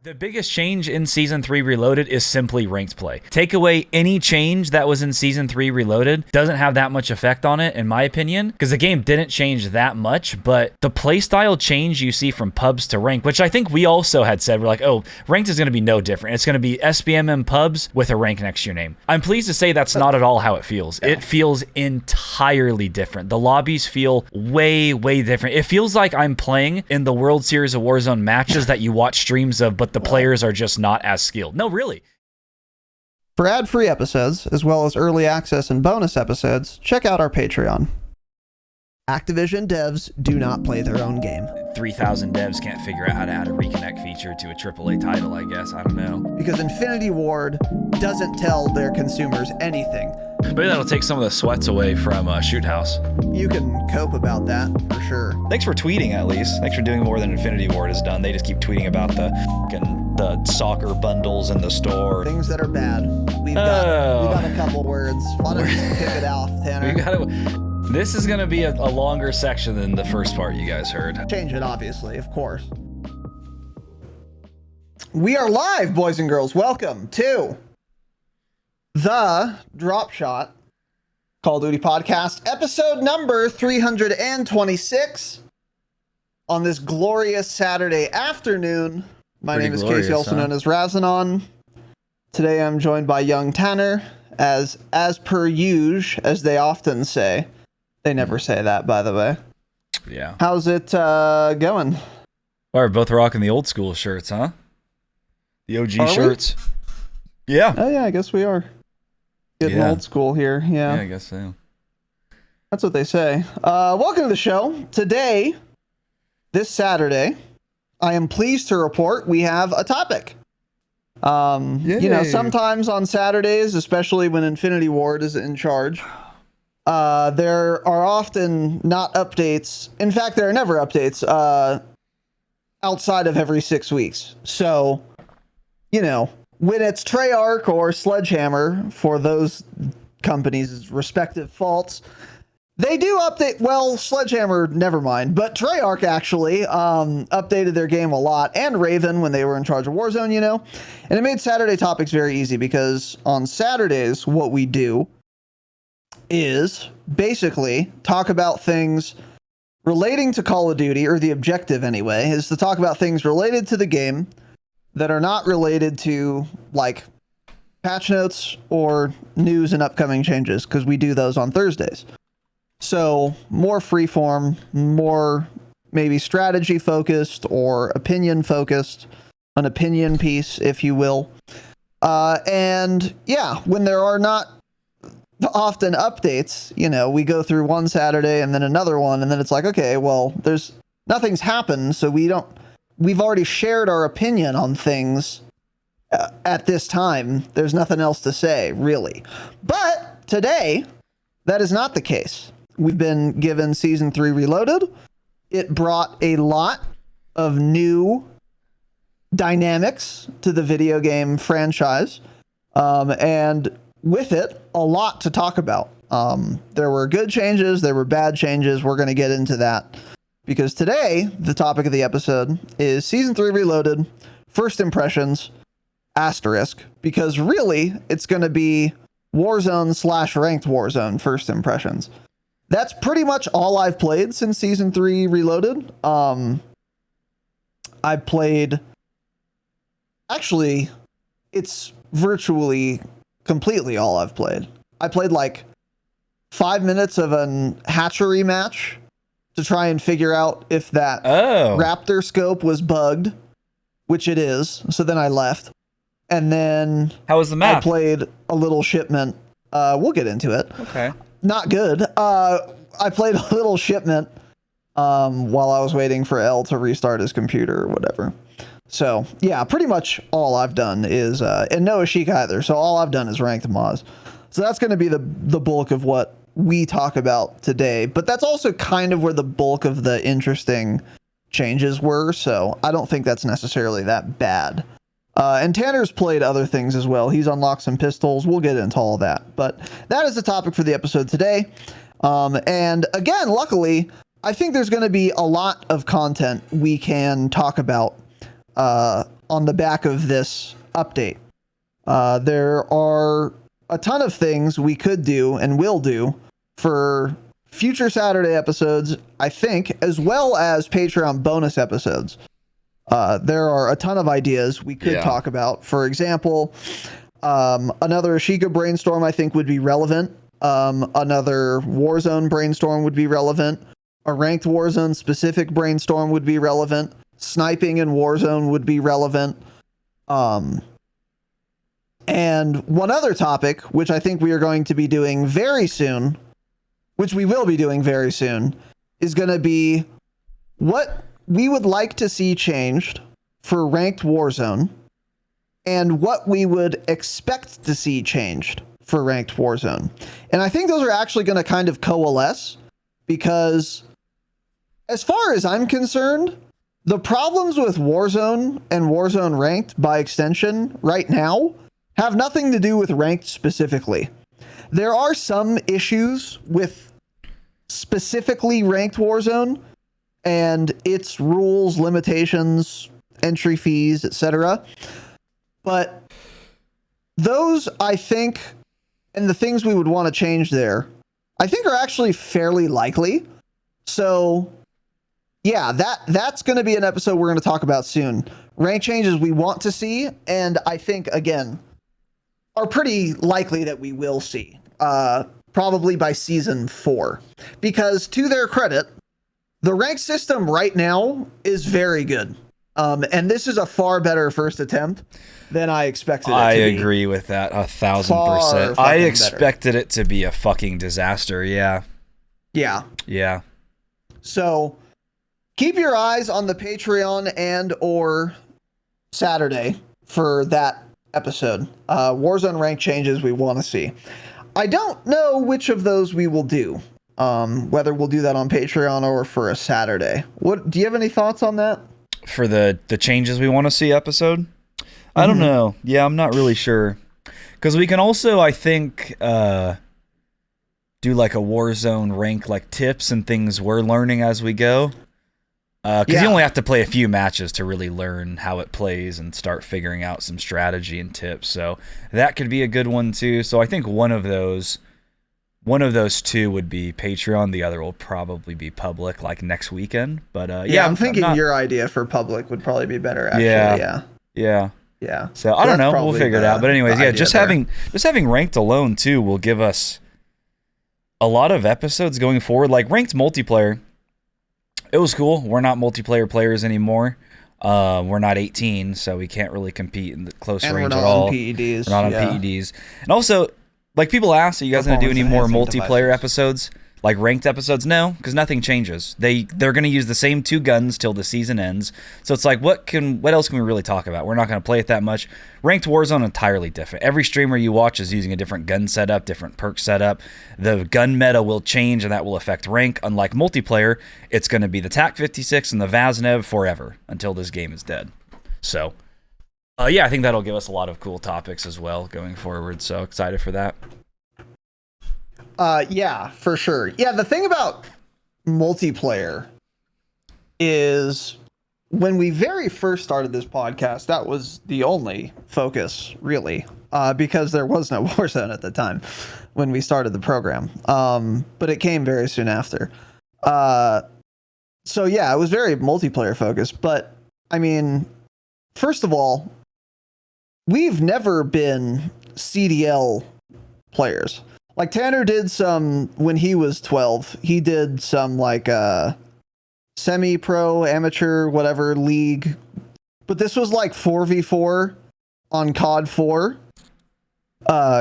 The biggest change in Season 3 Reloaded is simply ranked play. Take away any change that was in Season 3 Reloaded, doesn't have that much effect on it, in my opinion, because the game didn't change that much, but the playstyle change you see from pubs to rank, which I think we also had said, we're like, oh, ranked is going to be no different. It's going to be SBMM pubs with a rank next to your name. I'm pleased to say that's not at all how it feels. Yeah. It feels entirely different. The lobbies feel way, way different. It feels like I'm playing in the World Series of Warzone matches that you watch streams of, but the players are just not as skilled. No, really. For ad-free episodes, as well as early access and bonus episodes, check out our Patreon. Activision devs do not play their own game. 3,000 devs can't figure out how to add a reconnect feature to a AAA title, I guess. I don't know. Because Infinity Ward doesn't tell their consumers anything. Maybe that'll take some of the sweats away from Shoot House. You can cope about that, for sure. Thanks for tweeting, at least. Thanks for doing more than Infinity Ward has done. They just keep tweeting about the soccer bundles in the store. Things that are bad. We got a couple words. Why don't you kick it off, Tanner? This is going to be a longer section than the first part you guys heard. Change it, obviously, of course. We are live, boys and girls. Welcome to the Dropshot Call of Duty podcast, episode number 326 on this glorious Saturday afternoon. My name is Casey, also known as Razinon. Today I'm joined by young Tanner, as per usual, as they often say. They never say that, by the way. Yeah. How's it going? Well, we're both rocking the old school shirts, huh? The OG shirts. We? Yeah. Oh, yeah, I guess we are. Getting old school here, yeah. Yeah, I guess so. That's what they say. Welcome to the show. Today, this Saturday, I am pleased to report we have a topic. You know, sometimes on Saturdays, especially when Infinity Ward is in charge, there are often not updates. In fact, there are never updates outside of every 6 weeks. So, you know, when it's Treyarch or Sledgehammer, for those companies' respective faults, they do update. Well, Sledgehammer, never mind. But Treyarch actually updated their game a lot, and Raven when they were in charge of Warzone, you know. And it made Saturday topics very easy, because on Saturdays, what we do is basically talk about things relating to Call of Duty, or the objective anyway, is to talk about things related to the game that are not related to, like, patch notes or news and upcoming changes, because we do those on Thursdays. So more freeform, more maybe strategy focused or opinion focused, an opinion piece, if you will. And yeah, when there are not often updates, you know, we go through one Saturday and then another one, and then it's like, okay, well, nothing's happened, so we've already shared our opinion on things at this time. There's nothing else to say, really. But today, that is not the case. We've been given Season 3 Reloaded. It brought a lot of new dynamics to the video game franchise. And with it, a lot to talk about. There were good changes, there were bad changes. We're going to get into that, because today, the topic of the episode is Season 3 Reloaded, first impressions, asterisk, because really, it's going to be Warzone / ranked Warzone first impressions. That's pretty much all I've played since Season 3 Reloaded. I've played... Actually, it's virtually completely all I've played. I played like 5 minutes of an hatchery match to try and figure out if that Raptor scope was bugged, which it is. So then I left. And then... How was the map? I played a little shipment. We'll get into it. Okay. Not good. I played a little shipment while I was waiting for L to restart his computer or whatever. So, yeah, pretty much all I've done is... and no Ashik either, so all I've done is ranked Maz. So that's going to be the bulk of what we talk about today. But that's also kind of where the bulk of the interesting changes were, so I don't think that's necessarily that bad. And Tanner's played other things as well. He's unlocked some pistols. We'll get into all that. But that is the topic for the episode today. And again, luckily, I think there's going to be a lot of content we can talk about on the back of this update. There are a ton of things we could do and will do for future Saturday episodes, I think, as well as Patreon bonus episodes. There are a ton of ideas we could talk about. For example, another Ashika brainstorm I think would be relevant. Another Warzone brainstorm would be relevant. A ranked Warzone specific brainstorm would be relevant. Sniping in Warzone would be relevant. And one other topic, which I think we are going to be doing very soon, which we will be doing very soon, is going to be what we would like to see changed for ranked Warzone and what we would expect to see changed for ranked Warzone. And I think those are actually going to kind of coalesce because as far as I'm concerned, the problems with Warzone and Warzone ranked by extension right now have nothing to do with ranked specifically. There are some issues with specifically ranked Warzone and its rules, limitations, entry fees, etc. But those, I think, and the things we would want to change there, I think are actually fairly likely. So yeah, that's going to be an episode we're going to talk about soon. Rank changes we want to see, and I think, again, are pretty likely that we will see, probably by season 4. Because to their credit, the rank system right now is very good. And this is a far better first attempt than I expected it to be. I agree with that 1,000%. I expected it to be a fucking disaster, yeah. Yeah. So keep your eyes on the Patreon and or Saturday for that episode. Warzone rank changes we want to see. I don't know which of those we will do. Whether we'll do that on Patreon or for a Saturday. Do you have any thoughts on that? For the changes we want to see episode? I don't know. Yeah, I'm not really sure. Because we can also, I think, do like a Warzone rank, like tips and things we're learning as we go. Because you only have to play a few matches to really learn how it plays and start figuring out some strategy and tips. So that could be a good one too. So I think one of those two would be Patreon. The other will probably be public, like next weekend. But I'm thinking your idea for public would probably be better. Actually, yeah. So I don't know. We'll figure it out. But anyways, just having ranked alone too will give us a lot of episodes going forward. Like ranked multiplayer, it was cool. We're not multiplayer players anymore. We're not 18, so we can't really compete in the close range at all. We're not on PEDs. And also, like people ask, are you guys going to do any more multiplayer episodes? Like ranked episodes? No, because nothing changes. They're going to use the same 2 guns till the season ends. So it's like, what else can we really talk about? We're not going to play it that much. Ranked Warzone entirely different. Every streamer you watch is using a different gun setup, different perk setup. The gun meta will change, and that will affect rank. Unlike multiplayer, it's going to be the TAC 56 and the Vaznev forever until this game is dead. So, I think that'll give us a lot of cool topics as well going forward. So excited for that. Yeah, for sure. Yeah, the thing about multiplayer is when we very first started this podcast, that was the only focus, really, because there was no Warzone at the time when we started the program. But it came very soon after. So yeah, it was very multiplayer focused. But I mean, first of all, we've never been CDL players. Like Tanner did some when he was 12. He did some like semi-pro, amateur, whatever league. But this was like 4v4 on COD 4,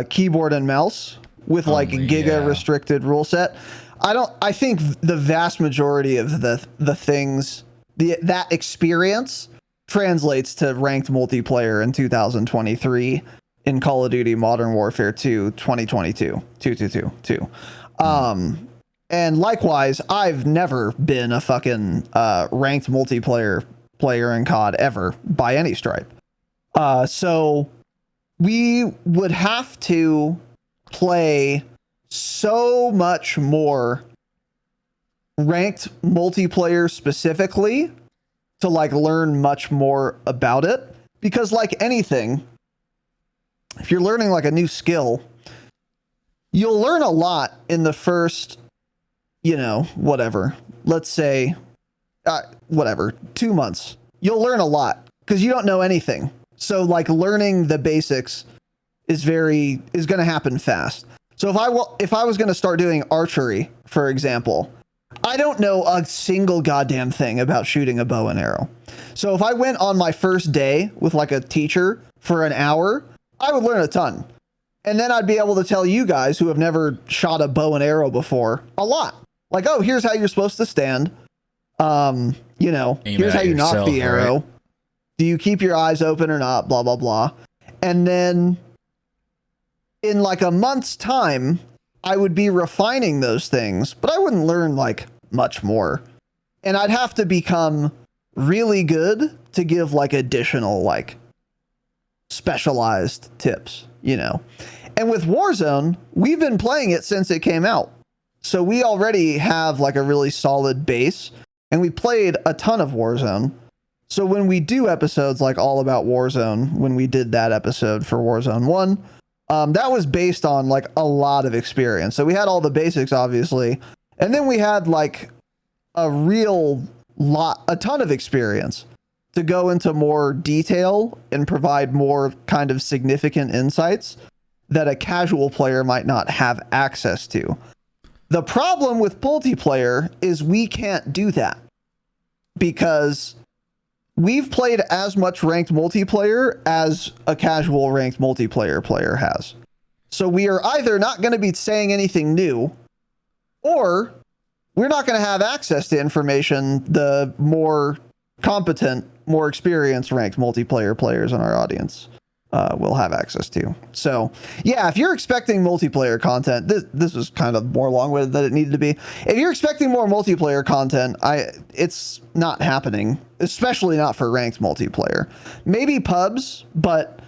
keyboard and mouse with like a giga restricted rule set. I think the vast majority of the things, that experience translates to ranked multiplayer in 2023 in Call of Duty Modern Warfare 2 2022 222. And likewise, I've never been a fucking ranked multiplayer player in COD ever by any stripe. So we would have to play so much more ranked multiplayer specifically to like learn much more about it Because like anything, if you're learning like a new skill, you'll learn a lot in the first, whatever. Let's say, 2 months. You'll learn a lot because you don't know anything. So like learning the basics is going to happen fast. So if I was going to start doing archery, for example, I don't know a single goddamn thing about shooting a bow and arrow. So if I went on my first day with like a teacher for an hour, I would learn a ton. And then I'd be able to tell you guys who have never shot a bow and arrow before a lot. Like, oh, here's how you're supposed to stand. Here's how you knock the arrow. Right? Do you keep your eyes open or not? Blah, blah, blah. And then in like a month's time, I would be refining those things, but I wouldn't learn like much more. And I'd have to become really good to give like additional, like specialized tips, And with Warzone, we've been playing it since it came out. So we already have like a really solid base, and we played a ton of Warzone. So when we do episodes like all about Warzone, when we did that episode for Warzone 1, that was based on like a lot of experience. So we had all the basics, obviously, and then we had like a ton of experience to go into more detail and provide more kind of significant insights that a casual player might not have access to. The problem with multiplayer is we can't do that because we've played as much ranked multiplayer as a casual ranked multiplayer player has. So we are either not going to be saying anything new, or we're not going to have access to information the more competent, more experienced ranked multiplayer players in our audience will have access to. So yeah, if you're expecting multiplayer content, this was kind of more long-winded than it needed to be. If you're expecting more multiplayer content, it's not happening, especially not for ranked multiplayer. Maybe pubs, but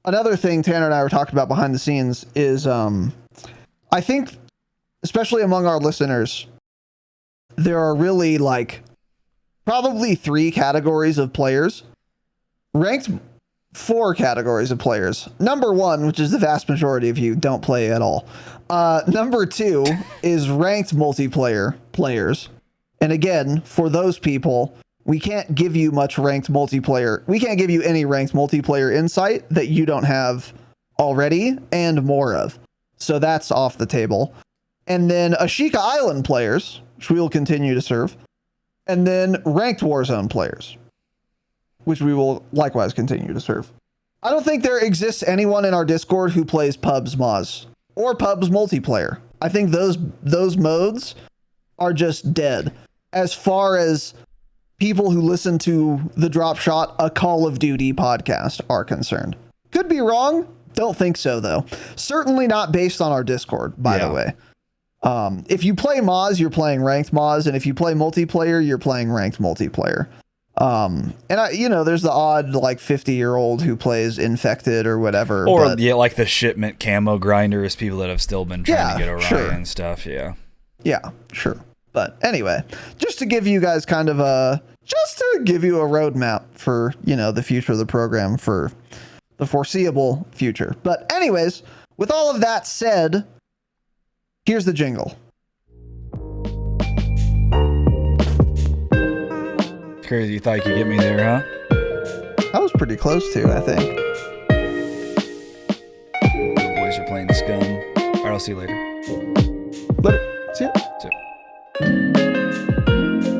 another thing Tanner and I were talking about behind the scenes is I think, especially among our listeners, there are really like probably 3 categories of players. Ranked 4 categories of players. Number 1, which is the vast majority of you, don't play at all. Number 2 is ranked multiplayer players. And again, for those people, we can't give you much ranked multiplayer. We can't give you any ranked multiplayer insight that you don't have already and more of. So that's off the table. And then Ashika Island players, which we will continue to serve. And then ranked Warzone players, which we will likewise continue to serve. I don't think there exists anyone in our Discord who plays pubs Moz or pubs multiplayer. I think those modes are just dead as far as people who listen to the Dropshot, a Call of Duty podcast, are concerned. Could be wrong. Don't think so, though. Certainly not based on our Discord, by the way. If you play Moz, you're playing ranked Moz, and if you play multiplayer, you're playing ranked multiplayer. And there's the odd like 50-year-old who plays infected or whatever. Or like the shipment camo grinders, people that have still been trying to get Orion and stuff. Yeah, sure. But anyway, just to give you guys kind of a roadmap for, the future of the program for the foreseeable future. But anyways, with all of that said, here's the jingle. Crazy you thought you could get me there, huh? I was pretty close to, I think. The boys are playing Scum. All right, I'll see you later. Later. See ya.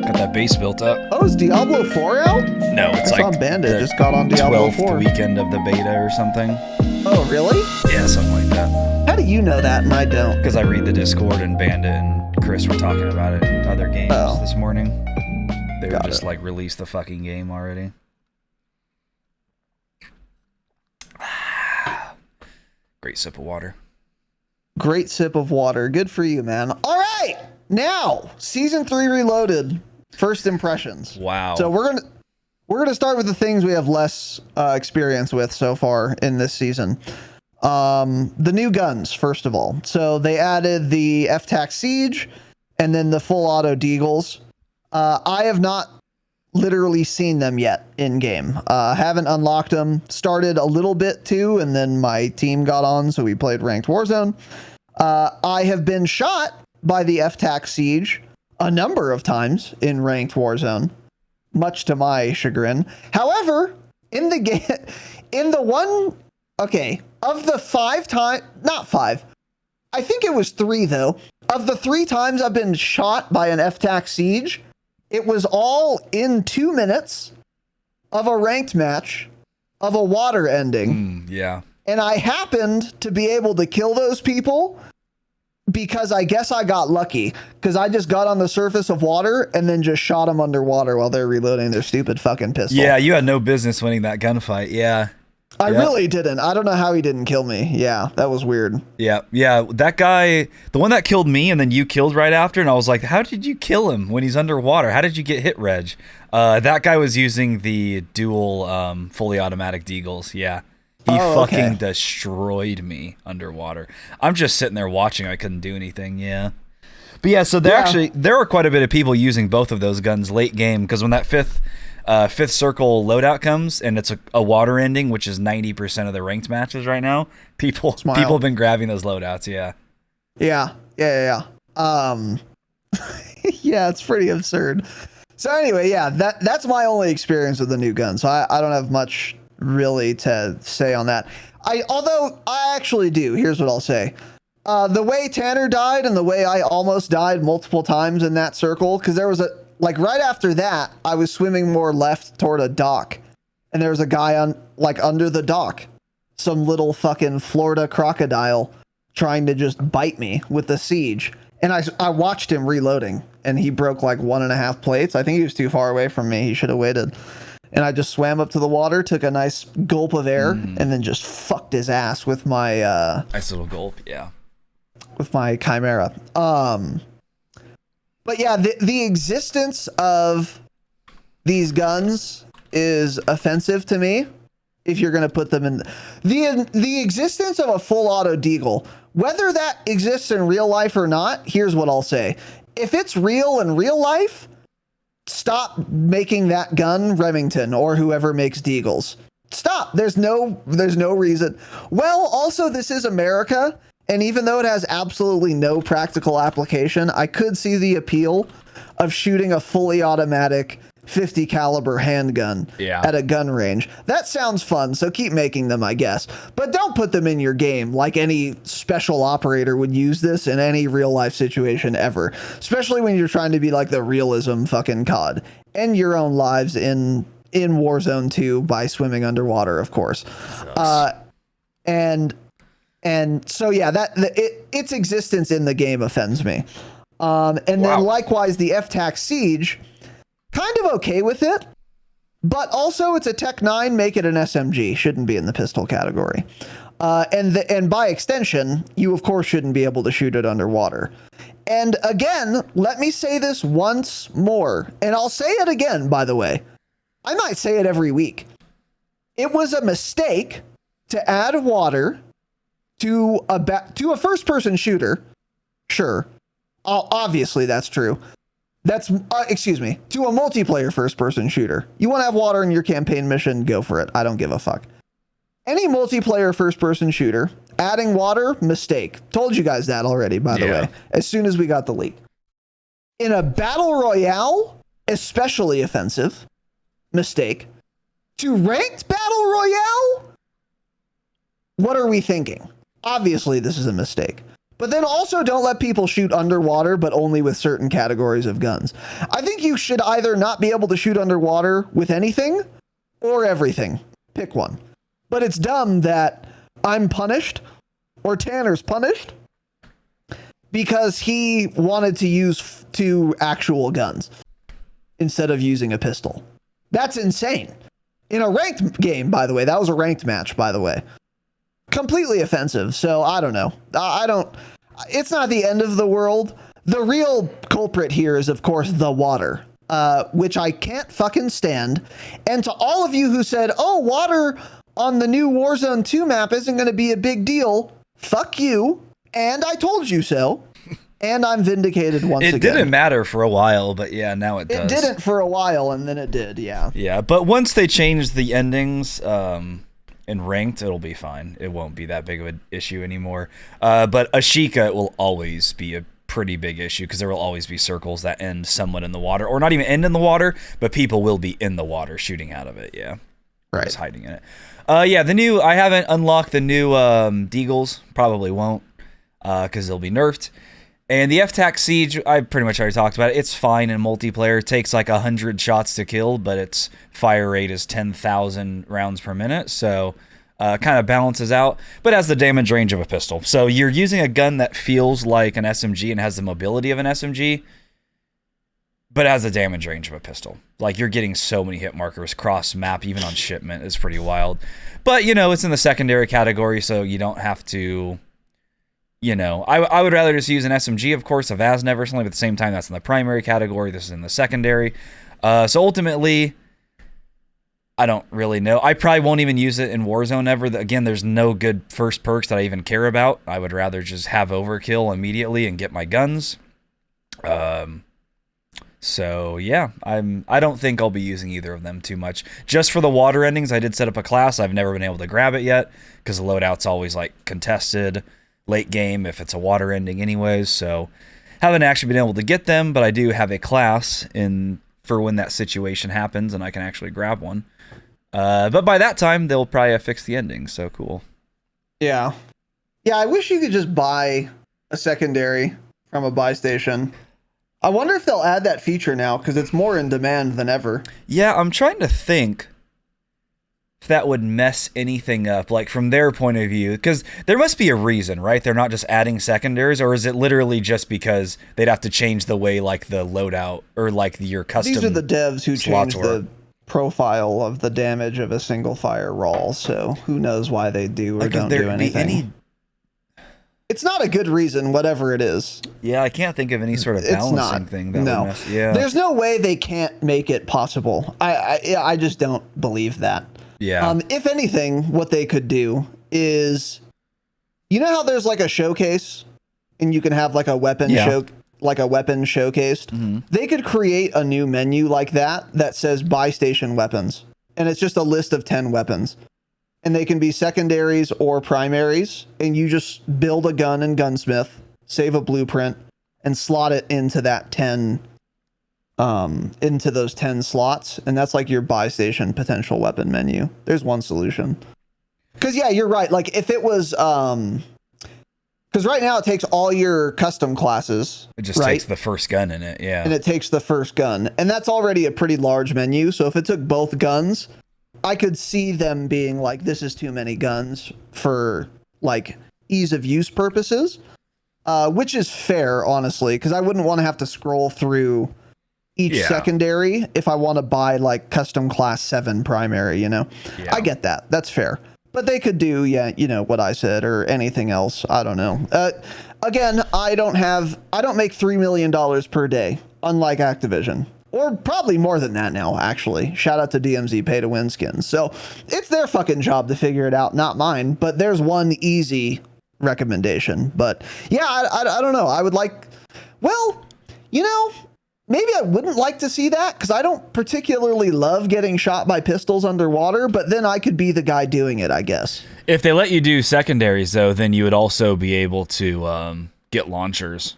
Got that base built up. Oh, is Diablo 4 out? No, it's I saw Bandit just got on Diablo 12th 4. weekend of the beta or something. Oh, really? Yeah, something like that. How do you know that and I don't? Because I read the Discord, and Bandit and Chris were talking about it in other games this morning. They were just like, release the fucking game already. Great sip of water. Great sip of water. Good for you, man. All right. Now, Season 3 Reloaded. First impressions. Wow. So we're gonna start with the things we have less experience with so far in this season. The new guns, first of all. So they added the FTAC Siege and then the full auto Deagles. I have not literally seen them yet in game. Haven't unlocked them. Started a little bit too, and then my team got on, so we played ranked Warzone. I have been shot by the FTAC Siege a number of times in ranked Warzone, much to my chagrin. However, in the game, of the 5 times, not 5, I think it was 3 though. Of the 3 times I've been shot by an FTAC Siege, it was all in 2 minutes of a ranked match of a water ending. Yeah. And I happened to be able to kill those people because I guess I got lucky, because I just got on the surface of water and then just shot them underwater while they're reloading their stupid fucking pistol. Yeah, you had no business winning that gunfight. Yeah. I really didn't. I don't know how he didn't kill me. Yeah, that was weird. Yeah, that guy, the one that killed me and then you killed right after, and I was like, how did you kill him when he's underwater? How did you get hit, Reg? That guy was using the dual fully automatic deagles. Yeah. He fucking destroyed me underwater. I'm just sitting there watching. I couldn't do anything. Yeah. But yeah, so there were quite a bit of people using both of those guns late game, because when that fifth circle loadout comes and it's a water ending, which is 90% of the ranked matches right now, people have been grabbing those loadouts. Yeah. Yeah. Yeah, it's pretty absurd. So anyway, yeah, that's my only experience with the new gun. So I don't have much really to say on that. Although I actually do. Here's what I'll say. The way Tanner died and the way I almost died multiple times in that circle, because there was right after that, I was swimming more left toward a dock, and there was a guy under the dock, some little fucking Florida crocodile trying to just bite me with the siege. And I watched him reloading, and he broke 1.5 plates. I think he was too far away from me. He should have waited. And I just swam up to the water, took a nice gulp of air, and then just fucked his ass with my nice little gulp, yeah. With my Chimera. But yeah, the existence of these guns is offensive to me. If you're going to put them in the existence of a full auto deagle, whether that exists in real life or not, here's what I'll say. If it's real in real life, stop making that gun Remington or whoever makes deagles. Stop. There's no reason. Well, also this is America, and even though it has absolutely no practical application, I could see the appeal of shooting a fully automatic 50 caliber handgun at a gun range. That sounds fun, so keep making them, I guess. But don't put them in your game like any special operator would use this in any real life situation ever. Especially when you're trying to be like the realism fucking COD. End your own lives in Warzone 2 by swimming underwater, of course. And so yeah, its existence in the game offends me. And then likewise the FTAC Siege, kind of okay with it, but also it's a Tech 9, make it an SMG, shouldn't be in the pistol category. And by extension, you of course shouldn't be able to shoot it underwater. And again, let me say this once more, and I'll say it again, by the way. I might say it every week. It was a mistake to add water to a first-person shooter. Sure, obviously that's true. That's, to a multiplayer first-person shooter. You want to have water in your campaign mission, go for it. I don't give a fuck. Any multiplayer first-person shooter, adding water, mistake. Told you guys that already, by the way, as soon as we got the leak. In a battle royale, especially offensive, mistake. To ranked battle royale, what are we thinking? Obviously, this is a mistake. But then also don't let people shoot underwater, but only with certain categories of guns. I think you should either not be able to shoot underwater with anything or everything. Pick one. But it's dumb that I'm punished or Tanner's punished because he wanted to use 2 actual guns instead of using a pistol. That's insane. In a ranked game, by the way. That was a ranked match, by the way. Completely offensive. So I don't know. It's not the end of the world. The real culprit here is, of course, the water, which I can't fucking stand. And to all of you who said, oh, water on the new Warzone 2 map isn't going to be a big deal. Fuck you. And I told you so. And I'm vindicated once again. It didn't matter for a while, but yeah, now it does. It didn't for a while, and then it did, yeah. Yeah, but once they change the endings in ranked, it'll be fine. It won't be that big of an issue anymore. But Ashika will always be a pretty big issue because there will always be circles that end somewhat in the water, or not even end in the water, but people will be in the water shooting out of it, yeah. Right. Just hiding in it. Yeah, I haven't unlocked the new Deagles. Probably won't because they'll be nerfed. And the FTAC Siege, I pretty much already talked about it. It's fine in multiplayer. It takes like 100 shots to kill, but its fire rate is 10,000 rounds per minute. So kind of balances out, but has the damage range of a pistol. So you're using a gun that feels like an SMG and has the mobility of an SMG, but has the damage range of a pistol. Like, you're getting so many hit markers cross map, even on shipment. It's pretty wild. But, it's in the secondary category, so you don't have to... I would rather just use an SMG, of course, a Vaznev or something, but at the same time, that's in the primary category. This is in the secondary. So ultimately, I don't really know. I probably won't even use it in Warzone ever. Again, there's no good first perks that I even care about. I would rather just have overkill immediately and get my guns. So yeah, I don't think I'll be using either of them too much. Just for the water endings, I did set up a class. I've never been able to grab it yet because the loadout's always like contested late game if it's a water ending anyways, so haven't actually been able to get them, but I do have a class for when that situation happens and I can actually grab one. But by that time, they'll probably have fixed the ending, so cool. Yeah. Yeah, I wish you could just buy a secondary from a buy station. I wonder if they'll add that feature now, because it's more in demand than ever. Yeah, I'm trying to think if that would mess anything up, like from their point of view, because there must be a reason, right? They're not just adding secondaries, or is it literally just because they'd have to change the way like the loadout or like your custom? These are the devs who changed the profile of the damage of a single fire roll, so who knows why they do or don't do anything. It's not a good reason, whatever it is. Yeah, I can't think of any sort of balancing thing that would mess. Yeah, there's no way they can't make it possible. I just don't believe that. Yeah. If anything, what they could do is, how there's like a showcase, and you can have like a weapon showcased. Mm-hmm. They could create a new menu like that says buy station weapons, and it's just a list of 10 weapons, and they can be secondaries or primaries, and you just build a gun in Gunsmith, save a blueprint, and slot it into that 10. Into those 10 slots, and that's like your buy station potential weapon menu. There's one solution. Because yeah, you're right. Like if it was because right now it takes all your custom classes. It just takes the first gun in it, yeah. And it takes the first gun, and that's already a pretty large menu. So if it took both guns, I could see them being like, this is too many guns for like ease of use purposes, which is fair, honestly, because I wouldn't want to have to scroll through each secondary if I want to buy like custom class 7 primary, I get that. That's fair. But they could do, what I said or anything else. I don't know. Again, I don't make $3 million per day, unlike Activision, or probably more than that now, actually. Shout out to DMZ pay to win skins. So it's their fucking job to figure it out, not mine, but there's one easy recommendation. But yeah, I don't know. I would like, maybe I wouldn't like to see that because I don't particularly love getting shot by pistols underwater, but then I could be the guy doing it, I guess. If they let you do secondaries, though, then you would also be able to get launchers,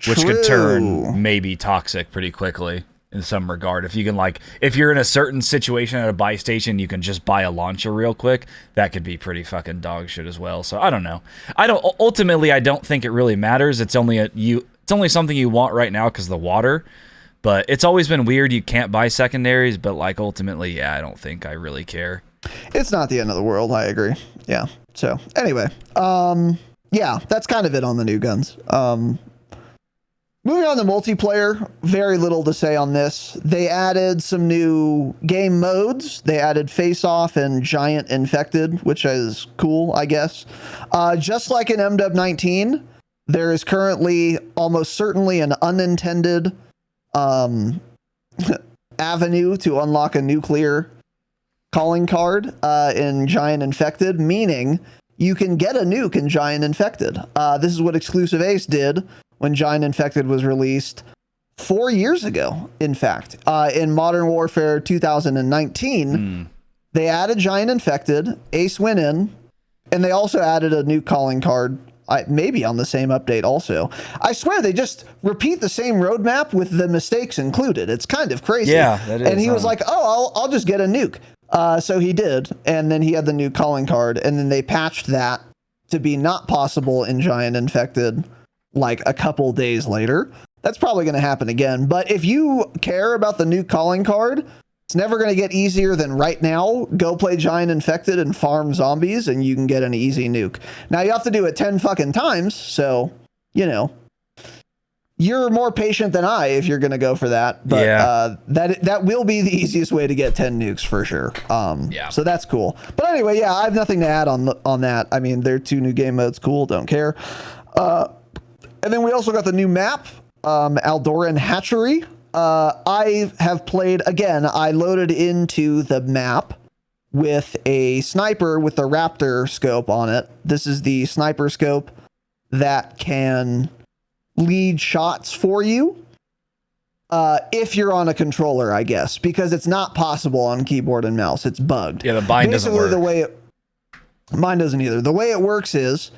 which could turn maybe toxic pretty quickly in some regard. If you can, if you're in a certain situation at a buy station, you can just buy a launcher real quick. That could be pretty fucking dog shit as well. So I don't know. Ultimately, I don't think it really matters. It's only It's only something you want right now because of the water, but it's always been weird. You can't buy secondaries, but ultimately, I don't think I really care. It's not the end of the world. I agree. Yeah. So anyway, yeah, that's kind of it on the new guns. Moving on to multiplayer, very little to say on this. They added some new game modes. They added Face Off and Giant Infected, which is cool, I guess. Just like in MW19, there is currently almost certainly an unintended avenue to unlock a nuclear calling card in Giant Infected, meaning you can get a nuke in Giant Infected. This is what Exclusive Ace did when Giant Infected was released 4 years ago. In fact, in Modern Warfare 2019, they added Giant Infected, Ace went in, and they also added a new calling card. Maybe on the same update also. I swear they just repeat the same roadmap with the mistakes included. It's kind of crazy. Yeah, that is. And he was like, oh, I'll just get a nuke. So he did. And then he had the new calling card. And then they patched that to be not possible in Giant Infected like a couple days later. That's probably going to happen again. But if you care about the new calling card, it's never going to get easier than right now. Go play Giant Infected and farm zombies, and you can get an easy nuke. Now, you have to do it 10 fucking times, so, you know, you're more patient than I if you're going to go for that. But yeah. That will be the easiest way to get 10 nukes for sure. Yeah. So that's cool. But anyway, yeah, I have nothing to add on that. I mean, there are 2 new game modes. Cool, don't care. And then we also got the new map, Aldoran Hatchery. I have played, again, I loaded into the map with a sniper with a Raptor scope on it. This is the sniper scope that can lead shots for you if you're on a controller, I guess, because it's not possible on keyboard and mouse. It's bugged. Yeah, the bind doesn't work. Mine doesn't either. The way it works is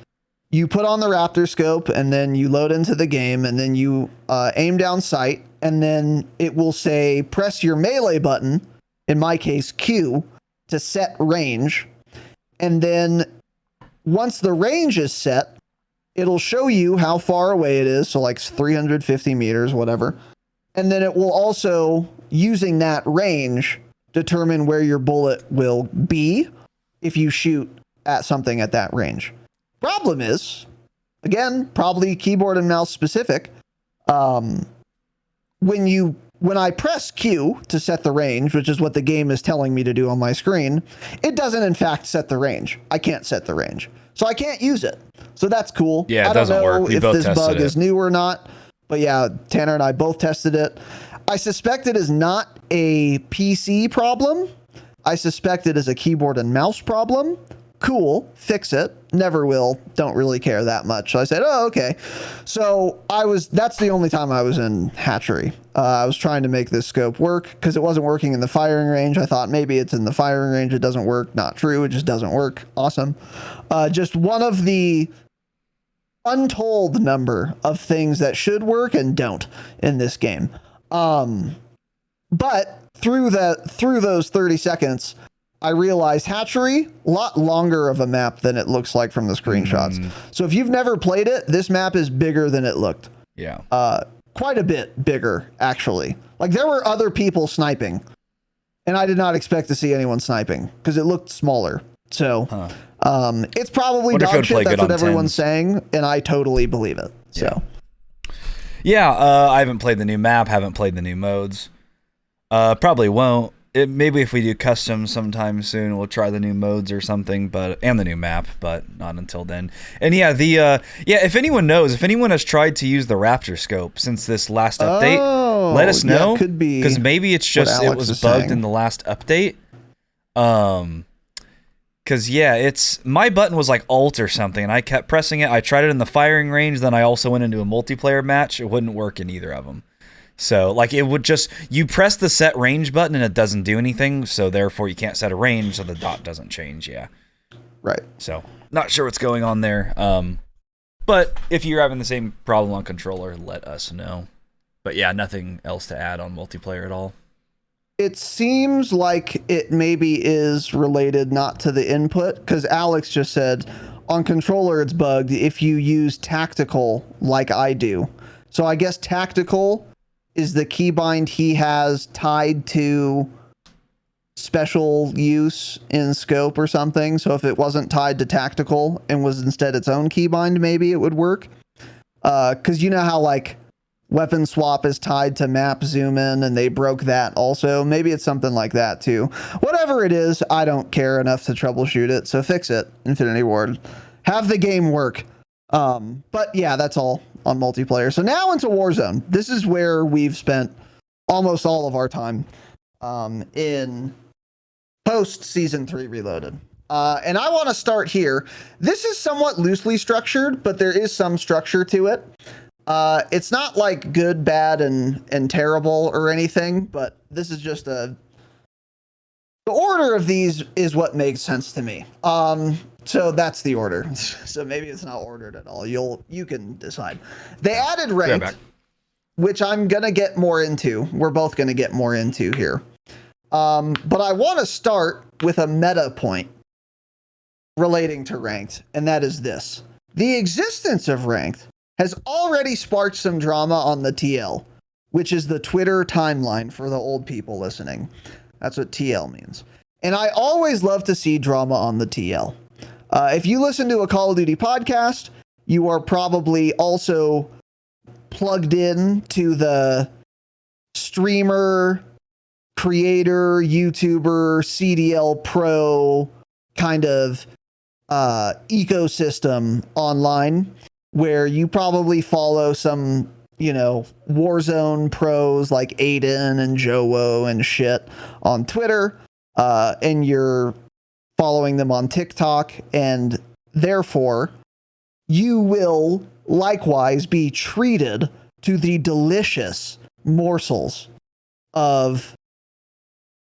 you put on the Raptor scope and then you load into the game and then you aim down sight. And then it will say, press your melee button, in my case, Q, to set range. And then once the range is set, it'll show you how far away it is. So like 350 meters, whatever. And then it will also, using that range, determine where your bullet will be if you shoot at something at that range. Problem is, again, probably keyboard and mouse specific. When I press Q to set the range, which is what the game is telling me to do on my screen, it doesn't in fact set the range. I can't set the range. So I can't use it. So that's cool. Yeah, I don't know if this bug is new or not. But yeah, Tanner and I both tested it. I suspect it is not a PC problem. I suspect it is a keyboard and mouse problem. Cool, fix it. Never will. Don't really care that much. So I said, oh, okay. So that's the only time I was in Hatchery. I was trying to make this scope work because it wasn't working in the firing range. I thought maybe it's in the firing range. It doesn't work. Not true. It just doesn't work. Awesome. Just one of the untold number of things that should work and don't in this game. But through those 30 seconds, I realized Hatchery, a lot longer of a map than it looks like from the screenshots. So if you've never played it, this map is bigger than it looked. Yeah. Quite a bit bigger, actually. Like, there were other people sniping, and I did not expect to see anyone sniping because it looked smaller. So it's probably dog shit. That's what everyone's saying, and I totally believe it. So yeah, I haven't played the new map, haven't played the new modes. Probably won't. Maybe if we do custom sometime soon, we'll try the new modes or something, and the new map, but not until then. And yeah, if anyone knows, if anyone has tried to use the Raptor scope since this last update, let us know. Could be because maybe it's just it was bugged in the last update. Because yeah, my button was like Alt or something, and I kept pressing it. I tried it in the firing range, then I also went into a multiplayer match. It wouldn't work in either of them. So, like, it would just, you press the set range button and it doesn't do anything, so therefore you can't set a range, so the dot doesn't change, yeah. Right. So, not sure what's going on there. But if you're having the same problem on controller, let us know. But yeah, nothing else to add on multiplayer at all. It seems like it maybe is related not to the input, because Alex just said, on controller it's bugged if you use tactical like I do. So I guess tactical is the keybind he has tied to special use in scope or something. So if it wasn't tied to tactical and was instead its own keybind, maybe it would work. Because you know how like weapon swap is tied to map zoom in and they broke that also. Maybe it's something like that too. Whatever it is, I don't care enough to troubleshoot it. So fix it, Infinity Ward. Have the game work. But yeah, that's all on multiplayer. So now into Warzone. This is where we've spent almost all of our time in post Season 3 Reloaded. And I want to start here. This is somewhat loosely structured, but there is some structure to it. It's not like good, bad, and terrible or anything, but this is just the order of these is what makes sense to me. So that's the order. So maybe it's not ordered at all. You can decide. They added ranked, which I'm gonna get more into. We're both gonna get more into here. But I want to start with a meta point relating to ranked, and that is this. The existence of ranked has already sparked some drama on the TL, which is the Twitter timeline for the old people listening. That's what TL means. And I always love to see drama on the TL. If you listen to a Call of Duty podcast, you are probably also plugged in to the streamer, creator, YouTuber, CDL pro kind of ecosystem online, where you probably follow some, Warzone pros like Aiden and Jowo and shit on Twitter, and you're following them on TikTok, and therefore you will likewise be treated to the delicious morsels of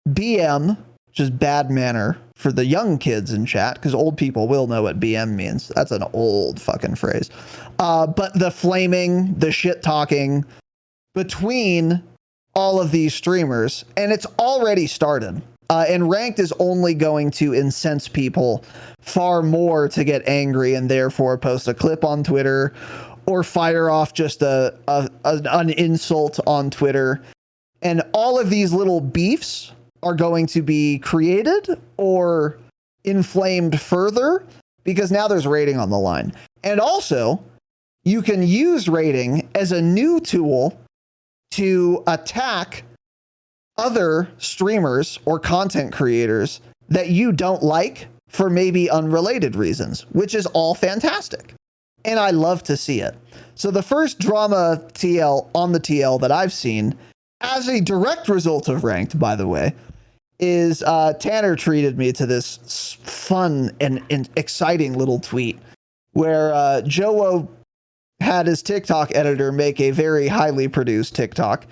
BM, which is bad manner for the young kids in chat, because old people will know what BM means. That's an old fucking phrase. But the flaming, the shit talking between all of these streamers, and it's already started. And ranked is only going to incense people far more to get angry and therefore post a clip on Twitter or fire off just an insult on Twitter. And all of these little beefs are going to be created or inflamed further because now there's rating on the line. And also, you can use rating as a new tool to attack other streamers or content creators that you don't like for maybe unrelated reasons, which is all fantastic. And I love to see it. So the first drama TL on the TL that I've seen, as a direct result of ranked, by the way, is Tanner treated me to this fun and exciting little tweet where Jowo had his TikTok editor make a very highly produced TikTok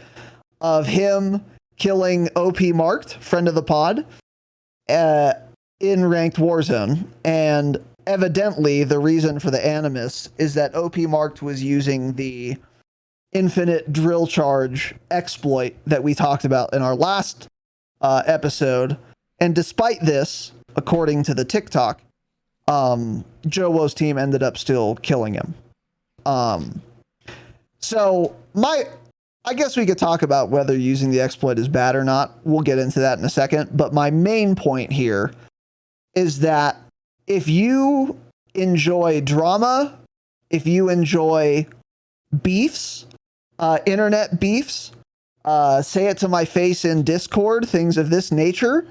of him killing OP Marked, friend of the pod, in ranked Warzone. And evidently the reason for the animus is that OP Marked was using the infinite drill charge exploit that we talked about in our last episode. And despite this, according to the TikTok, Jowo's team ended up still killing him. So I guess we could talk about whether using the exploit is bad or not. We'll get into that in a second. But my main point here is that if you enjoy drama, if you enjoy beefs, internet beefs, say it to my face in Discord, things of this nature,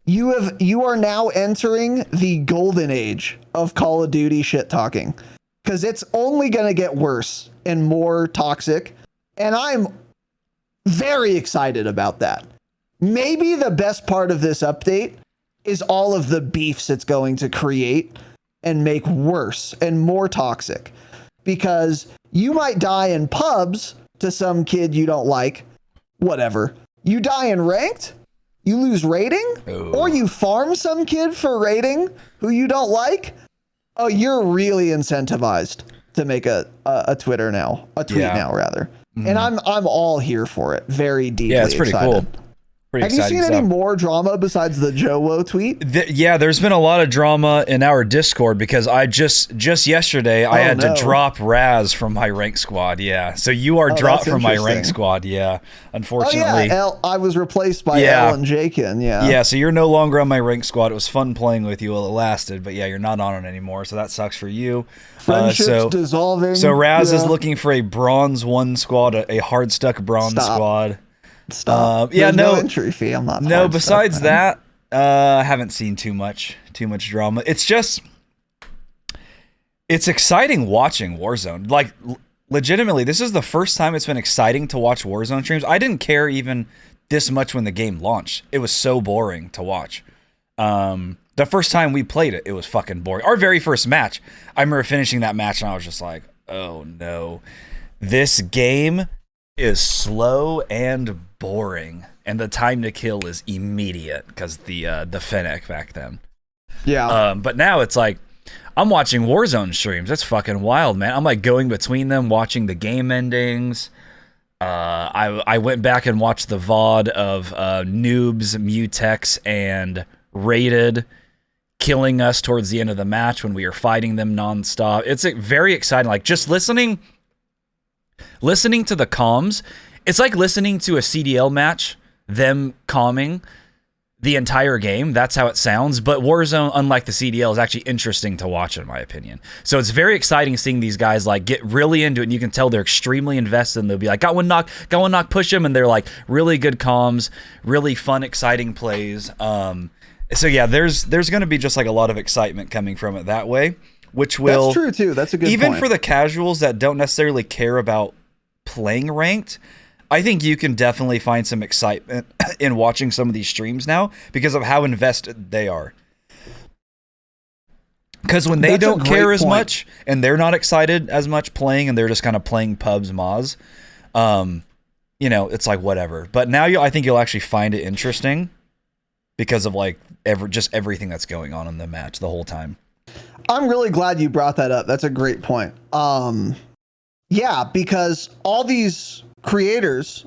you are now entering the golden age of Call of Duty shit talking, because it's only going to get worse and more toxic. And I'm very excited about that. Maybe the best part of this update is all of the beefs it's going to create and make worse and more toxic, because you might die in pubs to some kid you don't like, whatever. You die in ranked, you lose rating, or you farm some kid for rating who you don't like. Oh, you're really incentivized to make a tweet now, rather. Mm-hmm. And I'm all here for it. Very deeply excited. Yeah, it's pretty cool. Have you seen any more drama besides the Jowo tweet? Yeah, there's been a lot of drama in our Discord because I just yesterday I had to drop Raz from my rank squad. Yeah, so you are dropped from my rank squad. Yeah, unfortunately. I was replaced by L and Jakin. Yeah. Yeah, so you're no longer on my rank squad. It was fun playing with you while it lasted, but yeah, you're not on it anymore. So that sucks for you. Friendships dissolving. So Raz is looking for a bronze 1 squad, a hard stuck bronze squad. Stop. No entry fee. I'm not. No, besides that, I haven't seen too much drama. It's exciting watching Warzone. Like, legitimately, this is the first time it's been exciting to watch Warzone streams. I didn't care even this much when the game launched. It was so boring to watch. The first time we played it, it was fucking boring. Our very first match, I remember finishing that match and I was just like, oh no. This game is slow and boring, and the time to kill is immediate because the Fennec back then. Yeah. But now it's like I'm watching Warzone streams. That's fucking wild, man. I'm like going between them, watching the game endings. I went back and watched the VOD of Noobs, Mutex, and Rated killing us towards the end of the match when we were fighting them nonstop. It's very exciting. Like just listening to the comms, it's like listening to a CDL match, them calming the entire game. That's how it sounds. But Warzone, unlike the CDL, is actually interesting to watch in my opinion. So it's very exciting seeing these guys like get really into it, and you can tell they're extremely invested, and they'll be like, got one knock, push him, and they're like really good comms, really fun, exciting plays. So yeah, there's going to be just like a lot of excitement coming from it that way, which will... That's true too. That's a good even point. for the casuals that don't necessarily care about playing ranked, I think you can definitely find some excitement in watching some of these streams now because of how invested they are. Because when they don't care as much and they're not excited as much playing and they're just kind of playing pubs, Moz, it's like whatever. But now I think you'll actually find it interesting because of like everything that's going on in the match the whole time. I'm really glad you brought that up. That's a great point. Yeah, because all these creators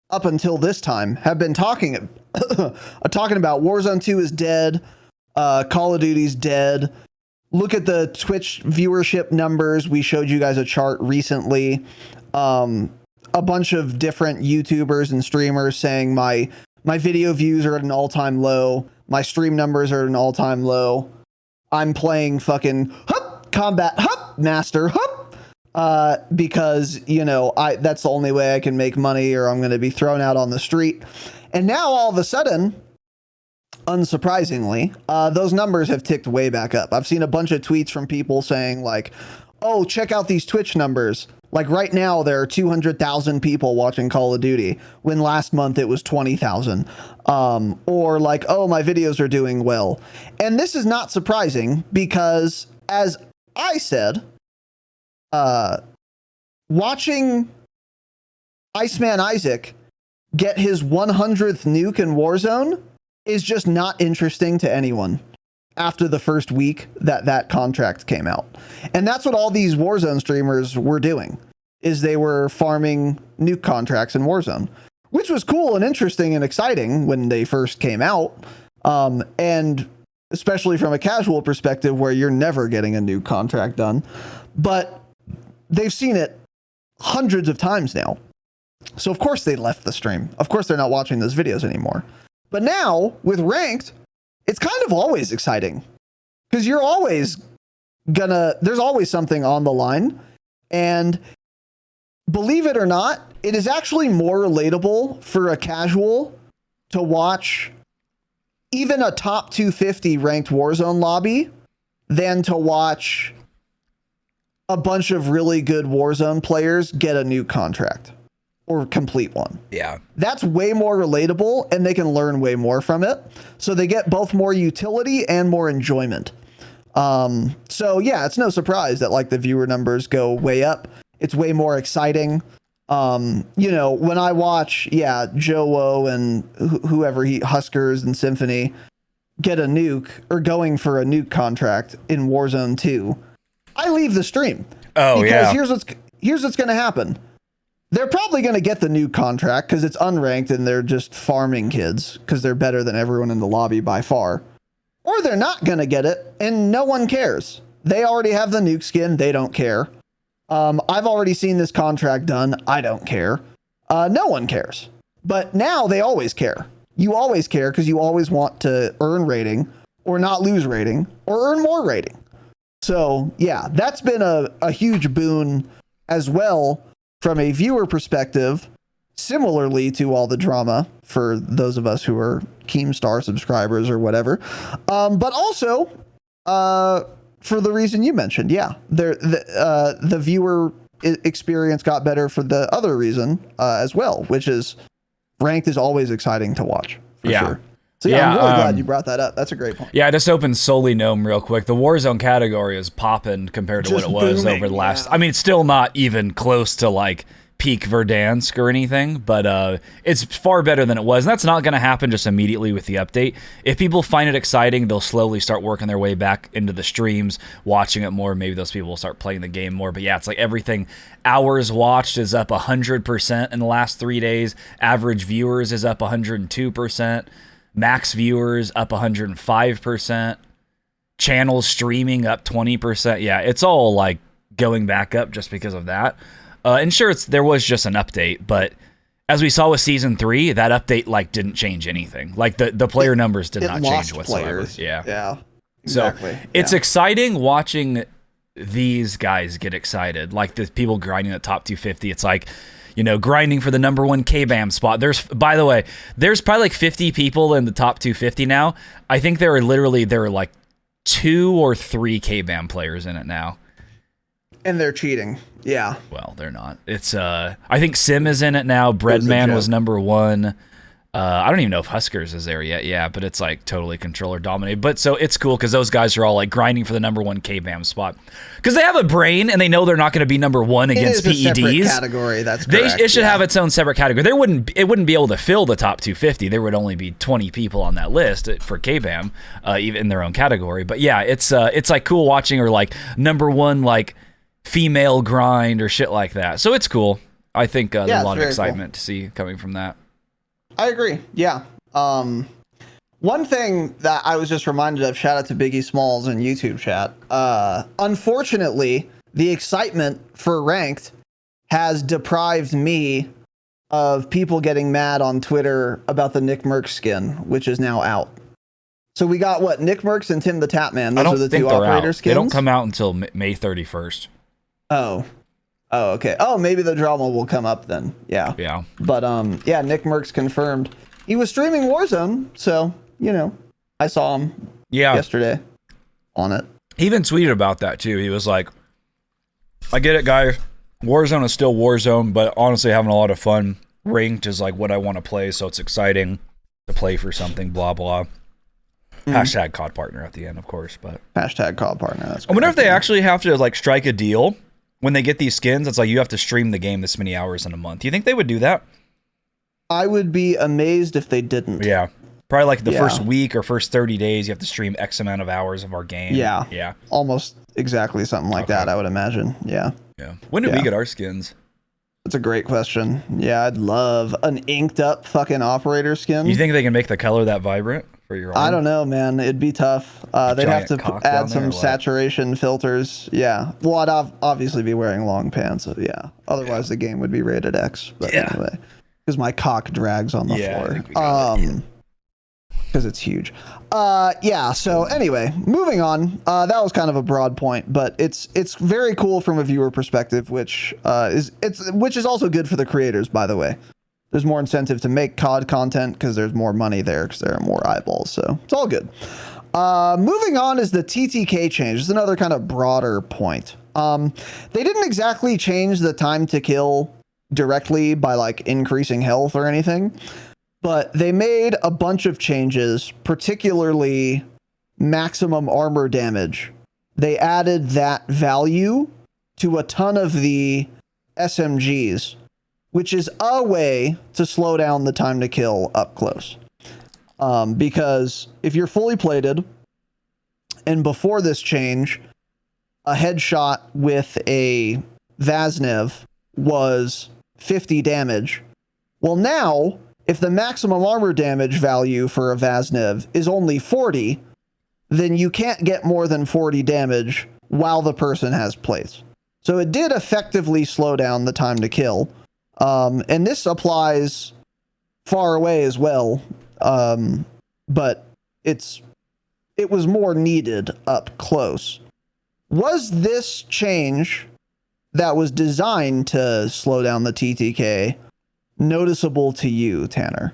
up until this time have been talking about Warzone 2 is dead, Call of Duty's dead. Look at the Twitch viewership numbers. We showed you guys a chart recently. A bunch of different YouTubers and streamers saying my video views are at an all-time low. My stream numbers are at an all-time low. I'm playing fucking Combat Master because that's the only way I can make money, or I'm going to be thrown out on the street. And now all of a sudden, unsurprisingly, those numbers have ticked way back up. I've seen a bunch of tweets from people saying like, "Oh, check out these Twitch numbers. Like right now there are 200,000 people watching Call of Duty when last month it was 20,000." Or like, "Oh, my videos are doing well." And this is not surprising because, as I said, watching Iceman Isaac get his 100th nuke in Warzone is just not interesting to anyone after the first week that contract came out. And that's what all these Warzone streamers were doing, is they were farming nuke contracts in Warzone, which was cool and interesting and exciting when they first came out. And especially from a casual perspective where you're never getting a nuke contract done. But they've seen it hundreds of times now. So of course they left the stream. Of course they're not watching those videos anymore. But now with ranked, it's kind of always exciting because you're always there's always something on the line. And believe it or not, it is actually more relatable for a casual to watch even a top 250 ranked Warzone lobby than to watch a bunch of really good Warzone players get a new contract or complete one. Yeah. That's way more relatable, and they can learn way more from it. So they get both more utility and more enjoyment. So yeah, it's no surprise that like the viewer numbers go way up. It's way more exciting. When I watch, Joe and whoever Huskers and Symphony get a nuke or going for a nuke contract in Warzone 2, I leave the stream. Oh, because yeah. here's what's going to happen. They're probably going to get the nuke contract because it's unranked and they're just farming kids because they're better than everyone in the lobby by far. Or they're not going to get it and no one cares. They already have the nuke skin. They don't care. I've already seen this contract done. I don't care. No one cares. But now they always care. You always care because you always want to earn rating or not lose rating or earn more rating. So yeah, that's been a huge boon as well from a viewer perspective, similarly to all the drama for those of us who are Keemstar subscribers or whatever. But also for the reason you mentioned, the viewer experience got better for the other reason as well, which is ranked is always exciting to watch. For sure. So yeah, I'm really glad you brought that up. That's a great point. Yeah, I just opened solely Gnome real quick. The Warzone category is popping compared to Just what it was booming, over the last. I mean, it's still not even close to like peak Verdansk or anything, but it's far better than it was. And that's not going to happen just immediately with the update. If people find it exciting, they'll slowly start working their way back into the streams, watching it more. Maybe those people will start playing the game more. But yeah, it's like everything. Hours watched is up 100% in the last 3 days. Average viewers is up 102%. Max viewers up 105%. Channels streaming up 20%. Yeah, it's all like going back up just because of that. And sure, there was just an update, but as we saw with Season 3, that update like didn't change anything. Like the player numbers did not change whatsoever. Players. Yeah. Exactly. So it's exciting watching these guys get excited. Like the people grinding at top 250. It's like, you know, grinding for the #1 K-BAM spot. By the way, there's probably like 50 people in the top 250 now. I think there are like 2 or 3 K-BAM players in it now. And they're cheating. Yeah. Well, they're not. It's I think Sim is in it now. Breadman was #1. I don't even know if Huskers is there yet. Yeah, but it's like totally controller dominated. But so it's cool because those guys are all like grinding for the #1 K-BAM spot because they have a brain and they know they're not going to be #1 against PEDs. It is a separate category. That's correct. It should have its own separate category. It wouldn't be able to fill the top 250. There would only be 20 people on that list for K-BAM, even in their own category. But yeah, it's like cool watching or like #1 like female grind or shit like that. So it's cool. I think there's a lot of excitement to see coming from that. I agree. Yeah. One thing that I was just reminded of, shout out to Biggie Smalls in YouTube chat. Unfortunately, the excitement for ranked has deprived me of people getting mad on Twitter about the Nick Merckx skin, which is now out. So we got what? Nick Merckx and Tim the Tapman. Those are the two operator skins. They don't come out until May 31st. Oh, okay. Oh, maybe the drama will come up then. Yeah. Yeah. But yeah, Nick Merckx confirmed. He was streaming Warzone, so you know, I saw him yesterday on it. He even tweeted about that too. He was like, "I get it, guys. Warzone is still Warzone, but honestly, having a lot of fun. Ranked is like what I want to play, so it's exciting to play for something. Blah blah." Hashtag COD partner at the end, of course, but hashtag COD partner. That's I wonder if they actually have to like strike a deal when they get these skins. It's like you have to stream the game this many hours in a month. Do you think they would do that? I would be amazed if they didn't. Yeah. Probably like the first week or first 30 days, you have to stream X amount of hours of our game. Yeah. Yeah. Almost exactly something like that, I would imagine. Yeah. Yeah. When do we get our skins? That's a great question. Yeah, I'd love an inked up fucking operator skin. You think they can make the color that vibrant for your arm? I don't know, man. It'd be tough. They'd have to add some saturation filters. Yeah. Well, I'd obviously be wearing long pants. So yeah. Otherwise, the game would be rated X. But anyway, because my cock drags on the floor. Because it's huge. Yeah. So anyway, moving on. That was kind of a broad point, but it's very cool from a viewer perspective, which is also good for the creators, by the way. There's more incentive to make COD content because there's more money there because there are more eyeballs. So it's all good. Moving on is the TTK change. It's another kind of broader point. They didn't exactly change the time to kill directly by like increasing health or anything, but they made a bunch of changes, particularly maximum armor damage. They added that value to a ton of the SMGs, which is a way to slow down the time to kill up close. Because if you're fully plated, and before this change, a headshot with a Vaznev was 50 damage. Well, now, if the maximum armor damage value for a Vaznev is only 40, then you can't get more than 40 damage while the person has plates. So it did effectively slow down the time to kill. And this applies far away as well. But it was more needed up close. Was this change that was designed to slow down the TTK noticeable to you, Tanner?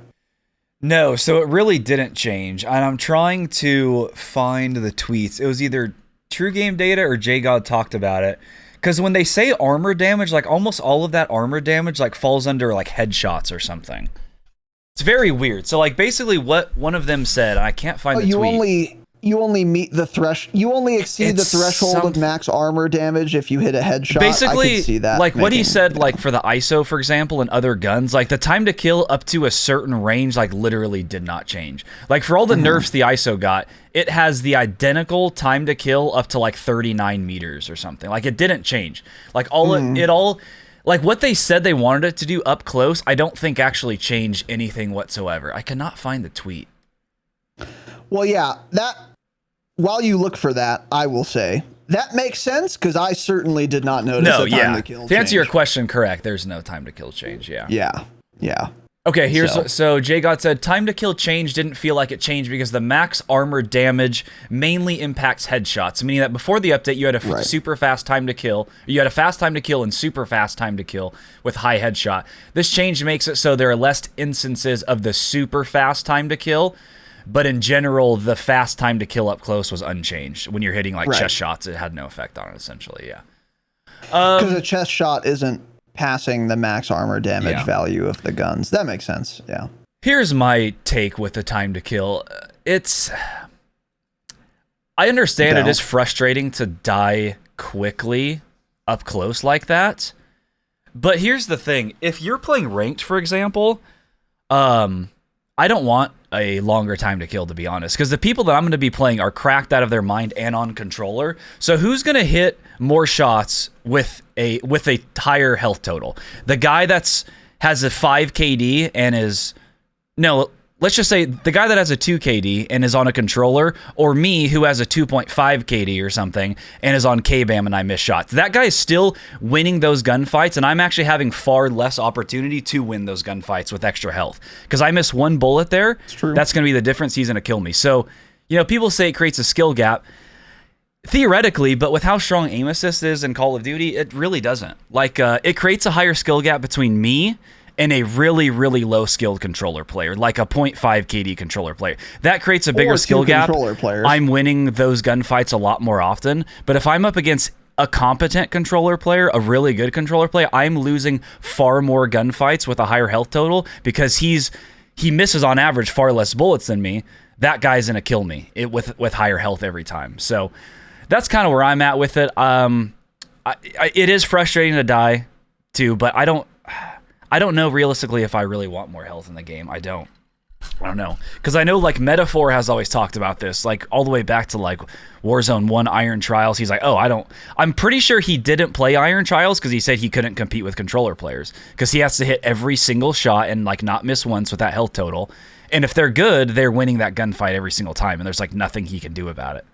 No, so it really didn't change. And I'm trying to find the tweets. It was either True Game Data or JGod talked about it. Because when they say armor damage, like almost all of that armor damage like falls under like headshots or something. It's very weird. So like basically what one of them said, I can't find the tweet. You only meet the you only exceed the threshold of max armor damage if you hit a headshot. Basically, I could see that like what he said, like for the ISO, for example, and other guns, like the time to kill up to a certain range, like literally did not change. Like for all the nerfs the ISO got, it has the identical time to kill up to like 39 meters or something. Like it didn't change. Like like what they said they wanted it to do up close, I don't think actually changed anything whatsoever. I cannot find the tweet. Well, yeah, while you look for that, I will say that makes sense because I certainly did not notice a time to kill. To answer your question, correct. There's no time to kill change. Yeah. Okay, so JGod said time to kill change didn't feel like it changed because the max armor damage mainly impacts headshots, meaning that before the update you had a super fast time to kill, you had a fast time to kill and super fast time to kill with high headshot. This change makes it so there are less instances of the super fast time to kill. But in general, the fast time to kill up close was unchanged. When you're hitting like chest shots, it had no effect on it, essentially, yeah. Because a chest shot isn't passing the max armor damage value of the guns. That makes sense, yeah. Here's my take with the time to kill. I understand it is frustrating to die quickly up close like that. But here's the thing. If you're playing ranked, for example, I don't want a longer time to kill, to be honest, because the people that I'm going to be playing are cracked out of their mind and on controller. So who's going to hit more shots with a higher health total? The guy has a 5 KD and let's just say the guy that has a 2 KD and is on a controller, or me who has a 2.5 KD or something and is on KBAM and I miss shots. That guy is still winning those gunfights, and I'm actually having far less opportunity to win those gunfights with extra health. Because I miss one bullet there, that's going to be the difference he's going to kill me. So, people say it creates a skill gap. Theoretically, but with how strong aim assist is in Call of Duty, it really doesn't. Like, it creates a higher skill gap between me and a really, really low-skilled controller player, like a 0.5 KD controller player. That creates a bigger skill gap. I'm winning those gunfights a lot more often. But if I'm up against a competent controller player, a really good controller player, I'm losing far more gunfights with a higher health total because he misses on average far less bullets than me. That guy's going to kill me with higher health every time. So that's kind of where I'm at with it. It is frustrating to die, too, but I don't know realistically if I really want more health in the game. I don't know. Because I know like Metaphor has always talked about this, like all the way back to like Warzone 1 Iron Trials. He's like, I'm pretty sure he didn't play Iron Trials because he said he couldn't compete with controller players because he has to hit every single shot and like not miss once with that health total. And if they're good, they're winning that gunfight every single time, and there's like nothing he can do about it.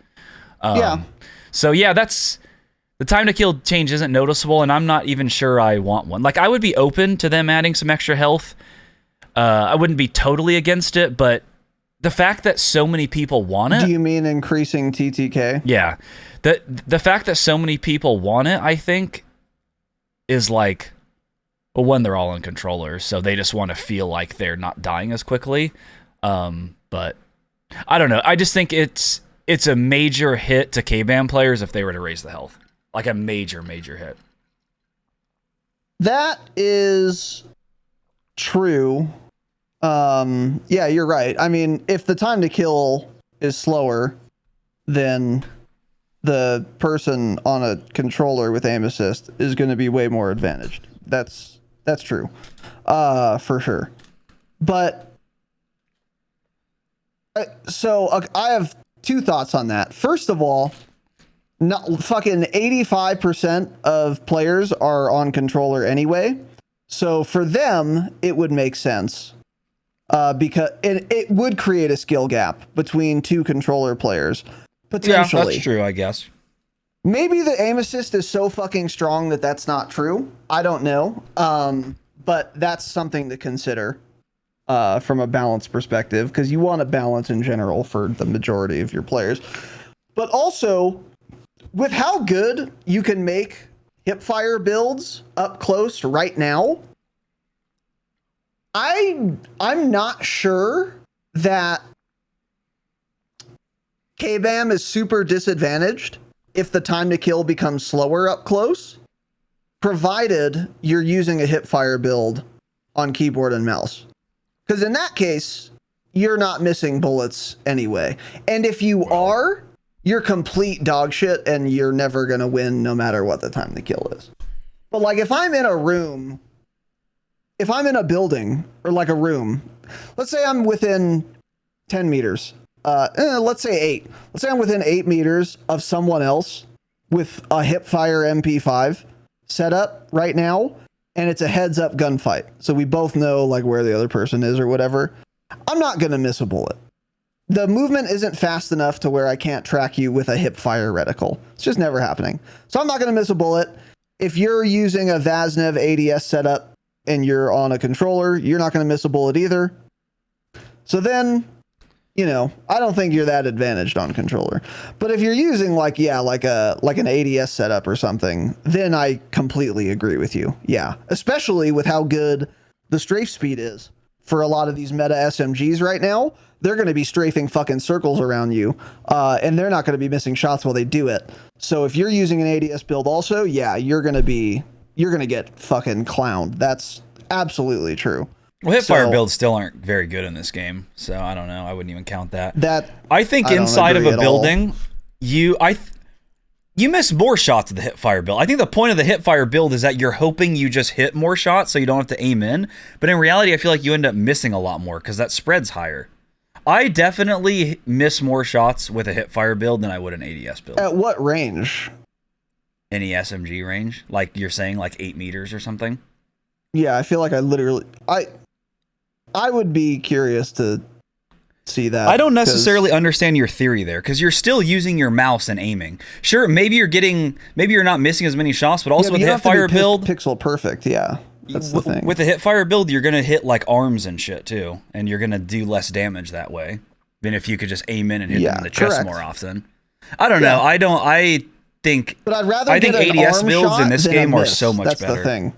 So yeah, the time to kill change isn't noticeable, and I'm not even sure I want one. Like, I would be open to them adding some extra health. I wouldn't be totally against it, but the fact that so many people want it... Do you mean increasing TTK? Yeah. The fact that so many people want it, I think, is like... Well, one, they're all on controllers, so they just want to feel like they're not dying as quickly. But I don't know. I just think it's a major hit to KBAM players if they were to raise the health. Like a major, major hit. That is true. Yeah, you're right. I mean, if the time to kill is slower, then the person on a controller with aim assist is going to be way more advantaged. That's true. For sure. But I have two thoughts on that. First of all, not fucking 85% of players are on controller anyway. So for them, it would make sense. Because it would create a skill gap between two controller players. Potentially. Yeah, that's true, I guess. Maybe the aim assist is so fucking strong that that's not true. I don't know. But that's something to consider from a balance perspective, because you want a balance in general for the majority of your players. But also, with how good you can make hipfire builds up close right now, I'm not sure that KBAM is super disadvantaged if the time to kill becomes slower up close, provided you're using a hipfire build on keyboard and mouse. Because in that case, you're not missing bullets anyway. And if you are, you're complete dog shit and you're never going to win no matter what the time to kill is. But like if I'm in a room, if I'm in a building or like a room, let's say I'm within 10 meters, let's say 8. Let's say I'm within 8 meters of someone else with a hipfire MP5 set up right now, and it's a heads up gunfight. So we both know like where the other person is or whatever. I'm not going to miss a bullet. The movement isn't fast enough to where I can't track you with a hipfire reticle. It's just never happening. So I'm not going to miss a bullet. If you're using a Vaznev ADS setup and you're on a controller, you're not going to miss a bullet either. So then, you know, I don't think you're that advantaged on controller. But if you're using like an ADS setup or something, then I completely agree with you. Yeah, especially with how good the strafe speed is for a lot of these meta SMGs right now. They're going to be strafing fucking circles around you, and they're not going to be missing shots while they do it. So if you're using an ADS build also, yeah, you're going to get fucking clowned. That's absolutely true. Well, hipfire builds still aren't very good in this game, so I don't know. I wouldn't even count that. I think inside of a building, you miss more shots of the hipfire build. I think the point of the hipfire build is that you're hoping you just hit more shots so you don't have to aim in. But in reality, I feel like you end up missing a lot more because that spread's higher. I definitely miss more shots with a hipfire build than I would an ADS build. At what range? Any SMG range? Like you're saying, like 8 meters or something? Yeah, I feel like I would be curious to see that. I don't necessarily understand your theory there, because you're still using your mouse and aiming. Sure, maybe you're not missing as many shots, but also with the hipfire build, pixel perfect. Yeah, that's the thing. With the hipfire build, you're gonna hit like arms and shit too, and you're gonna do less damage that way than if you could just aim in and hit them in the chest more often. I don't know. I think ADS builds in this game are so much better. That's the thing.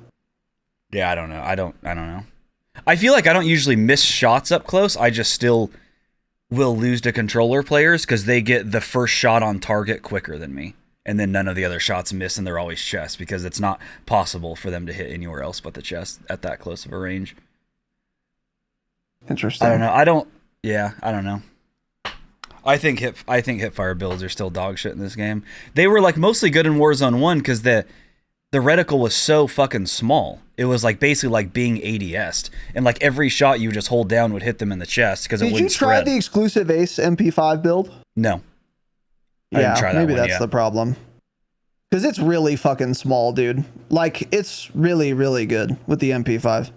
Yeah, I don't know. I don't know. I feel like I don't usually miss shots up close. I just still will lose to controller players because they get the first shot on target quicker than me. And then none of the other shots miss, and they're always chest because it's not possible for them to hit anywhere else but the chest at that close of a range. Interesting. I don't know. I don't know. I think hipfire builds are still dog shit in this game. They were like mostly good in Warzone 1 because the reticle was so fucking small. It was like basically like being ADS'd, and like every shot you just hold down would hit them in the chest because it wouldn't spread. Did you try the exclusive Ace MP5 build? No. I didn't try that maybe that's the problem. Because it's really fucking small, dude. Like, it's really, really good with the MP5.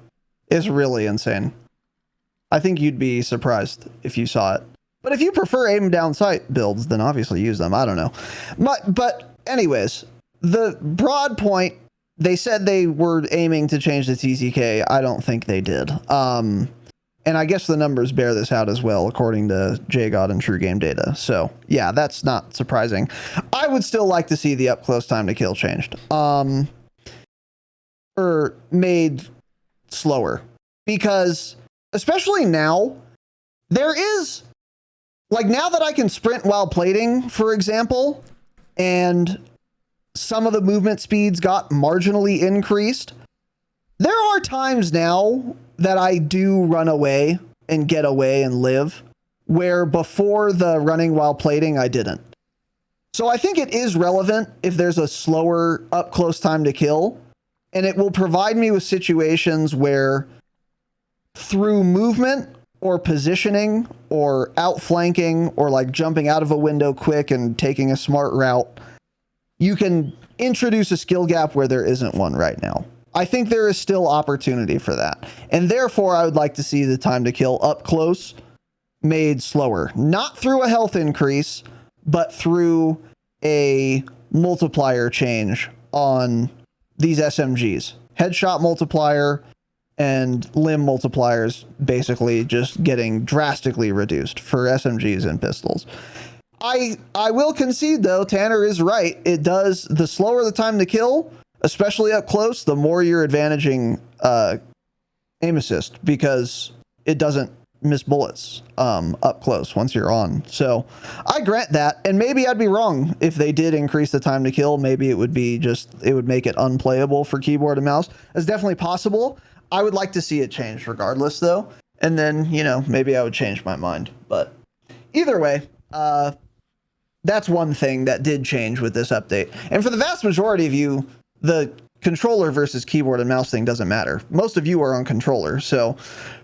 It's really insane. I think you'd be surprised if you saw it. But if you prefer aim down sight builds, then obviously use them. I don't know. But anyways, the broad point, they said they were aiming to change the TTK. I don't think they did. And I guess the numbers bear this out as well, according to JGod and True Game Data. So yeah, that's not surprising. I would still like to see the up close time to kill changed. Or made slower. Because especially now, there is, like, now that I can sprint while plating, for example, and some of the movement speeds got marginally increased, there are times now that I do run away and get away and live, where before the running while plating, I didn't. So I think it is relevant if there's a slower up close time to kill, and it will provide me with situations where through movement or positioning or outflanking or like jumping out of a window quick and taking a smart route, you can introduce a skill gap where there isn't one right now. I think there is still opportunity for that. And therefore, I would like to see the time to kill up close made slower. Not through a health increase, but through a multiplier change on these SMGs. Headshot multiplier and limb multipliers basically just getting drastically reduced for SMGs and pistols. I will concede, though, Tanner is right. It does, the slower the time to kill, especially up close, the more you're advantaging aim assist, because it doesn't miss bullets up close once you're on. So I grant that, and maybe I'd be wrong if they did increase the time to kill. Maybe it would be it would make it unplayable for keyboard and mouse. It's definitely possible. I would like to see it change regardless, though. and then, maybe I would change my mind. But either way, that's one thing that did change with this update. And for the vast majority of you, the controller versus keyboard and mouse thing doesn't matter. Most of you are on controller. So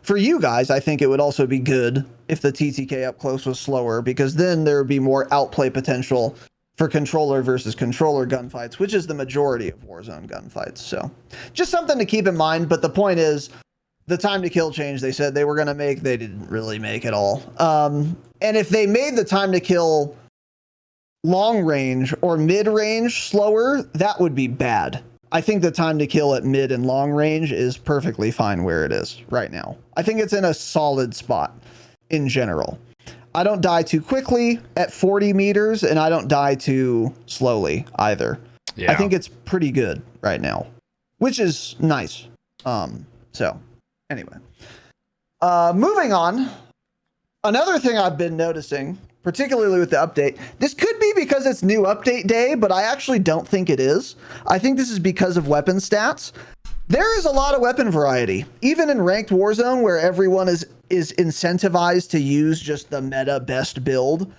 for you guys, I think it would also be good if the TTK up close was slower, because then there would be more outplay potential for controller versus controller gunfights, which is the majority of Warzone gunfights. So just something to keep in mind. But the point is, the time to kill change they said they were going to make, they didn't really make at all. And if they made the time to kill long range or mid range slower, that would be bad. I think the time to kill at mid and long range is perfectly fine where it is right now. I think it's in a solid spot in general. I don't die too quickly at 40 meters, and I don't die too slowly either. Yeah. I think it's pretty good right now, which is nice. So anyway, moving on. Another thing I've been noticing, particularly with the update, this could be because it's new update day, but I actually don't think it is. I think this is because of weapon stats. There is a lot of weapon variety, even in ranked Warzone, where everyone is incentivized to use just the meta best build,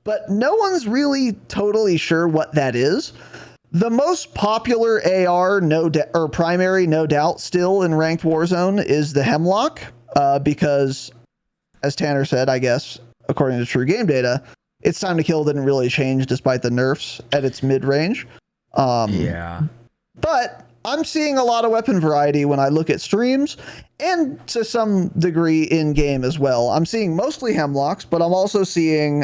but no one's really totally sure what that is. The most popular AR, or primary, no doubt, still in ranked Warzone is the Hemlock, because, as Tanner said, I guess, according to True Game Data, its time to kill didn't really change despite the nerfs at its mid-range. Yeah. But I'm seeing a lot of weapon variety when I look at streams, and to some degree in game as well. I'm seeing mostly Hemlocks, but I'm also seeing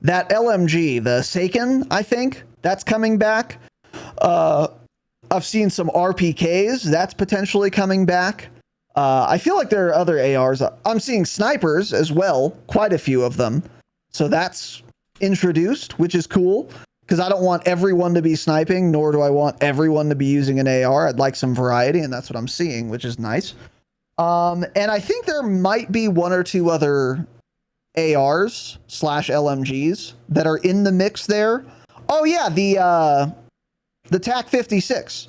that LMG, the Seiken, I think that's coming back. I've seen some RPKs that's potentially coming back. I feel like there are other ARs. I'm seeing snipers as well, quite a few of them. So that's introduced, which is cool, because I don't want everyone to be sniping, nor do I want everyone to be using an AR. I'd like some variety, and that's what I'm seeing, which is nice. And I think there might be one or two other ARs/LMGs that are in the mix there. Oh yeah, the TAC 56.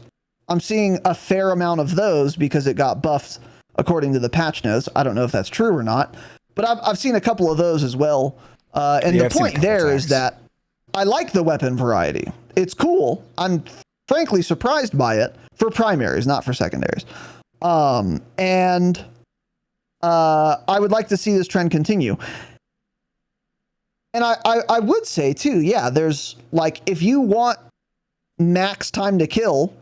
I'm seeing a fair amount of those because it got buffed according to the patch notes. I don't know if that's true or not, but I've seen a couple of those as well. And the point there is that I like the weapon variety. It's cool. I'm frankly surprised by it for primaries, not for secondaries. And I would like to see this trend continue. And I would say too, yeah, there's like, if you want max time to kill,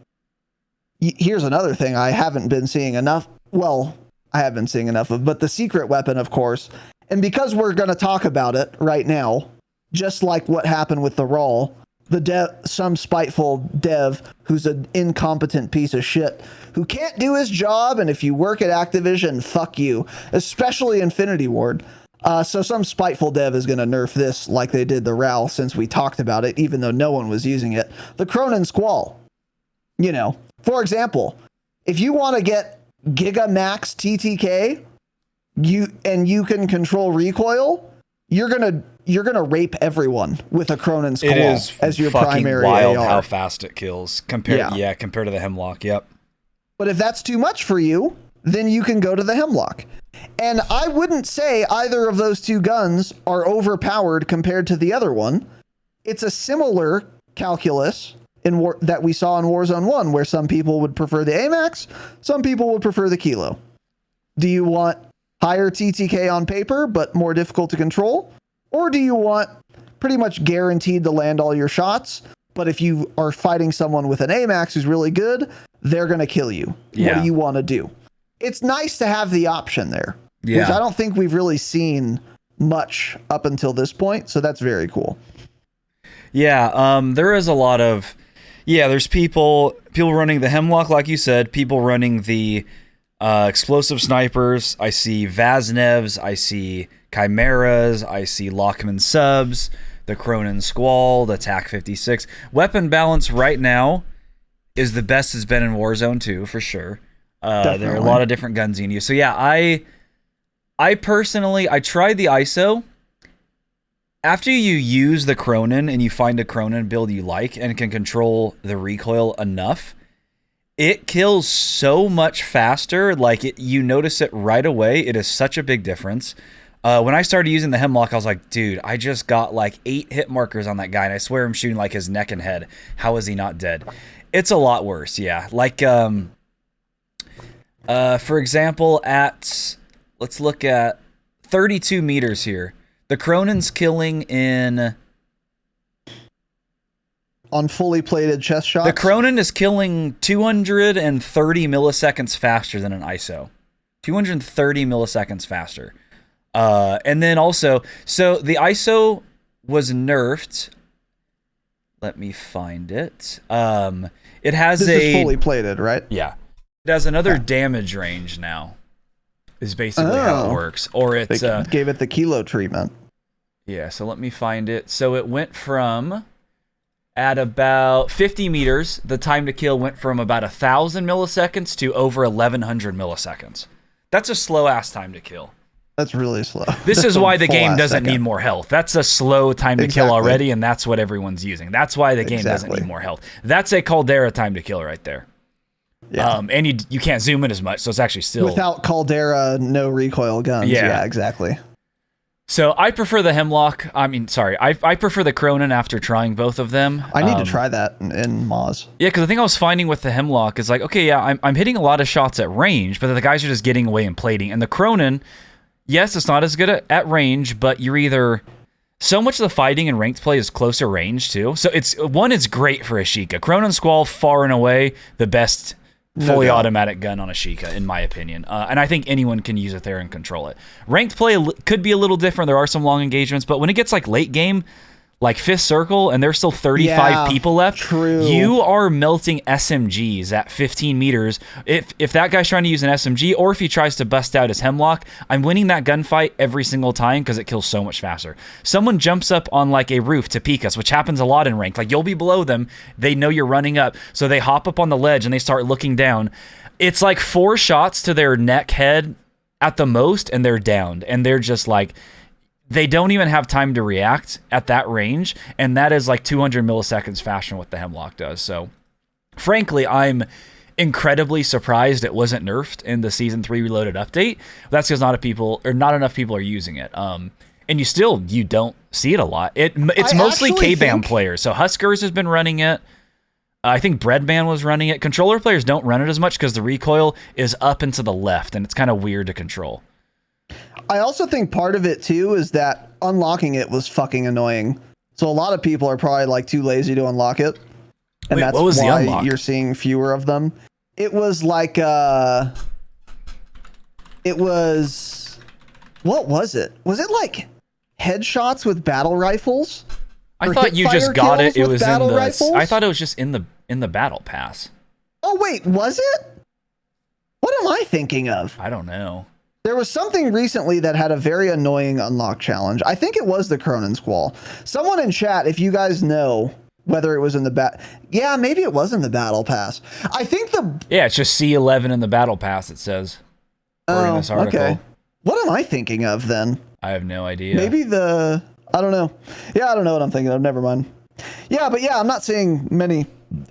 here's another thing I haven't been seeing enough. Well, I have been seeing enough of, but the secret weapon, of course. And because we're going to talk about it right now, just like what happened with the Raw, some spiteful dev who's an incompetent piece of shit who can't do his job. And if you work at Activision, fuck you, especially Infinity Ward. So some spiteful dev is going to nerf this like they did the RAL, since we talked about it, even though no one was using it. The Cronin Squall. For example, if you want to get Giga Max TTK, you can control recoil, you're gonna rape everyone with a Cronin Squall as your primary wild AR. How fast it kills compared to the Hemlock. Yep. But if that's too much for you, then you can go to the Hemlock. And I wouldn't say either of those two guns are overpowered compared to the other one. It's a similar calculus that we saw in Warzone 1, where some people would prefer the AMAX, some people would prefer the Kilo. Do you want higher TTK on paper, but more difficult to control? Or do you want pretty much guaranteed to land all your shots, but if you are fighting someone with an AMAX who's really good, they're going to kill you? Yeah. What do you want to do? It's nice to have the option there, which I don't think we've really seen much up until this point, so that's very cool. Yeah, there is a lot of... Yeah, there's people running the Hemlock, like you said, people running the explosive snipers. I see Vaznevs, I see Chimeras, I see Lockman subs, the Cronin Squall, the TAC 56. Weapon balance right now is the best it's been in Warzone 2, for sure. There are a lot of different guns in you. So yeah, I personally, I tried the ISO. After you use the Cronin and you find a Cronin build you like and can control the recoil enough, It kills so much faster. Like, you notice it right away. It is such a big difference. When I started using the Hemlock, I was like, dude, I just got like 8 hit markers on that guy, and I swear I'm shooting like his neck and head. How is he not dead? It's a lot worse, yeah. Like, for example, let's look at 32 meters here. The Cronin's killing in... On fully plated chest shots? The Cronin is killing 230 milliseconds faster than an ISO. 230 milliseconds faster. And then also, so the ISO was nerfed. Let me find it. It has this is fully plated, right? Yeah. It has another damage range now. Is basically how it works. Or it's gave it the kilo treatment. Yeah, so let me find it. So it went from at about 50 meters, the time to kill went from about 1,000 milliseconds to over 1,100 milliseconds. That's a slow ass time to kill. That's really slow. This is why the game doesn't need more health. That's a slow time to kill already, and that's what everyone's using. That's why the game doesn't need more health. That's a Caldera time to kill right there. Yeah. And you can't zoom in as much, so it's actually still... Without Caldera, no recoil guns. Yeah, exactly. So I prefer the Hemlock. I mean, sorry. I prefer the Cronin after trying both of them. I need to try that in Moz. Yeah, because the thing I was finding with the Hemlock is like, okay, yeah, I'm hitting a lot of shots at range, but the guys are just getting away and plating. And the Cronin, yes, it's not as good at range, but you're either... So much of the fighting in ranked play is closer range, too. So it's great for a Sheikah. Cronin Squall, far and away, the best... fully automatic gun on a Sheikah, in my opinion. And I think anyone can use it there and control it. Ranked play could be a little different. There are some long engagements, but when it gets like late game, like fifth circle, and there's still 35 people left, you are melting SMGs at 15 meters. If that guy's trying to use an SMG, or if he tries to bust out his Hemlock, I'm winning that gunfight every single time because it kills so much faster. Someone jumps up on like a roof to peek us, which happens a lot in ranked. Like, you'll be below them, they know you're running up, so they hop up on the ledge and they start looking down. It's like 4 shots to their neck, head at the most, and they're downed. And they're just like... They don't even have time to react at that range, and that is like 200 milliseconds faster than what the Hemlock does. So, frankly, I'm incredibly surprised it wasn't nerfed in the Season 3 Reloaded update. That's because not enough people are using it. And you don't see it a lot. It's mostly K-BAM players. So Huskers has been running it. I think Breadman was running it. Controller players don't run it as much because the recoil is up and to the left, and it's kind of weird to control. I also think part of it too is that unlocking it was fucking annoying. So a lot of people are probably like too lazy to unlock it. And that's why you're seeing fewer of them. It was like what was it? Was it like headshots with battle rifles? I thought you just got it. It was in the rifles? I thought it was just in the battle pass. Oh wait, was it? What am I thinking of? I don't know. There was something recently that had a very annoying unlock challenge. I think it was the Cronin Squall. Someone in chat, if you guys know whether it was in the yeah, maybe it was in the battle pass. I think it's just C11 in the battle pass, it says. Oh, this article. Okay. What am I thinking of then? I have no idea. Maybe I don't know. Yeah, I don't know what I'm thinking of. Never mind. Yeah, but yeah, I'm not seeing many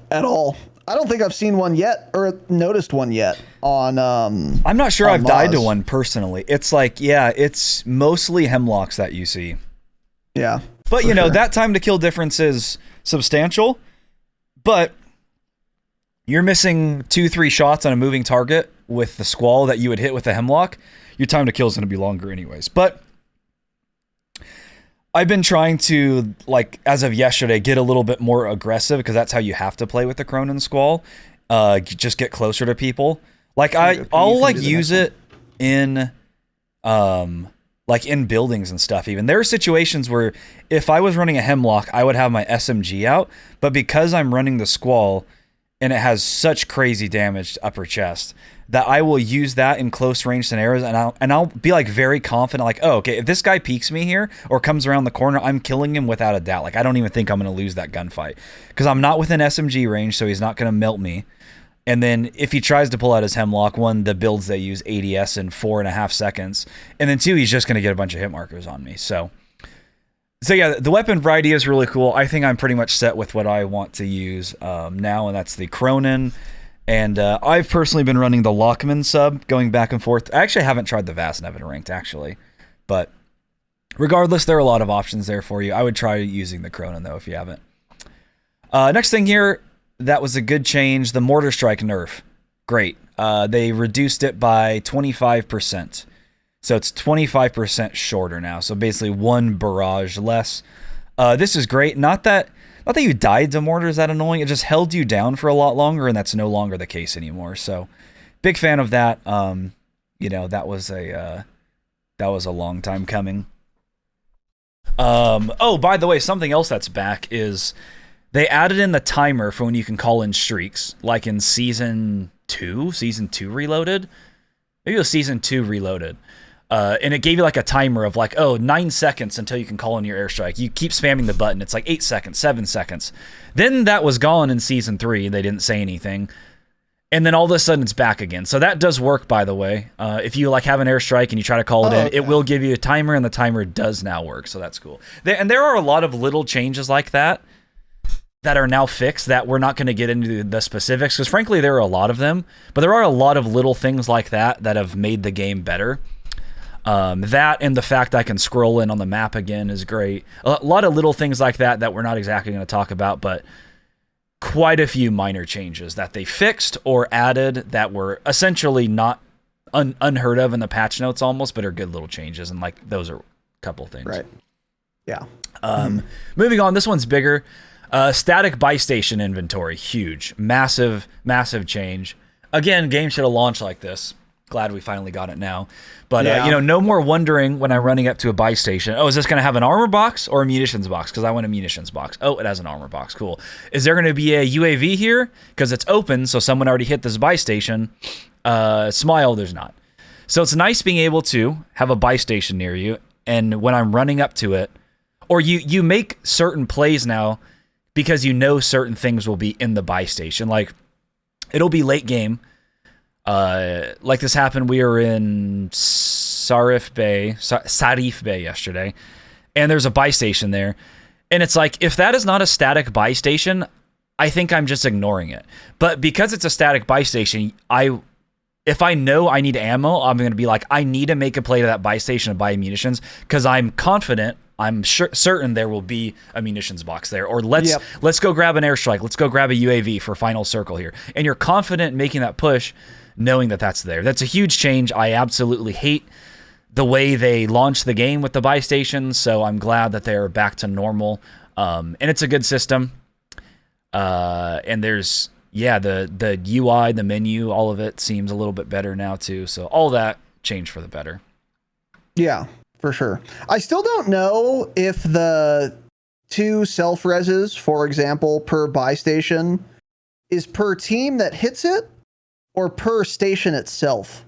at all. I don't think I've seen one yet or noticed one yet on I'm not sure I've died to one personally. It's like, yeah, it's mostly Hemlocks that you see. Yeah. But you know, that time to kill difference is substantial, but you're missing 2-3 shots on a moving target with the Squall that you would hit with the Hemlock. Your time to kill is going to be longer anyways. But I've been trying to, like, as of yesterday, get a little bit more aggressive because that's how you have to play with the Cronin Squall. Just get closer to people. Like, I'll like use it in, like in buildings and stuff. Even there are situations where if I was running a Hemlock, I would have my SMG out, but because I'm running the Squall and it has such crazy damage to upper chest, that I will use that in close range scenarios, and I'll be like very confident, like, oh, okay, if this guy peeks me here or comes around the corner, I'm killing him without a doubt. Like, I don't even think I'm going to lose that gunfight because I'm not within SMG range, so he's not going to melt me. And then if he tries to pull out his Hemlock, one, the builds they use ADS in 4.5 seconds, and then 2, he's just going to get a bunch of hit markers on me. So yeah, the weapon variety is really cool. I think I'm pretty much set with what I want to use now, and that's the Cronin And I've personally been running the Lockman sub, going back and forth. I actually haven't tried the Vaznevin ranked, actually. But regardless, there are a lot of options there for you. I would try using the Cronin, though, if you haven't. Next thing here, that was a good change. The Mortar Strike nerf. Great. They reduced it by 25%. So it's 25% shorter now. So basically one barrage less. This is great. Not that you died to mortar is that annoying. It just held you down for a lot longer, and that's no longer the case anymore. So big fan of that. That was a long time coming. Oh, by the way, something else that's back is they added in the timer for when you can call in streaks, like in season 2 Reloaded. Maybe it was season 2 Reloaded. And it gave you like a timer of like, 9 seconds until you can call in your airstrike. You keep spamming the button. It's like 8 seconds, 7 seconds. Then that was gone in season 3. They didn't say anything. And then all of a sudden it's back again. So that does work, by the way. If you like have an airstrike and you try to call it in, it will give you a timer, and the timer does now work. So that's cool. And there are a lot of little changes like that are now fixed that we're not going to get into the specifics, because frankly, there are a lot of them. But there are a lot of little things like that have made the game better. That and the fact I can scroll in on the map again is great. A lot of little things like that we're not exactly going to talk about, but quite a few minor changes that they fixed or added that were essentially not unheard of in the patch notes almost, but are good little changes. And like those are a couple things. Right. Yeah. Moving on, this one's bigger. Static buy station inventory, huge, massive change. Again, game should have launched like this. Glad we finally got it now. But, no more wondering when I'm running up to a buy station. Oh, is this going to have an armor box or a munitions box? Because I want a munitions box. Oh, it has an armor box. Cool. Is there going to be a UAV here? Because it's open, so someone already hit this buy station. Smile, there's not. So it's nice being able to have a buy station near you, and when I'm running up to it, or you make certain plays now because you know certain things will be in the buy station. Like, it'll be late game. Like this happened, we were in Sarif Bay yesterday, and there's a buy station there. And it's like, if that is not a static buy station, I think I'm just ignoring it. But because it's a static buy station, if I know I need ammo, I'm going to be like, I need to make a play to that buy station and buy munitions, because I'm confident, I'm certain there will be a munitions box there. Or let's go grab an airstrike. Let's go grab a UAV for final circle here. And you're confident in making that push, knowing that that's there. That's a huge change. I absolutely hate the way they launched the game with the buy stations, so I'm glad that they're back to normal. And it's a good system. And there's, the UI, the menu, all of it seems a little bit better now too. So all that changed for the better. Yeah, for sure. I still don't know if the 2 self-reses, for example, per buy station is per team that hits it, or per station itself.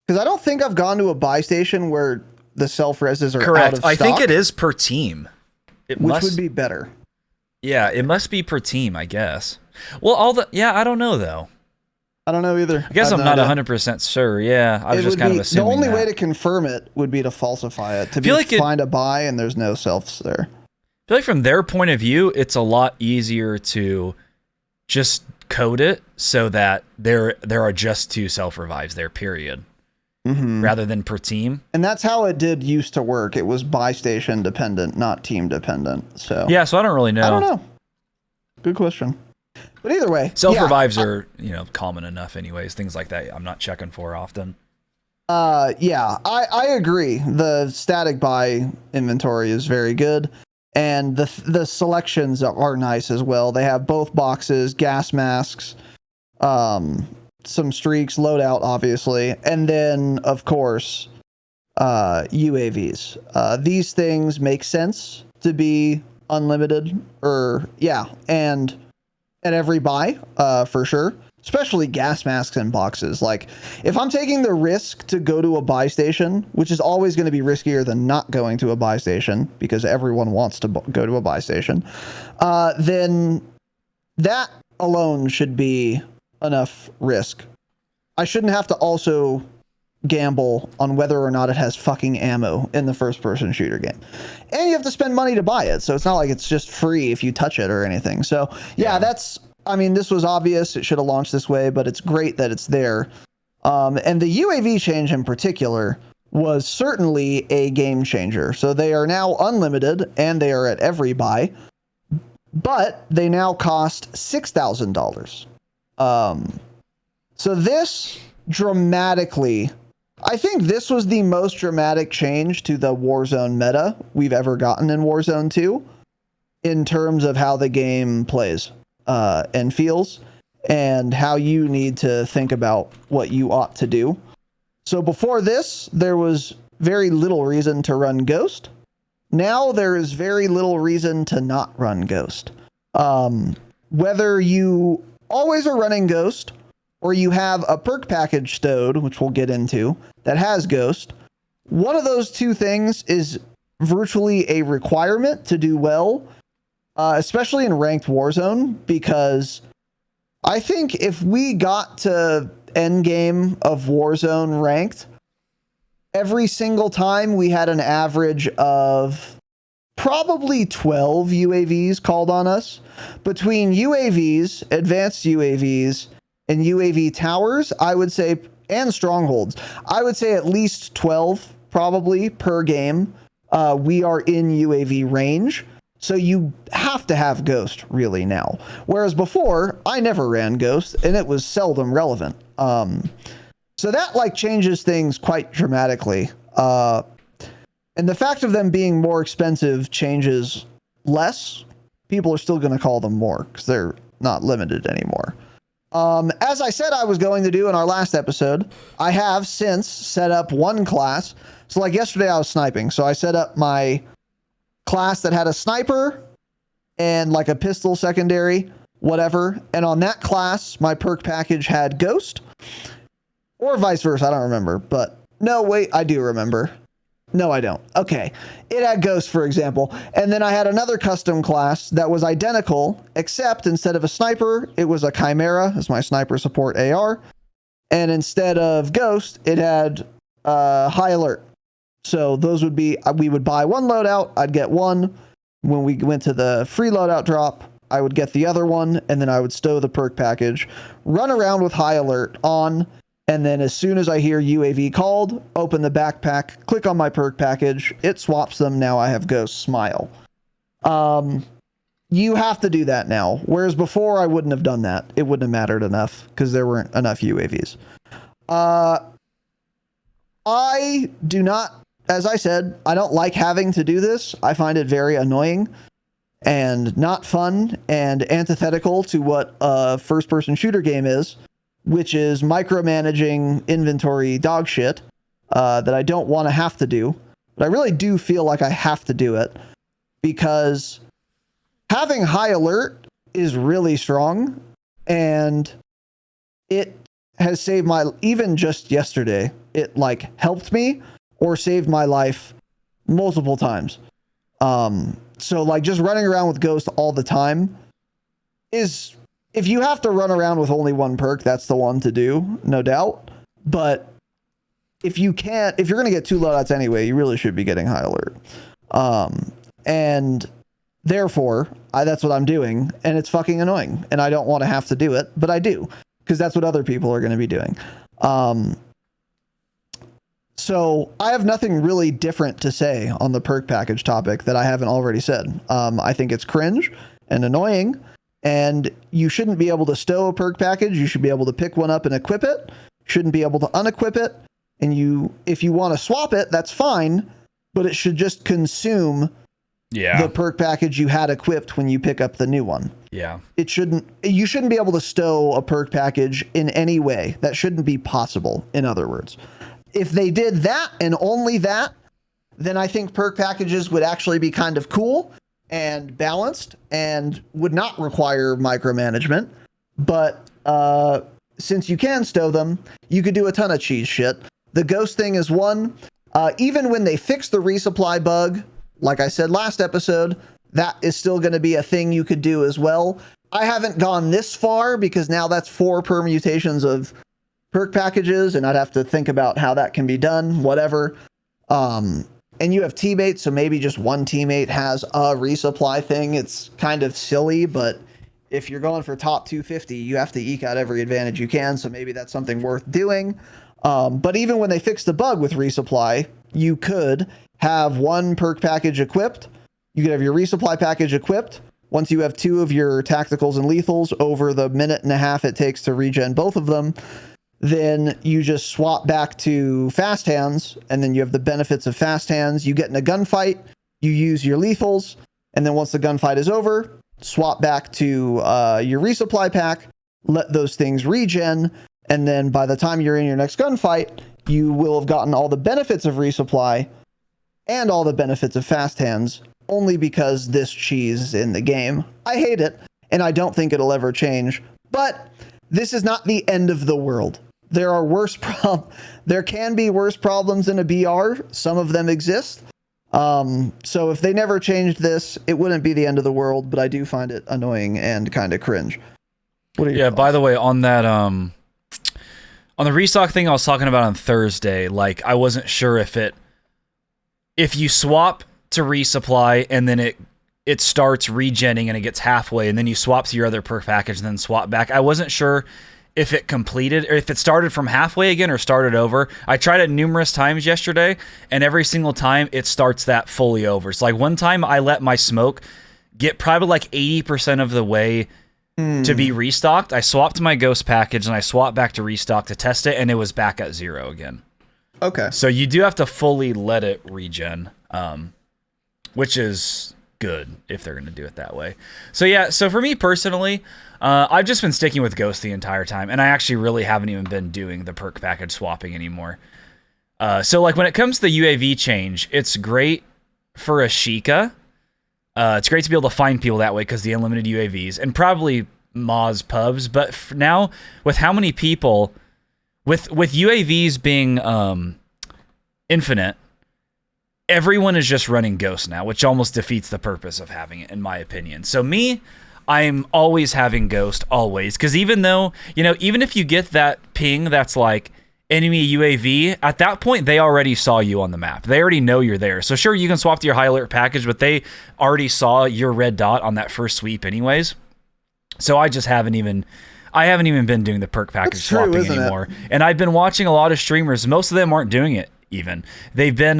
Because I don't think I've gone to a buy station where the self-reses are correct. Out of stock. I think it is per team. Which would be better. Yeah, it must be per team, I guess. Well, I don't know, though. I don't know either. I guess I'm not 100% sure. Yeah, I was just kind of assuming the only that. way to confirm it would be to falsify it. Find a buy and there's no selfs there. I feel like from their point of view, it's a lot easier to just code it so that there are just 2 self-revives there, period. Rather than per team. And that's how it used to work. It was buy station dependent, not team dependent. So I don't really know. I don't know. Good question. But either way, self-revives are, common enough anyways. Things like that I'm not checking for often. I agree. The static buy inventory is very good. And the selections are nice as well. They have both boxes, gas masks, some streaks, loadout, obviously, and then, of course, UAVs. These things make sense to be unlimited, and at every buy, for sure. Especially gas masks and boxes. Like, if I'm taking the risk to go to a buy station, which is always going to be riskier than not going to a buy station, because everyone wants to go to a buy station, then that alone should be enough risk. I shouldn't have to also gamble on whether or not it has fucking ammo in the first-person shooter game. And you have to spend money to buy it, so it's not like it's just free if you touch it or anything. So, that's I mean, this was obvious. It should have launched this way, but it's great that it's there. And the UAV change in particular was certainly a game changer. So they are now unlimited and they are at every buy, but they now cost $6,000. So this dramatically, I think this was the most dramatic change to the Warzone meta we've ever gotten in Warzone 2 in terms of how the game plays and feels and how you need to think about what you ought to do. So before this, there was very little reason to run Ghost. Now there is very little reason to not run Ghost. Whether you always are running Ghost or you have a perk package stowed, which we'll get into, that has Ghost, one of those two things is virtually a requirement to do well, especially in ranked Warzone, because I think if we got to end game of Warzone ranked, every single time we had an average of probably 12 UAVs called on us. Between UAVs, advanced UAVs, and UAV towers, I would say, and strongholds, I would say at least 12 probably per game. We are in UAV range. So you have to have Ghost really now. Whereas before, I never ran Ghost and it was seldom relevant. So that like changes things quite dramatically. And the fact of them being more expensive changes less. People are still going to call them more because they're not limited anymore. As I said I was going to do in our last episode, I have since set up one class. So like yesterday I was sniping. So I set up my class that had a sniper and like a pistol secondary, whatever. And on that class, my perk package had Ghost or vice versa. I don't remember, but no, wait, I do remember. No, I don't. Okay. It had Ghost, for example. And then I had another custom class that was identical, except instead of a sniper, it was a Chimera as my sniper support AR. And instead of Ghost, it had High Alert. So those would be, we would buy one loadout, I'd get one. When we went to the free loadout drop, I would get the other one, and then I would stow the perk package, run around with High Alert on, and then as soon as I hear UAV called, open the backpack, click on my perk package, it swaps them, now I have Ghost Smile. You have to do that now, whereas before I wouldn't have done that. It wouldn't have mattered enough, because there weren't enough UAVs. I do not, as I said, I don't like having to do this. I find it very annoying and not fun and antithetical to what a first-person shooter game is, which is micromanaging inventory dog shit that I don't want to have to do. But I really do feel like I have to do it because having High Alert is really strong, and it has saved my, even just yesterday, it like helped me or saved my life multiple times. So like just running around with Ghost all the time is, if you have to run around with only one perk, that's the one to do, no doubt. But if you can't, if you're going to get two loadouts anyway, you really should be getting High Alert. And therefore, that's what I'm doing, and it's fucking annoying, and I don't want to have to do it, but I do, because that's what other people are going to be doing. So I have nothing really different to say on the perk package topic that I haven't already said. I think it's cringe and annoying, and you shouldn't be able to stow a perk package. You should be able to pick one up and equip it. You shouldn't be able to unequip it. And if you want to swap it, that's fine, but it should just consume the perk package you had equipped when you pick up the new one. Yeah. You shouldn't be able to stow a perk package in any way. That shouldn't be possible, in other words. If they did that and only that, then I think perk packages would actually be kind of cool and balanced and would not require micromanagement. But since you can stow them, you could do a ton of cheese shit. The Ghost thing is one. Even when they fix the resupply bug, like I said last episode, that is still going to be a thing you could do as well. I haven't gone this far because now that's 4 permutations of perk packages, and I'd have to think about how that can be done, whatever. And you have teammates, so maybe just one teammate has a resupply thing. It's kind of silly, but if you're going for top 250, you have to eke out every advantage you can. So maybe that's something worth doing. But even when they fixed the bug with resupply, you could have one perk package equipped. You could have your resupply package equipped. Once you have 2 of your tacticals and lethals over the minute and a half it takes to regen both of them, then you just swap back to fast hands, and then you have the benefits of fast hands. You get in a gunfight, you use your lethals, and then once the gunfight is over, swap back to your resupply pack, let those things regen, and then by the time you're in your next gunfight, you will have gotten all the benefits of resupply and all the benefits of fast hands, only because this cheese is in the game. I hate it, and I don't think it'll ever change, but this is not the end of the world. There are there can be worse problems in a BR. Some of them exist. So if they never changed this, it wouldn't be the end of the world, but I do find it annoying and kind of cringe. What are your thoughts? By the way, on that, on the restock thing I was talking about on Thursday, like, I wasn't sure if you swap to resupply and then it starts regenning and it gets halfway and then you swap to your other perk package and then swap back. I wasn't sure if it completed or if it started from halfway again or started over. I tried it numerous times yesterday, and every single time it starts that fully over. So like one time I let my smoke get probably like 80% of the way to be restocked. I swapped my ghost package and I swapped back to restock to test it, and it was back at 0 again. Okay. So you do have to fully let it regen, which is good if they're going to do it that way. So yeah, so for me personally, I've just been sticking with Ghost the entire time, and I actually really haven't even been doing the perk package swapping anymore. So like when it comes to the UAV change, it's great for a Sheikah. It's great to be able to find people that way because the unlimited UAVs, and probably Moz pubs. But now with how many people, with UAVs being infinite, everyone is just running Ghost now, which almost defeats the purpose of having it, in my opinion. So me, I'm always having Ghost, always. Because even though, even if you get that ping that's like enemy UAV, at that point, they already saw you on the map. They already know you're there. So sure, you can swap to your high alert package, but they already saw your red dot on that first sweep anyways. So I just haven't even been doing the perk package swapping anymore. And I've been watching a lot of streamers. Most of them aren't doing it. Even they've been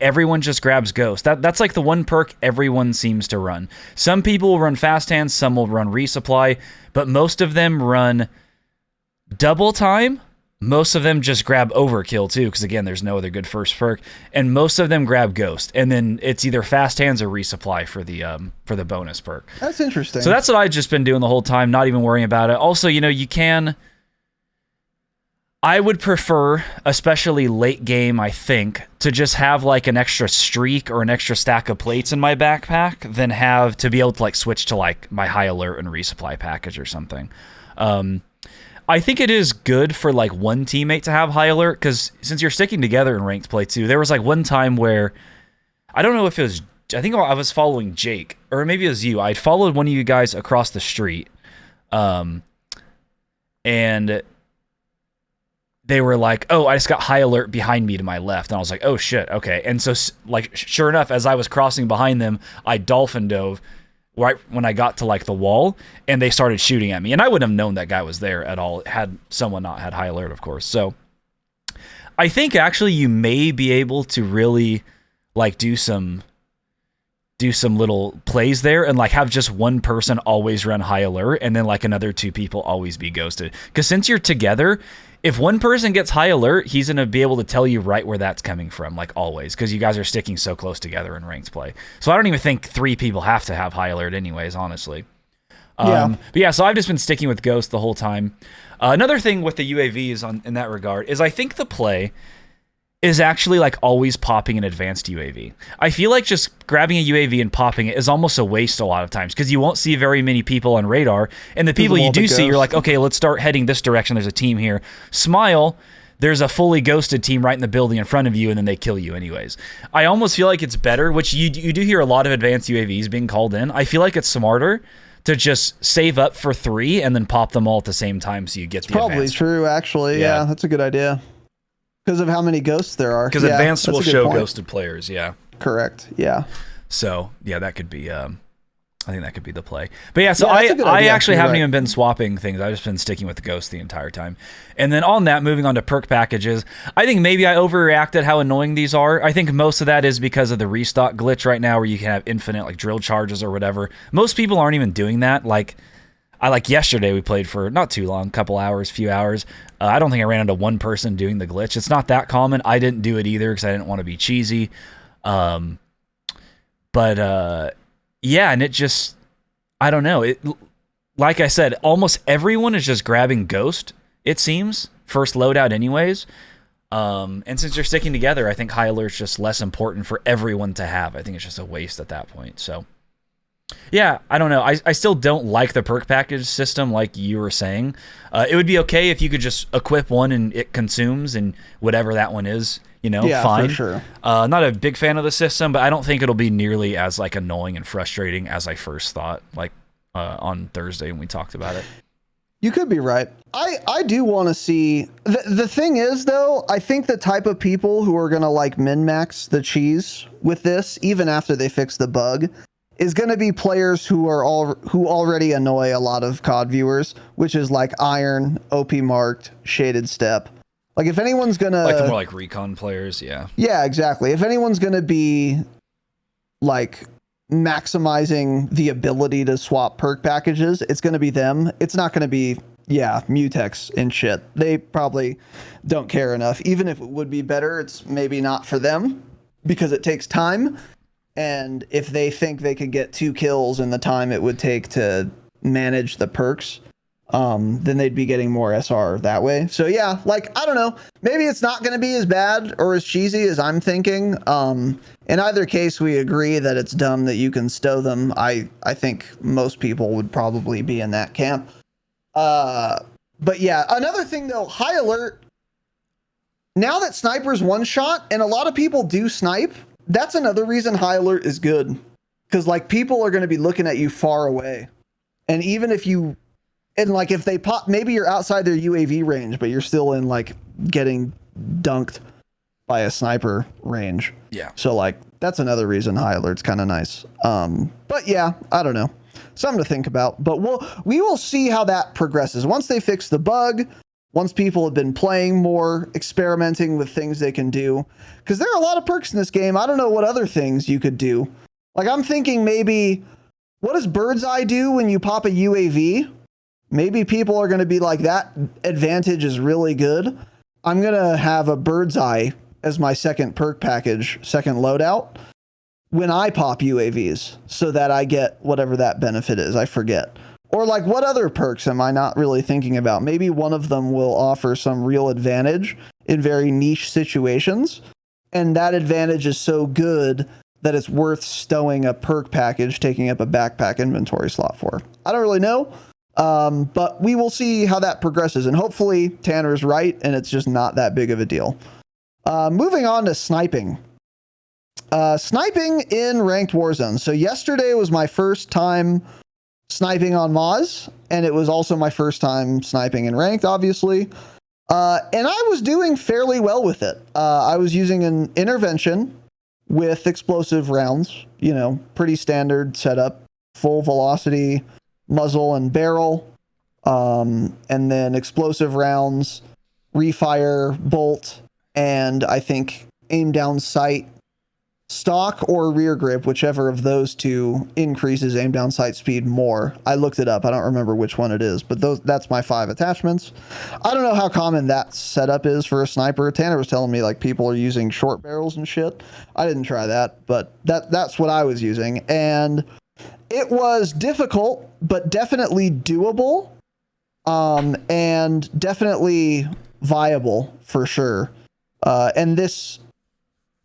everyone just grabs Ghost. That's like the one perk everyone seems to run. Some people will run fast hands, some will run resupply, but most of them run double time. Most of them just grab overkill too, because again, there's no other good first perk, and most of them grab Ghost, and then it's either fast hands or resupply for the bonus perk. That's interesting. So that's what I've just been doing the whole time, not even worrying about it. Also, you can. I would prefer, especially late game, I think, to just have like an extra streak or an extra stack of plates in my backpack than have to be able to like switch to like my high alert and resupply package or something. I think it is good for like one teammate to have high alert, because since you're sticking together in ranked play too, there was like one time where, I don't know if it was, I think I was following Jake, or maybe it was you. I'd followed one of you guys across the street, and they were like, oh, I just got high alert behind me to my left. And I was like, oh shit, okay. And so like, sure enough, as I was crossing behind them, I dolphin dove right when I got to like the wall, and they started shooting at me. And I wouldn't have known that guy was there at all had someone not had high alert, of course. So I think actually you may be able to really like do some little plays there and like have just one person always run high alert and then like another 2 people always be ghosted. Because since you're together, if one person gets high alert, he's going to be able to tell you right where that's coming from, like always, because you guys are sticking so close together in ranked play. So I don't even think 3 people have to have high alert anyways, honestly. But yeah, so I've just been sticking with Ghost the whole time. Another thing with the UAVs in that regard is I think the play is actually like always popping an advanced UAV. I feel like just grabbing a UAV and popping it is almost a waste a lot of times, because you won't see very many people on radar, and the people you do see, you're like, okay, let's start heading this direction. There's a team here. Smile, there's a fully ghosted team right in the building in front of you, and then they kill you anyways. I almost feel like it's better, which you do hear a lot of advanced UAVs being called in. I feel like it's smarter to just save up for 3 and then pop them all at the same time so you get the probably advanced. True, actually. Yeah, that's a good idea. Because of how many ghosts there are. Because advanced will show ghosted players, yeah. Correct, yeah. So, yeah, that could be I think that could be the play. But yeah, so Yeah, I actually haven't right. even been swapping things. I've just been sticking with the Ghost the entire time. And then on that, moving on to perk packages, I think maybe I overreacted how annoying these are. I think most of that is because of the restock glitch right now where you can have infinite like drill charges or whatever. Most people aren't even doing that. Like yesterday we played for not too long, few hours. I don't think I ran into one person doing the glitch. It's not that common. I didn't do it either because I didn't want to be cheesy. Yeah, and it just, I don't know. It, like I said, almost everyone is just grabbing Ghost, it seems, first loadout anyways. And since they're sticking together, I think High Alert's just less important for everyone to have. I think it's just a waste at that point. So, yeah, I don't know. I still don't like the perk package system like you were saying. It would be okay if you could just equip one and it consumes and whatever that one is, fine. For sure. Not a big fan of the system, but I don't think it'll be nearly as like annoying and frustrating as I first thought, like on Thursday when we talked about it. You could be right. I do want to see the thing is though, I think the type of people who are going to like min-max the cheese with this, even after they fix the bug, is going to be players who already annoy a lot of COD viewers, which is like Iron, OP Marked, Shaded Step. Like if anyone's going to... Like the more like recon players, yeah. Yeah, exactly. If anyone's going to be like maximizing the ability to swap perk packages, it's going to be them. It's not going to be, Mutex and shit. They probably don't care enough. Even if it would be better, it's maybe not for them because it takes time. And if they think they could get 2 kills in the time it would take to manage the perks, then they'd be getting more SR that way. So yeah, like, I don't know. Maybe it's not going to be as bad or as cheesy as I'm thinking. In either case, we agree that it's dumb that you can stow them. I think most people would probably be in that camp. But yeah, another thing though, High Alert, now that Sniper's one shot, and a lot of people do snipe, that's another reason High Alert is good. Because like people are going to be looking at you far away. And even if you... And like if they pop, maybe you're outside their UAV range, but you're still in like getting dunked by a sniper range. Yeah. So like that's another reason High Alert's kind of nice. But yeah, I don't know. Something to think about. But we will see how that progresses. Once they fix the bug, once people have been playing more, experimenting with things they can do. Because there are a lot of perks in this game. I don't know what other things you could do. Like I'm thinking maybe, what does Bird's Eye do when you pop a UAV? Maybe people are going to be like, that advantage is really good. I'm going to have a Bird's Eye as my second perk package, second loadout, when I pop UAVs so that I get whatever that benefit is. I forget. Or like, what other perks am I not really thinking about? Maybe one of them will offer some real advantage in very niche situations. And that advantage is so good that it's worth stowing a perk package, taking up a backpack inventory slot for. I don't really know. But we will see how that progresses, and hopefully Tanner's right and it's just not that big of a deal. Moving on to sniping. Sniping in ranked Warzone. So yesterday was my first time sniping on Maz, and it was also my first time sniping in ranked, obviously. And I was doing fairly well with it. I was using an intervention with explosive rounds, pretty standard setup, full velocity, muzzle and barrel, and then explosive rounds, refire, bolt, and I think aim down sight, stock or rear grip, whichever of those two increases aim down sight speed more. I looked it up. I don't remember which one it is, but that's my 5 attachments. I don't know how common that setup is for a sniper. Tanner was telling me like people are using short barrels and shit. I didn't try that, but that's what I was using. And it was difficult, but definitely doable, and definitely viable for sure. And this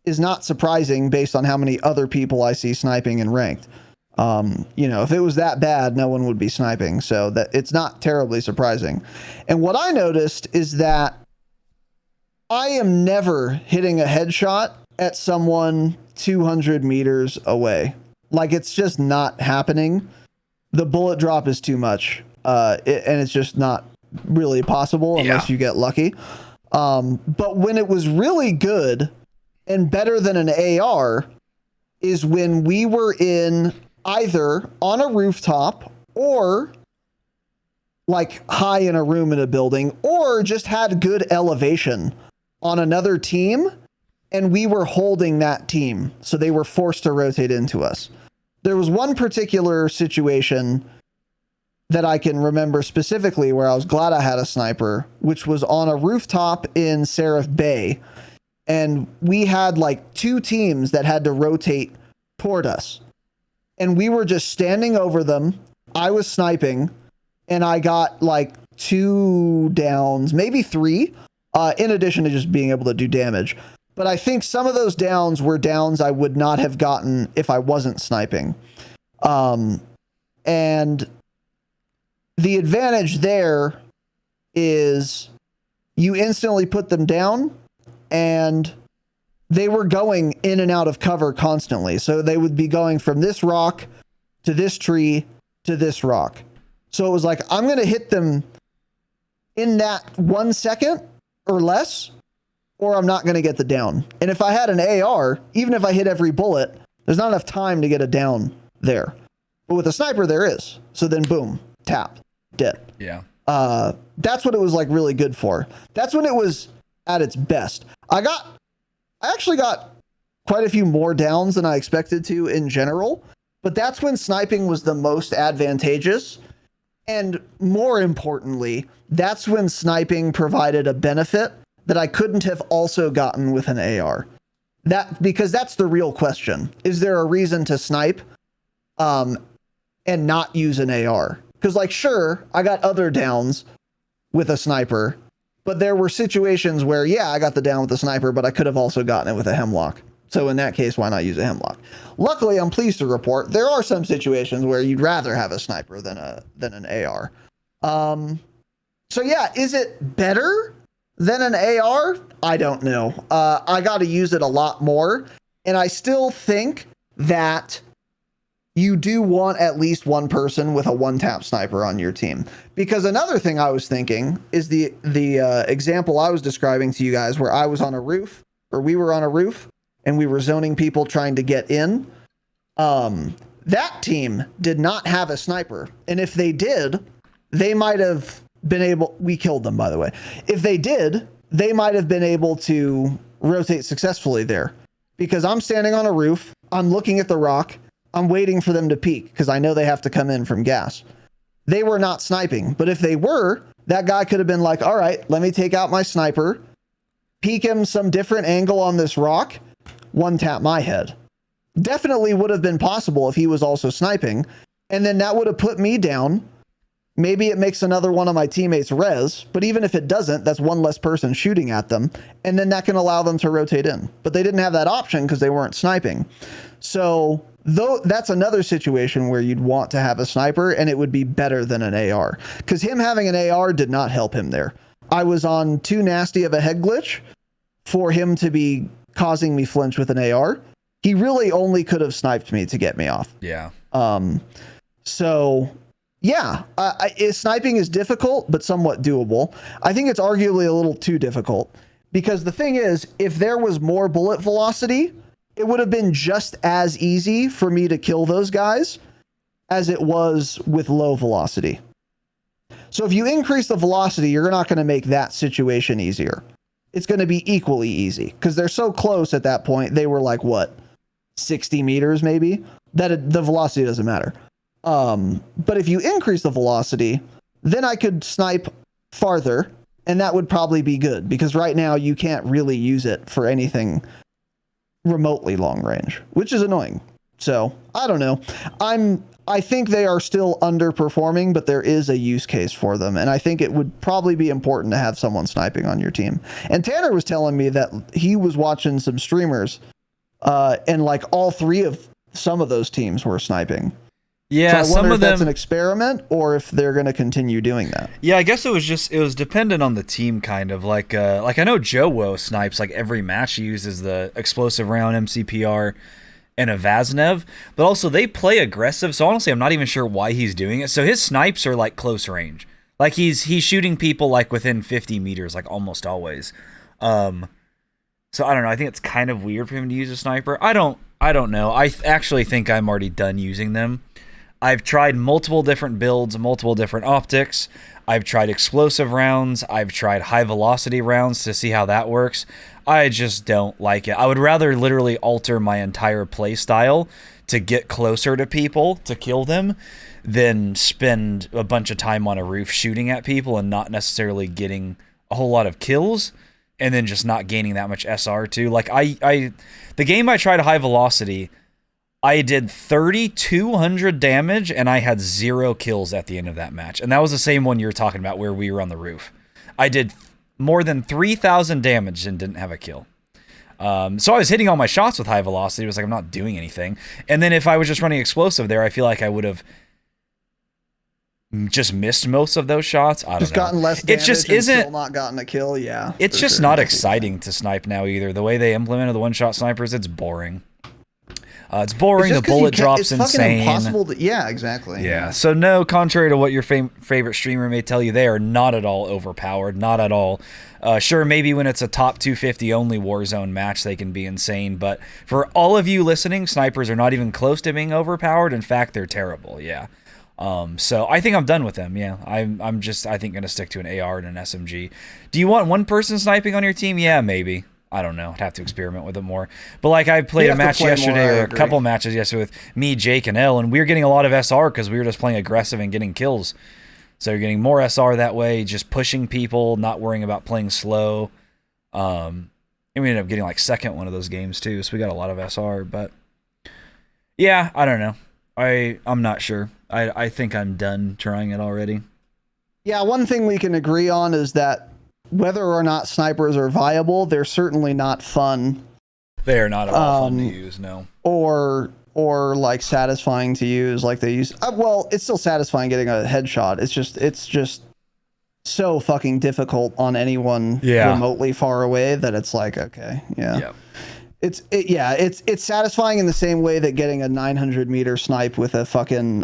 is not surprising based on how many other people I see sniping in ranked. If it was that bad, no one would be sniping. So that it's not terribly surprising. And what I noticed is that I am never hitting a headshot at someone 200 meters away. Like it's just not happening. The bullet drop is too much. And it's just not really possible unless you get lucky. But when it was really good and better than an AR is when we were in either on a rooftop or like high in a room in a building, or just had good elevation on another team, and we were holding that team, so they were forced to rotate into us. There was one particular situation that I can remember specifically where I was glad I had a sniper, which was on a rooftop in Seraph Bay. And we had like 2 teams that had to rotate toward us. And we were just standing over them. I was sniping, and I got like 2 downs, maybe 3, in addition to just being able to do damage. But I think some of those downs were downs I would not have gotten if I wasn't sniping. And the advantage there is you instantly put them down, and they were going in and out of cover constantly. So they would be going from this rock to this tree to this rock. So it was like, I'm going to hit them in that 1 second or less, or I'm not going to get the down. And if I had an AR, even if I hit every bullet, there's not enough time to get a down there. But with a sniper, there is. So then boom, tapped, dead. Yeah. That's what it was like really good for. That's when it was at its best. I actually got quite a few more downs than I expected to in general, but that's when sniping was the most advantageous. And more importantly, that's when sniping provided a benefit that I couldn't have also gotten with an AR. Because that's the real question. Is there a reason to snipe and not use an AR? Because like, sure, I got other downs with a sniper, but there were situations where, yeah, I got the down with the sniper, but I could have also gotten it with a hemlock. So in that case, why not use a hemlock? Luckily, I'm pleased to report there are some situations where you'd rather have a sniper than an AR. So yeah, is it better than an AR? I don't know. I got to use it a lot more, and I still think that you do want at least one person with a one-tap sniper on your team. Because another thing I was thinking is the example I was describing to you guys where I was on a roof, or we were on a roof, and we were zoning people trying to get in. That team did not have a sniper. And if they did, they might have been able... We killed them, by the way. If they did, they might have been able to rotate successfully there. Because I'm standing on a roof, I'm looking at the rock, I'm waiting for them to peek because I know they have to come in from gas. They were not sniping, but if they were, that guy could have been like, all right, let me take out my sniper, peek him some different angle on this rock, one tap my head. Definitely would have been possible if he was also sniping, and then that would have put me down. Maybe it makes another one of my teammates res, but even if it doesn't, that's one less person shooting at them, and then that can allow them to rotate in. But they didn't have that option because they weren't sniping. So though that's another situation where you'd want to have a sniper, and it would be better than an AR, because him having an AR did not help him there. I was on too nasty of a head glitch for him to be causing me flinch with an AR. He really only could have sniped me to get me off. Yeah. So yeah, sniping is difficult, but somewhat doable. I think it's arguably a little too difficult, because the thing is, if there was more bullet velocity, it would have been just as easy for me to kill those guys as it was with low velocity. So if you increase the velocity, you're not going to make that situation easier. It's going to be equally easy because they're so close at that point. They were like, what, 60 meters maybe? That the velocity doesn't matter. But if you increase the velocity, then I could snipe farther, and that would probably be good, because right now you can't really use it for anything remotely long range, which is annoying. So I don't know. I think they are still underperforming, but there is a use case for them. And I think it would probably be important to have someone sniping on your team. And Tanner was telling me that he was watching some streamers, and like all 3 of some of those teams were sniping. Yeah, so I wonder if that's an experiment or if they're going to continue doing that. Yeah, I guess it was dependent on the team, kind of like I know Joe snipes like every match. He uses the explosive round MCPR and a Vaznev, but also they play aggressive. So honestly, I'm not even sure why he's doing it. So his snipes are like close range, like he's shooting people like within 50 meters, like almost always. So I don't know. I think it's kind of weird for him to use a sniper. I don't I don't know. I actually think I'm already done using them. I've tried multiple different builds, multiple different optics. I've tried explosive rounds. I've tried high velocity rounds to see how that works. I just don't like it. I would rather literally alter my entire play style to get closer to people to kill them than spend a bunch of time on a roof shooting at people and not necessarily getting a whole lot of kills and then just not gaining that much SR too. Like the game I tried high velocity, I did 3,200 damage and I had 0 kills at the end of that match. And that was the same one you were talking about where we were on the roof. I did more than 3,000 damage and didn't have a kill. So I was hitting all my shots with high velocity. It was like, I'm not doing anything. And then if I was just running explosive there, I feel like I would have just missed most of those shots. I don't know. Just gotten less damage. It just isn't. Still not gotten a kill. Yeah. It's just not exciting to snipe now either. The way they implemented the one-shot snipers, it's boring. It's boring. The bullet drops insane. It's fucking impossible to, yeah, exactly. Yeah. So no, contrary to what your favorite streamer may tell you, they are not at all overpowered. Not at all. Sure, maybe when it's a top 250 only Warzone match, they can be insane. But for all of you listening, snipers are not even close to being overpowered. In fact, they're terrible. Yeah. So I think I'm done with them. Yeah. I'm just, I think, going to stick to an AR and an SMG. Do you want one person sniping on your team? Yeah, maybe. I don't know. I'd have to experiment with it more. But like I played a match yesterday, or a couple matches yesterday with me, Jake, and Elle, and we were getting a lot of SR because we were just playing aggressive and getting kills. So you're getting more SR that way, just pushing people, not worrying about playing slow. And we ended up getting like second one of those games too, so we got a lot of SR. But yeah, I don't know. I'm not sure. I think I'm done trying it already. Yeah, one thing we can agree on is that whether or not snipers are viable, they're certainly not fun. They are not at all fun to use, no. Or like satisfying to use, like they use. Well, it's still satisfying getting a headshot. It's just so fucking difficult on anyone remotely far away that it's like, okay, yeah. It's satisfying in the same way that getting a 900-meter snipe with a fucking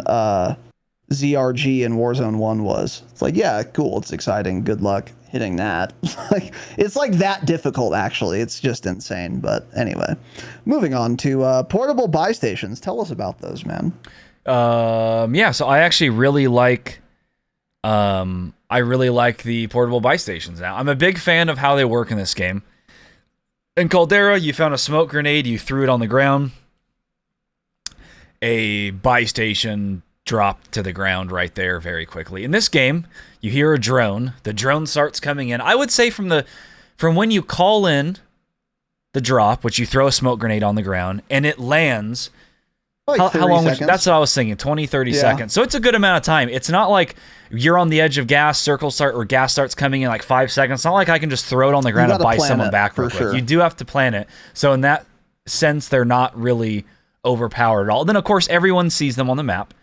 ZRG in Warzone 1 was. It's like, yeah, cool, it's exciting, good luck hitting that. Like, it's like that difficult, actually. It's just insane. But anyway, moving on to portable buy stations. Tell us about those, man. Yeah, so I actually really like the portable buy stations now. I'm a big fan of how they work in this game. In Caldera, you found a smoke grenade, you threw it on the ground. A buy station dropped to the ground right there very quickly. In this game, you hear a drone. The drone starts coming in. I would say from when you call in the drop, which you throw a smoke grenade on the ground, and it lands. Like how long? That's what I was thinking. 20, 30 seconds. So it's a good amount of time. It's not like you're on the edge of gas, or gas starts coming in like 5 seconds. It's not like I can just throw it on the ground and buy someone back real quick. Sure. You do have to plan it. So in that sense, they're not really overpowered at all. And then of course everyone sees them on the map.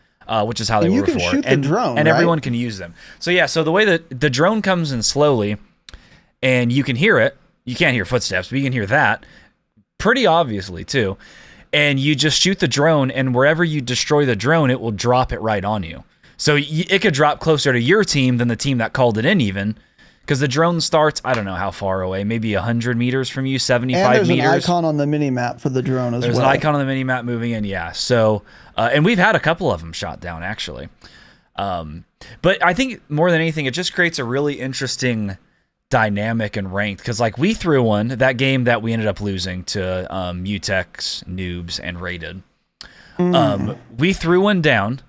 Which is how they were before. Shoot the drone, and everyone can use them. So yeah, so the way that the drone comes in slowly, and you can hear it. You can't hear footsteps, but you can hear that pretty obviously too. And you just shoot the drone, and wherever you destroy the drone, it will drop it right on you. So it could drop closer to your team than the team that called it in even. Because the drone starts, I don't know how far away, maybe 100 meters from you, 75 meters. And there's an icon on the mini-map for the drone as well. There's an icon on the mini-map moving in, yeah. So, and we've had a couple of them shot down, actually. But I think more than anything, it just creates a really interesting dynamic and ranked. Because, like, we threw one, that game that we ended up losing to Mutex, Noobs, and Rated. We threw one down.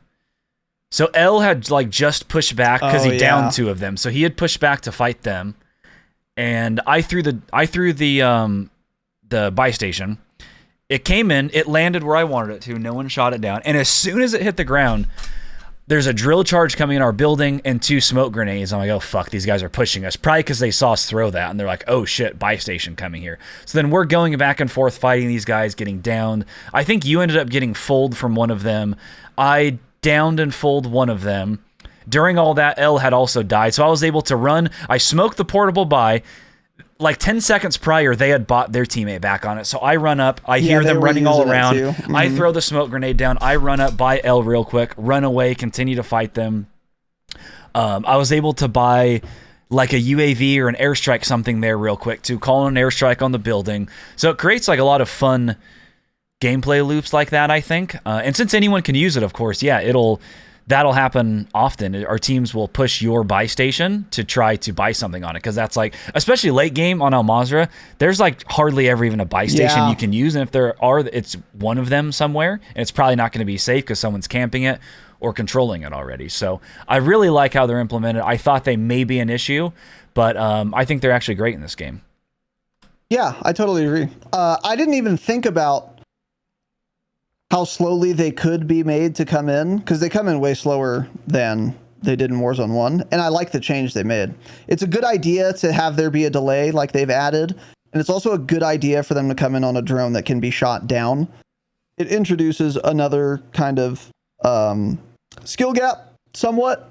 So L had like just pushed back because he downed 2 of them. So he had pushed back to fight them, and I threw the buy station. It came in, it landed where I wanted it to. No one shot it down, and as soon as it hit the ground, there's a drill charge coming in our building and 2 smoke grenades. I'm like, oh fuck, these guys are pushing us. Probably because they saw us throw that, and they're like, oh shit, buy station coming here. So then we're going back and forth fighting these guys, getting downed. I think you ended up getting fulled from one of them. I downed and fulled one of them. During all that, L had also died, so I was able to run. I smoked the portable buy. Like 10 seconds prior, they had bought their teammate back on it. So I run up. I hear them running all around. I throw the smoke grenade down. I run up, buy L real quick, run away, continue to fight them. I was able to buy like a UAV or an airstrike something there real quick to call an airstrike on the building. So it creates like a lot of fun gameplay loops like that, I think. And since anyone can use it, of course, yeah, that'll happen often. Our teams will push your buy station to try to buy something on it, because that's like, especially late game on Mazrah, there's like hardly ever even a buy station you can use, and if there are, it's one of them somewhere, and it's probably not going to be safe because someone's camping it or controlling it already. So I really like how they're implemented. I thought they may be an issue, but I think they're actually great in this game. Yeah, I totally agree. I didn't even think about how slowly they could be made to come in, because they come in way slower than they did in Warzone 1, and I like the change they made. It's a good idea to have there be a delay like they've added, and it's also a good idea for them to come in on a drone that can be shot down. It introduces another kind of skill gap somewhat,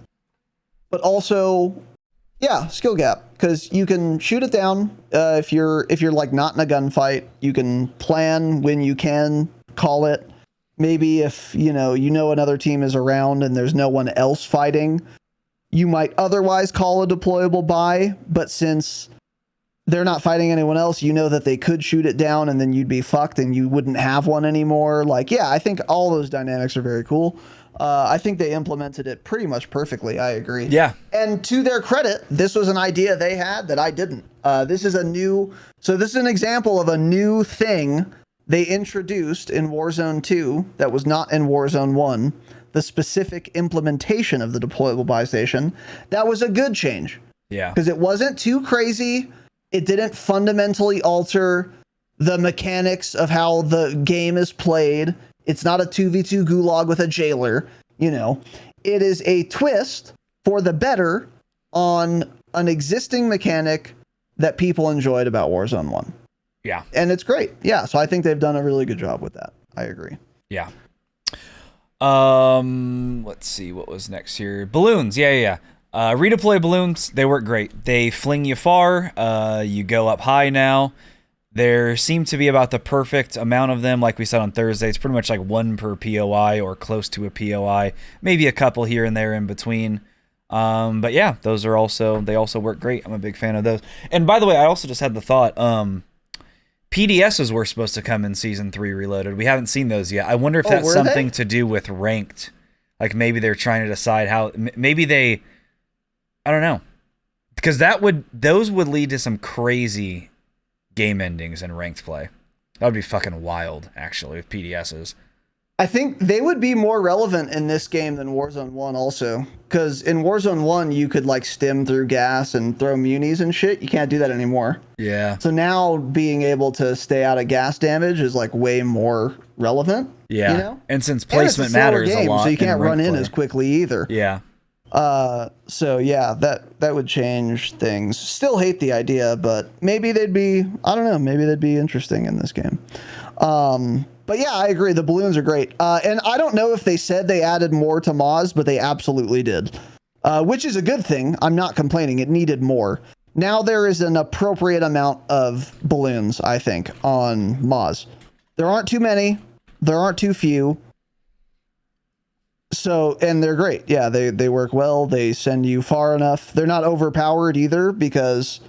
but also, yeah, skill gap, because you can shoot it down. If you're like not in a gunfight, you can plan when you can call it. Maybe if you know another team is around and there's no one else fighting, you might otherwise call a deployable buy, but since they're not fighting anyone else, you know that they could shoot it down and then you'd be fucked and you wouldn't have one anymore. Like, yeah, I think all those dynamics are very cool. I think they implemented it pretty much perfectly. I agree. Yeah. And to their credit, this was an idea they had that I didn't. This is an example of a new thing they introduced in Warzone 2 that was not in Warzone 1. The specific implementation of the deployable buy station. That was a good change. Yeah. Because it wasn't too crazy. It didn't fundamentally alter the mechanics of how the game is played. It's not a 2v2 gulag with a jailer, It is a twist for the better on an existing mechanic that people enjoyed about Warzone 1. Yeah. And it's great. Yeah, so I think they've done a really good job with that. I agree. Yeah. Let's see what was next here. Balloons. Yeah. Redeploy balloons, they work great. They fling you far. You go up high now. There seem to be about the perfect amount of them. Like we said on Thursday, it's pretty much like one per POI or close to a POI. Maybe a couple here and there in between. But yeah, they also work great. I'm a big fan of those. And by the way, I also just had the thought, PDSs were supposed to come in Season 3 Reloaded. We haven't seen those yet. I wonder if that's something to do with ranked. Like maybe they're trying to decide how, I don't know. Because those would lead to some crazy game endings in ranked play. That would be fucking wild, actually, with PDSs. I think they would be more relevant in this game than Warzone 1 also. Because in Warzone 1, you could like stim through gas and throw munis and shit. You can't do that anymore. Yeah. So now being able to stay out of gas damage is like way more relevant. Yeah. And since placement matters a lot. So you can't run in play as quickly either. Yeah. So yeah, that would change things. Still hate the idea, but maybe they'd be interesting in this game. But yeah, I agree. The balloons are great. And I don't know if they said they added more to Maz, but they absolutely did. Which is a good thing. I'm not complaining. It needed more. Now there is an appropriate amount of balloons, I think, on Maz. There aren't too many. There aren't too few. So, and they're great. Yeah, they work well. They send you far enough. They're not overpowered either because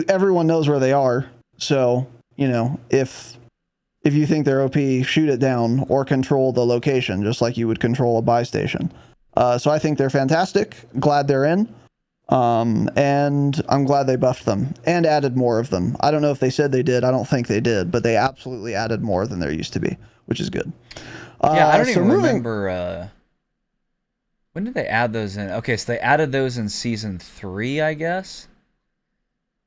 everyone knows where they are. So, if you think they're OP, shoot it down or control the location just like you would control a buy station. So I think they're fantastic. Glad they're in. And I'm glad they buffed them and added more of them. I don't know if they said they did. I don't think they did, but they absolutely added more than there used to be, which is good. Yeah, I don't even remember. When did they add those in? Okay, so they added those in Season 3, I guess.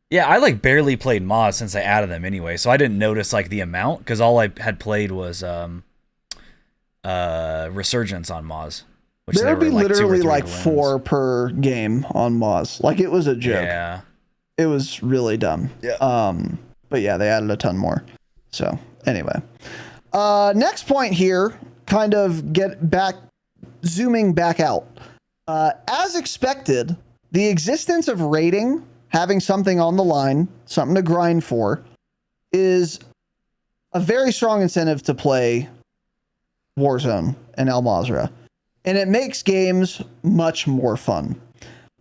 Yeah, I like barely played mods since I added them anyway, so I didn't notice like the amount because all I had played was Resurgence on Moz. There would be like literally like 4 per game on Moz. Like it was a joke. Yeah, it was really dumb. Yeah. But yeah, they added a ton more. So anyway, next point here, kind of zooming back out. As expected, the existence of rating, having something on the line, something to grind for, is a very strong incentive to play Warzone and Mazrah. And it makes games much more fun.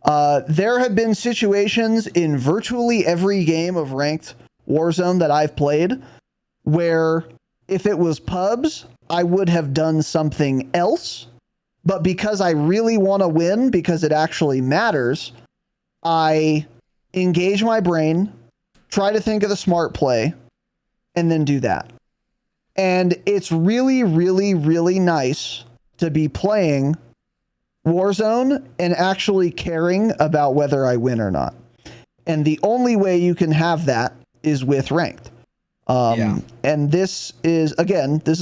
There have been situations in virtually every game of ranked Warzone that I've played where if it was pubs, I would have done something else. But because I really want to win, because it actually matters, I engage my brain, try to think of the smart play, and then do that. And it's really, really, really nice to be playing Warzone and actually caring about whether I win or not. And the only way you can have that is with ranked. And this is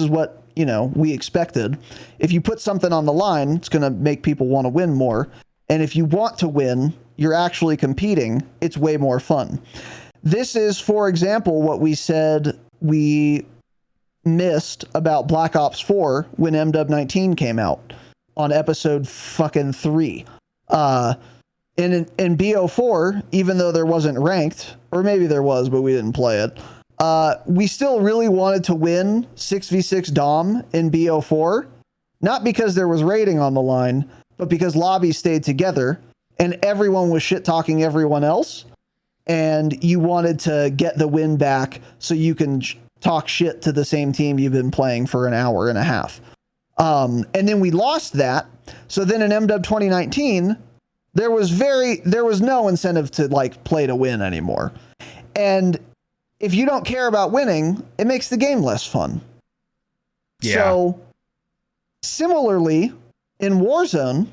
what, we expected. If you put something on the line, it's going to make people want to win more. And if you want to win, you're actually competing. It's way more fun. This is, for example, what we said we missed about Black Ops 4 when MW19 came out on episode fucking 3. In BO4, even though there wasn't ranked, or maybe there was, but we didn't play it, we still really wanted to win 6v6 Dom in BO4, not because there was rating on the line, but because lobbies stayed together and everyone was shit-talking everyone else, and you wanted to get the win back so you can talk shit to the same team you've been playing for an hour and a half. And then we lost that. So then in MW 2019, there was no incentive to play to win anymore. And if you don't care about winning, it makes the game less fun. Yeah. So similarly, in Warzone,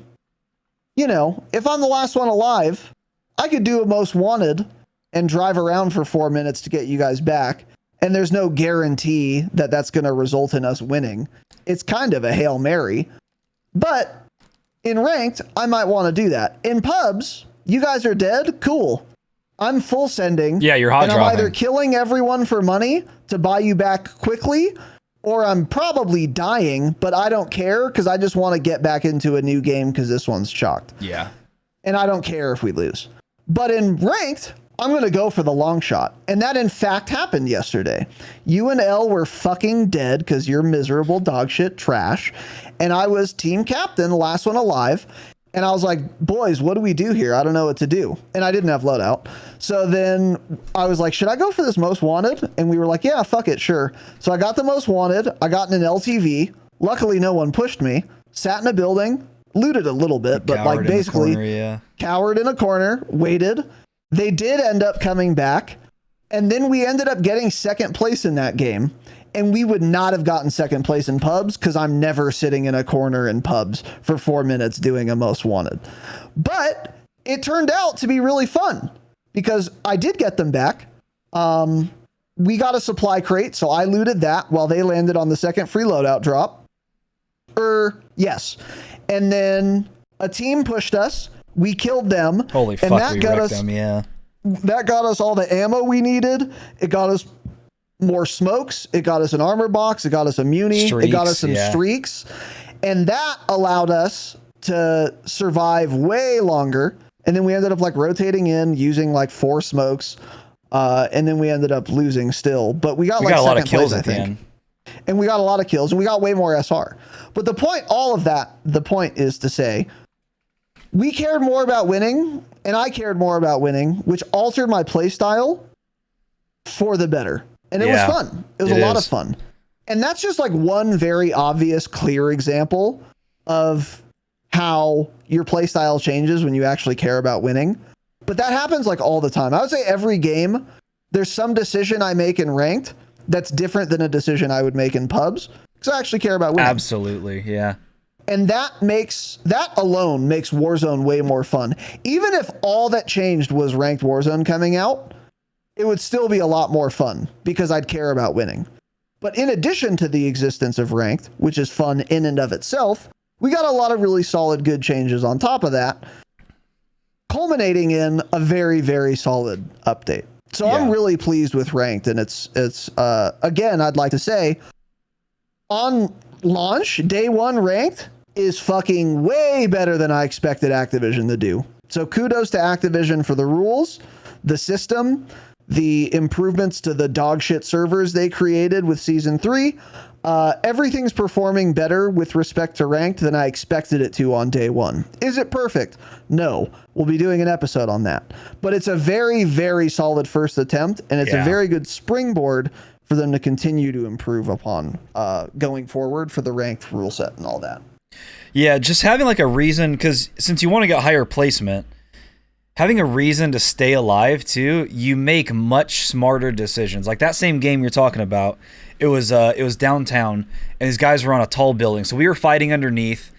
if I'm the last one alive, I could do a most wanted and drive around for 4 minutes to get you guys back. And there's no guarantee that that's going to result in us winning. It's kind of a Hail Mary. But in ranked, I might want to do that. In pubs, you guys are dead? Cool. I'm full sending. Yeah, you're hot and dropping. I'm either killing everyone for money to buy you back quickly, or I'm probably dying, but I don't care because I just want to get back into a new game because this one's chalked. Yeah. And I don't care if we lose. But in ranked, I'm going to go for the long shot. And that, in fact, happened yesterday. You and L were fucking dead because you're miserable dog shit trash. And I was team captain, last one alive. And I was like, boys, what do we do here? I don't know what to do. And I didn't have loadout. So then I was like, should I go for this most wanted? And we were like, yeah, fuck it, sure. So I got the most wanted. I got in an LTV. Luckily, no one pushed me. Sat in a building, looted a little bit, but basically cowered in a corner, waited. They did end up coming back. And then we ended up getting second place in that game. And we would not have gotten second place in pubs because I'm never sitting in a corner in pubs for 4 minutes doing a most wanted. But it turned out to be really fun because I did get them back. We got a supply crate, so I looted that while they landed on the second free loadout drop. Yes. And then a team pushed us. We killed them. Holy fuck, we wrecked them, yeah. That got us all the ammo we needed. It got us more smokes. It got us an armor box. It got us a muni. It got us some streaks. And that allowed us to survive way longer. And then we ended up rotating in using 4 smokes. And then we ended up losing still. But we got a lot of kills, I think. And we got a lot of kills and we got way more SR. But the point is to say, we cared more about winning and I cared more about winning, which altered my play style for the better. And it was fun. It was a lot of fun. And that's just one very obvious, clear example of how your play style changes when you actually care about winning. But that happens all the time. I would say every game, there's some decision I make in ranked that's different than a decision I would make in pubs because I actually care about winning. Absolutely, yeah. And that alone makes Warzone way more fun. Even if all that changed was ranked Warzone coming out, it would still be a lot more fun because I'd care about winning. But in addition to the existence of ranked, which is fun in and of itself, we got a lot of really solid, good changes on top of that, culminating in a very, very solid update. So I'm really pleased with ranked. And it's again, I'd like to say on launch, day one ranked is fucking way better than I expected Activision to do. So kudos to Activision for the rules, the system, the improvements to the dog shit servers they created with season 3. Everything's performing better with respect to ranked than I expected it to on day one. Is it perfect? No. We'll be doing an episode on that. But it's a very, very solid first attempt, and it's a very good springboard for them to continue to improve upon going forward for the ranked rule set and all that. Yeah, just having like a reason, because since you want to get higher placement, having a reason to stay alive too, you make much smarter decisions. Like that same game you're talking about, it was downtown, and these guys were on a tall building, so we were fighting underneath.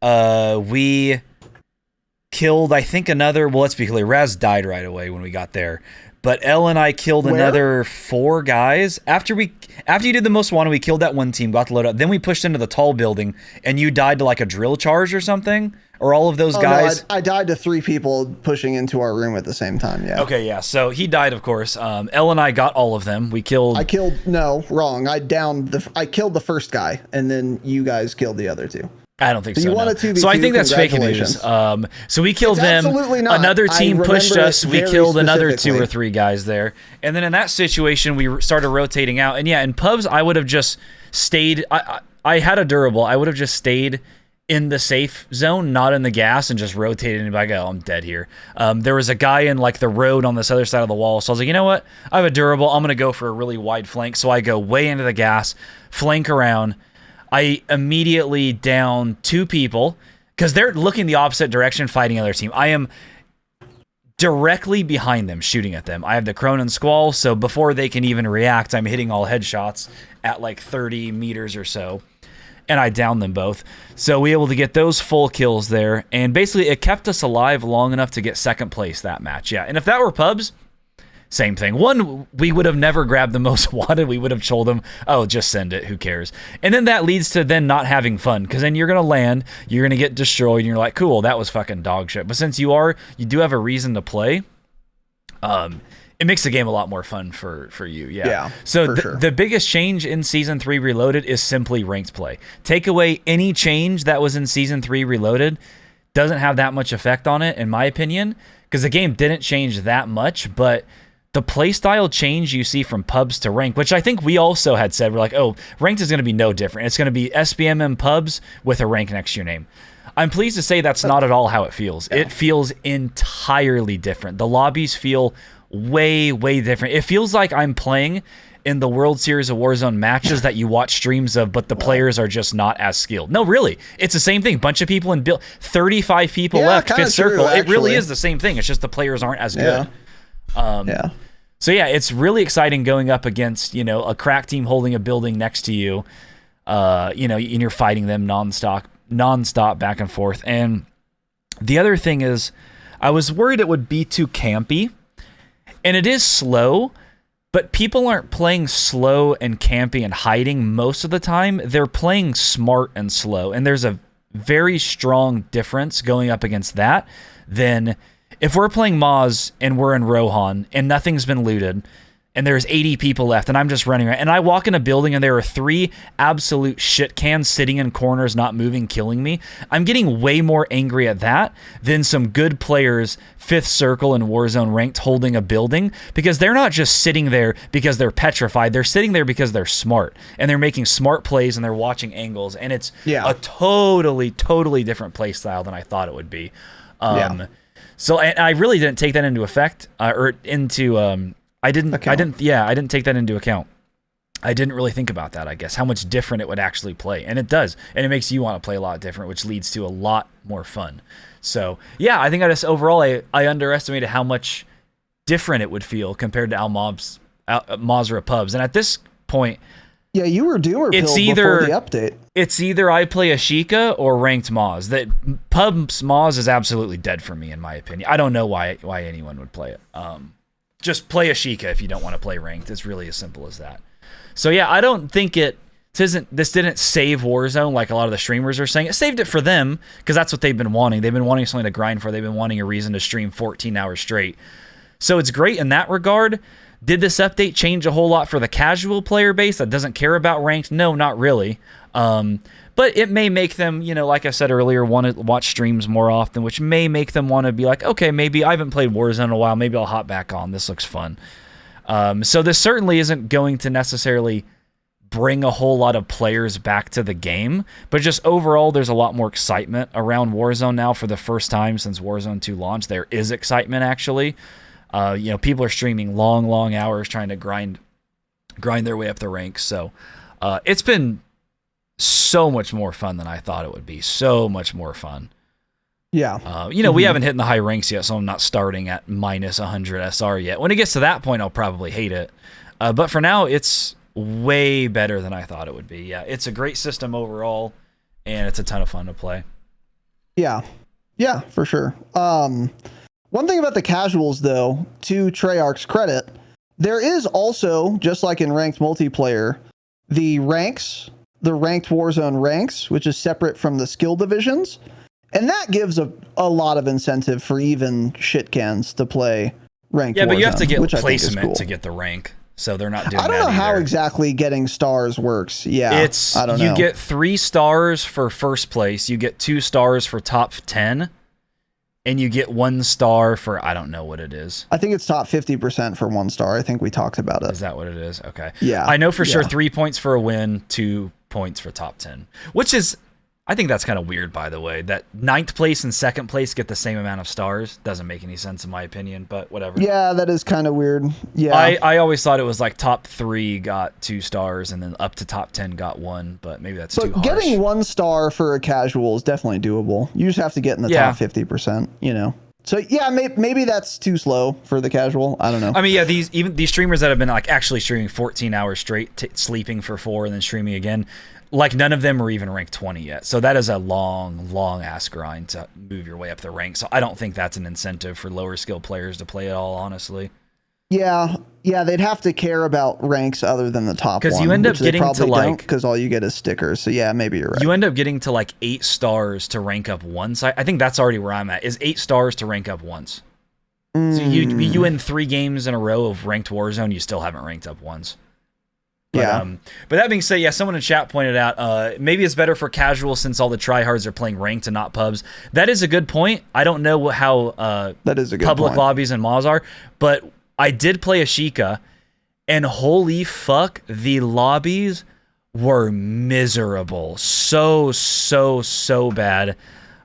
We killed, I think, another. Well, let's be clear, Raz died right away when we got there. But Elle and I killed another 4 guys. After you did the most wanted, we killed that one team, got the load up. Then we pushed into the tall building, and you died to like a drill charge or something? Or all of those guys? No, I died to 3 people pushing into our room at the same time, yeah. Okay, yeah. So he died, of course. Elle and I got all of them. We killed... No, wrong. I killed the first guy, and then you guys killed the other 2. I don't think so. You want a 2v2, so I think that's fake news. So we killed them. Absolutely not. Another team pushed us. We killed another 2 or 3 guys there. And then in that situation, we started rotating out. And yeah, in pubs, I would have just stayed. I had a durable. I would have just stayed in the safe zone, not in the gas, and just rotated and be like, oh, I'm dead here. There was a guy in like the road on this other side of the wall. So I was like, you know what? I have a durable. I'm going to go for a really wide flank. So I go way into the gas, flank around. I immediately down 2 people because they're looking the opposite direction, fighting other team. I am directly behind them, shooting at them. I have the Cronin Squall, so before they can even react, I'm hitting all headshots at like 30 meters or so, and I downed them both. So we were able to get those full kills there, and basically it kept us alive long enough to get 2nd place that match. Yeah, and if that were pubs, same thing. One, we would have never grabbed the most wanted. We would have told them, oh, just send it. Who cares? And then that leads to then not having fun, because then you're going to land, you're going to get destroyed, and you're like, cool, that was fucking dog shit. But since you do have a reason to play, it makes the game a lot more fun for you. Yeah. So the biggest change in Season 3 Reloaded is simply ranked play. Take away any change that was in Season 3 Reloaded, doesn't have that much effect on it, in my opinion, because the game didn't change that much, but the playstyle change you see from pubs to rank, which I think we also had said, we're like, oh, ranked is going to be no different. It's going to be SBMM pubs with a rank next to your name. I'm pleased to say that's not at all how it feels. Yeah. It feels entirely different. The lobbies feel way, way different. It feels like I'm playing in the World Series of Warzone matches that you watch streams of, but the players are just not as skilled. No, really. It's the same thing. Bunch of people in build, 35 people left, 5th circle. Actually. It really is the same thing. It's just the players aren't as good. So yeah, it's really exciting going up against, a crack team holding a building next to you, and you're fighting them nonstop back and forth. And the other thing is, I was worried it would be too campy, and it is slow, but people aren't playing slow and campy and hiding most of the time. They're playing smart and slow, and there's a very strong difference going up against that than if we're playing Maz and we're in Rohan and nothing's been looted and there's 80 people left and I'm just running around and I walk in a building and there are 3 absolute shit cans sitting in corners, not moving, killing me. I'm getting way more angry at that than some good players, 5th circle and Warzone ranked, holding a building, because they're not just sitting there because they're petrified. They're sitting there because they're smart and they're making smart plays and they're watching angles, and it's a totally, totally different play style than I thought it would be. So I really didn't take that into effect, I didn't take that into account. I didn't really think about that, I guess, how much different it would actually play. And it does. And it makes you want to play a lot different, which leads to a lot more fun. So yeah, I think overall I underestimated how much different it would feel compared to Mazrah pubs. And at this point, yeah, you were doomer pilled before the update. It's either I play Ashika or ranked Maz. That pubs Maz is absolutely dead for me, in my opinion. I don't know why anyone would play it. Just play Ashika if you don't want to play ranked. It's really as simple as that. So yeah, I don't think this didn't save Warzone like a lot of the streamers are saying. It saved it for them because that's what they've been wanting. They've been wanting something to grind for. They've been wanting a reason to stream 14 hours straight. So it's great in that regard. Did this update change a whole lot for the casual player base that doesn't care about ranked? No, not really. But it may make them, like I said earlier, want to watch streams more often, which may make them want to be like, okay, maybe I haven't played Warzone in a while. Maybe I'll hop back on. This looks fun. So this certainly isn't going to necessarily bring a whole lot of players back to the game, but just overall, there's a lot more excitement around Warzone now for the first time since Warzone 2 launched. There is excitement, actually. People are streaming long hours trying to grind grind their way up the ranks. So it's been so much more fun than I thought it would be. So much more fun. Yeah. We haven't hit in the high ranks yet, so I'm not starting at minus 100 SR yet. When it gets to that point, I'll probably hate it. But for now, it's way better than I thought it would be. Yeah, it's a great system overall, and it's a ton of fun to play. Yeah. Yeah, for sure. One thing about the casuals, though, to Treyarch's credit, there is also, just like in ranked multiplayer, the ranks, the ranked Warzone ranks, which is separate from the skill divisions. And that gives a lot of incentive for even shitcans to play ranked Warzone. Yeah, but you have to get placement to get the rank. So they're not doing that. I don't know how exactly getting stars works. Yeah, I don't know. You get 3 stars for first place. You get 2 stars for top 10. And you get 1 star for, I don't know what it is. I think it's top 50% for 1 star. I think we talked about it. Is that what it is? Okay. Yeah. I know for sure 3 points for a win, 2 points for top 10. Which is, I think that's kind of weird, by the way. That 9th place and 2nd place get the same amount of stars. Doesn't make any sense in my opinion, but whatever. Yeah, that is kind of weird. Yeah. I always thought it was like top 3 got 2 stars and then up to top 10 got 1, but maybe that's too harsh. Getting 1 star for a casual is definitely doable. You just have to get in the top 50%, So yeah, maybe that's too slow for the casual. I don't know. I mean, yeah, these streamers that have been like actually streaming 14 hours straight, sleeping for 4 and then streaming again, like none of them are even ranked 20 yet. So that is a long ass grind to move your way up the ranks. So I don't think that's an incentive for lower skill players to play at all, honestly. Yeah, they'd have to care about ranks other than the top one. Because you end up getting to like, because all you get is stickers. So yeah, maybe you're right. You end up getting to like 8 stars to rank up once. I think that's already where I'm at. Is 8 stars to rank up once. So you win 3 games in a row of ranked Warzone, you still haven't ranked up once. But, but that being said, yeah, someone in chat pointed out maybe it's better for casual since all the tryhards are playing ranked and not pubs. That is a good point. I don't know how that is a good public point. Lobbies and Maz are, but I did play Ashika, and holy fuck, the lobbies were miserable. So bad.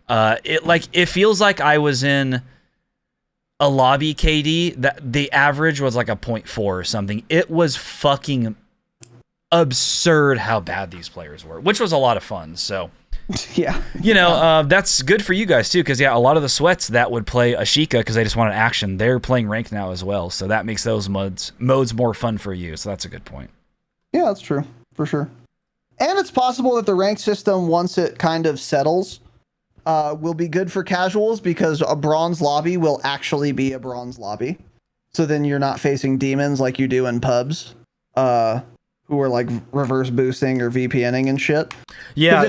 It feels like I was in a lobby KD that the average was like a 0.4 or something. It was fucking absurd how bad these players were, which was a lot of fun. So yeah, that's good for you guys too, because yeah, a lot of the sweats that would play Ashika because they just wanted action, they're playing ranked now as well, so that makes those modes more fun for you. So that's a good point. Yeah, that's true for sure. And it's possible that the rank system, once it kind of settles, will be good for casuals, because a bronze lobby will actually be a bronze lobby. So then you're not facing demons like you do in pubs, who are like reverse boosting or VPNing and shit. Yeah.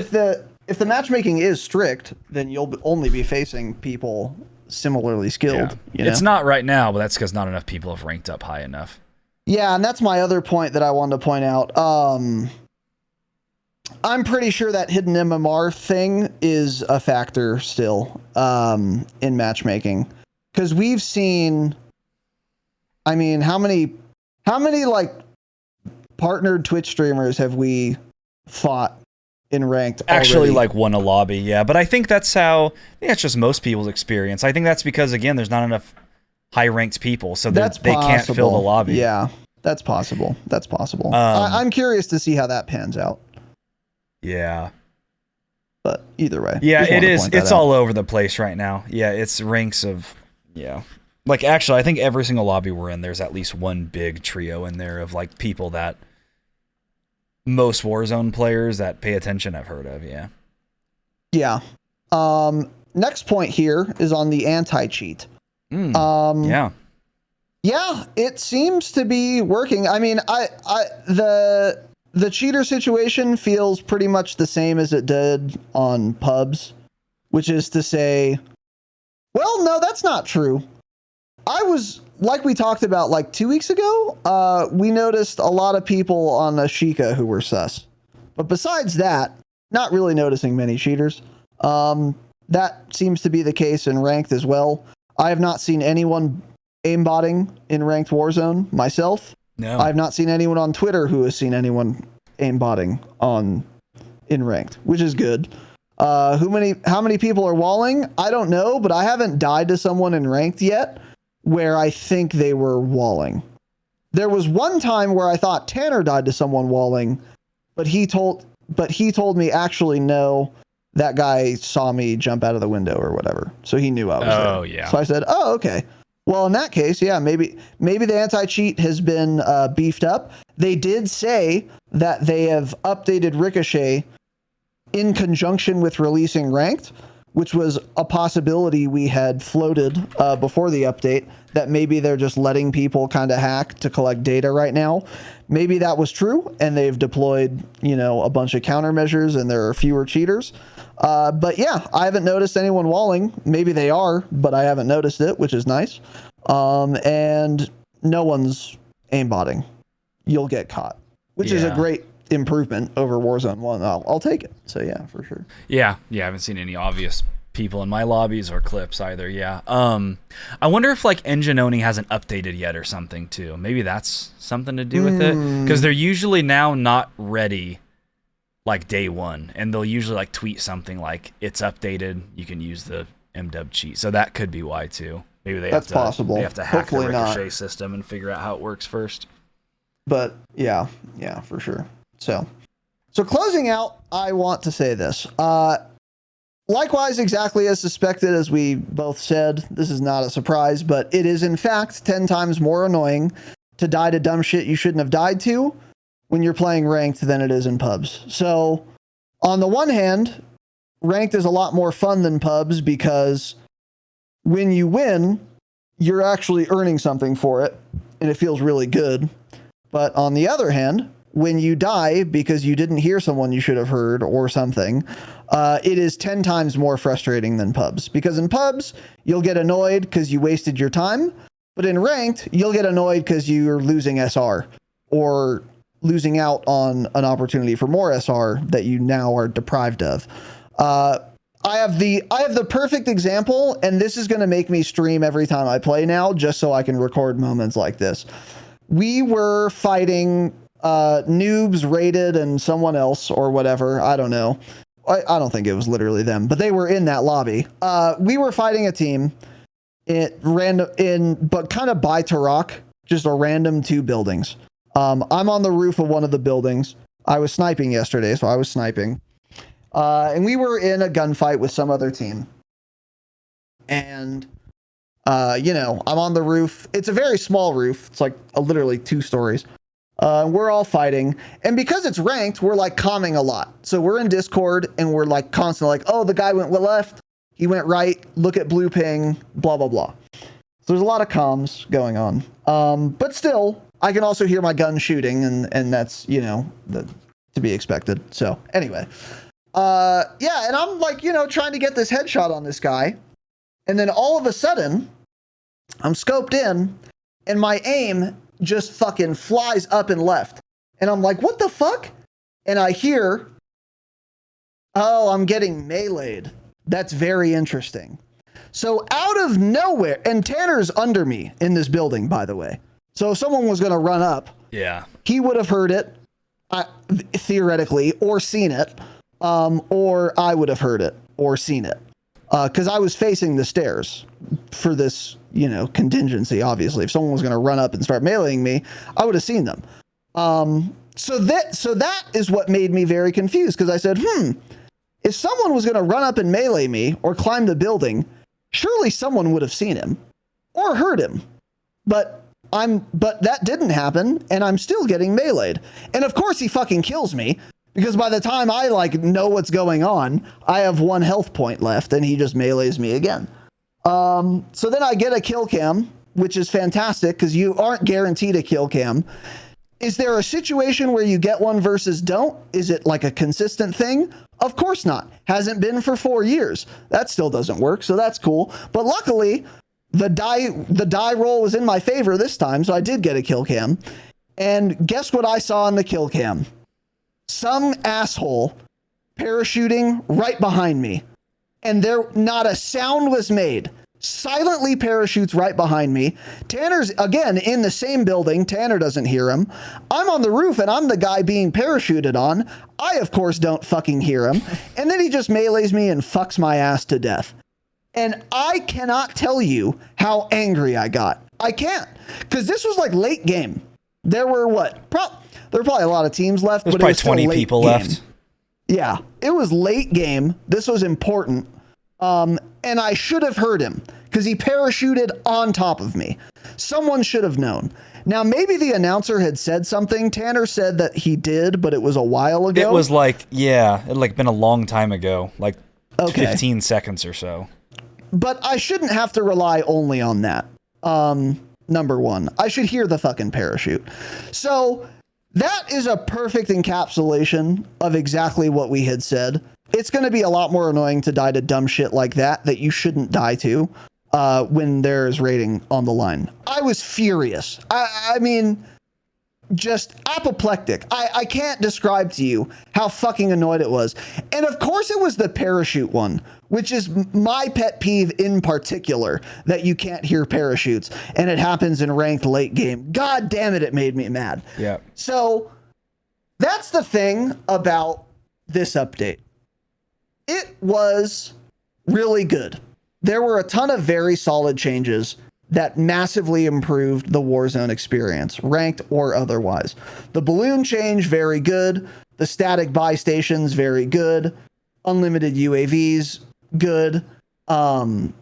If the matchmaking is strict, then you'll only be facing people similarly skilled. Yeah. It's not right now, but that's because not enough people have ranked up high enough. Yeah, and that's my other point that I wanted to point out. I'm pretty sure that hidden MMR thing is a factor still in matchmaking, because we've seen. I mean, how many like partnered Twitch streamers have we fought in ranked actually already? Like won a lobby? Yeah, but I think that's it's just most people's experience. I think that's because, again, there's not enough high ranked people, so they can't fill the lobby. Yeah, that's possible. I'm curious to see how that pans out. Yeah, but either way, yeah, it is. It's all over the place right now. Yeah, it's ranks of Like, actually, I think every single lobby we're in, there's at least one big trio in there of, like, people that most Warzone players that pay attention have heard of, yeah. Yeah. Next point here is on the anti-cheat. Yeah. Yeah, it seems to be working. I mean, the cheater situation feels pretty much the same as it did on pubs, which is to say, well, no, that's not true. I was, like we talked about like 2 weeks ago, we noticed a lot of people on Ashika who were sus. But besides that, not really noticing many cheaters. That seems to be the case in ranked as well. I have not seen anyone aimbotting in ranked Warzone myself. No. I have not seen anyone on Twitter who has seen anyone aimbotting in ranked, which is good. How many people are walling? I don't know, but I haven't died to someone in ranked yet where I think they were walling. There was one time where I thought Tanner died to someone walling, but he told me actually no, that guy saw me jump out of the window or whatever. So he knew I was there. Oh, yeah. So I said, oh, okay. Well, in that case, yeah, maybe the anti-cheat has been beefed up. They did say that they have updated Ricochet in conjunction with releasing Ranked, which was a possibility we had floated before the update, that maybe they're just letting people kind of hack to collect data right now. Maybe that was true, and they've deployed, a bunch of countermeasures, and there are fewer cheaters. But yeah, I haven't noticed anyone walling. Maybe they are, but I haven't noticed it, which is nice. And no one's aimbotting. You'll get caught, which is a great improvement over Warzone 1. I'll take it. So yeah, for sure. Yeah, I haven't seen any obvious people in my lobbies or clips either. Yeah. I wonder if like engine owning hasn't updated yet or something too. Maybe that's something to do with it, because they're usually now not ready like day one, and they'll usually like tweet something like it's updated, you can use the MW cheat. So that could be why too. Maybe that's possible. They have to hack Hopefully the Ricochet not. system and figure out how it works first. But yeah, for sure. So closing out, I want to say this. Likewise, exactly as suspected, as we both said, this is not a surprise, but it is in fact 10 times more annoying to die to dumb shit you shouldn't have died to when you're playing ranked than it is in pubs. So on the one hand, ranked is a lot more fun than pubs, because when you win, you're actually earning something for it, and it feels really good. But on the other hand, when you die because you didn't hear someone you should have heard or something, it is 10 times more frustrating than pubs. Because in pubs, you'll get annoyed because you wasted your time. But in ranked, you'll get annoyed because you're losing SR or losing out on an opportunity for more SR that you now are deprived of. I have the perfect example, and this is going to make me stream every time I play now, just so I can record moments like this. We were fighting noobs, rated, and someone else or whatever. I don't know. I don't think it was literally them, but they were in that lobby. We were fighting a team but kind of by Tarak, just a random 2 buildings. I'm on the roof of one of the buildings. I was sniping yesterday, so I was sniping. And we were in a gunfight with some other team. And, I'm on the roof. It's a very small roof. It's like literally 2 stories. We're all fighting. And because it's ranked, we're like calming a lot. So we're in Discord and we're like constantly like, oh, the guy went left. He went right. Look at blue ping, blah, blah, blah. So there's a lot of comms going on. But still, I can also hear my gun shooting, and that's, to be expected. So anyway, and I'm like, trying to get this headshot on this guy. And then all of a sudden, I'm scoped in, and my aim just fucking flies up and left. And I'm like, what the fuck? And I hear, oh, I'm getting meleeed. That's very interesting. So out of nowhere, and Tanner's under me in this building, by the way. So if someone was going to run up, he would have heard it, theoretically, or seen it, or I would have heard it or seen it. Because I was facing the stairs for this, contingency, obviously. If someone was going to run up and start meleeing me, I would have seen them. So that is what made me very confused, because I said, if someone was going to run up and melee me or climb the building, surely someone would have seen him or heard him. But that didn't happen, and I'm still getting meleeed. And of course he fucking kills me, because by the time I know what's going on, I have 1 health point left, and he just melees me again. So then I get a kill cam, which is fantastic, because you aren't guaranteed a kill cam. Is there a situation where you get one versus don't? Is it like a consistent thing? Of course not. Hasn't been for 4 years. That still doesn't work, so that's cool. But luckily, the die roll was in my favor this time, so I did get a kill cam. And guess what I saw in the kill cam? Some asshole parachuting right behind me. And not a sound was made. Silently parachutes right behind me. Tanner's, again, in the same building. Tanner doesn't hear him. I'm on the roof, and I'm the guy being parachuted on. I, of course, don't fucking hear him. And then he just melees me and fucks my ass to death. And I cannot tell you how angry I got. I can't. Because this was like late game. there were there were probably a lot of teams left. There's but probably it was 20 people left. Yeah, it was late game. This was important. And I should have heard him because he parachuted on top of me. Someone should have known. Now, maybe the announcer had said something. Tanner said that he did, but it was a while ago. It was like, yeah, it had like been a long time ago, like 15 seconds or so. But I shouldn't have to rely only on that. Number one, I should hear the fucking parachute. So that is a perfect encapsulation of exactly what we had said. It's going to be a lot more annoying to die to dumb shit like that you shouldn't die to when there's rating on the line. I was furious. I mean, just apoplectic. I can't describe to you how fucking annoyed it was. And of course it was the parachute one, which is my pet peeve in particular, that you can't hear parachutes and it happens in ranked late game. God damn it, it made me mad. Yeah. So that's the thing about this update. It was really good. There were a ton of very solid changes that massively improved the Warzone experience, ranked or otherwise. The balloon change, very good. The static buy stations, very good. Unlimited UAVs, good. And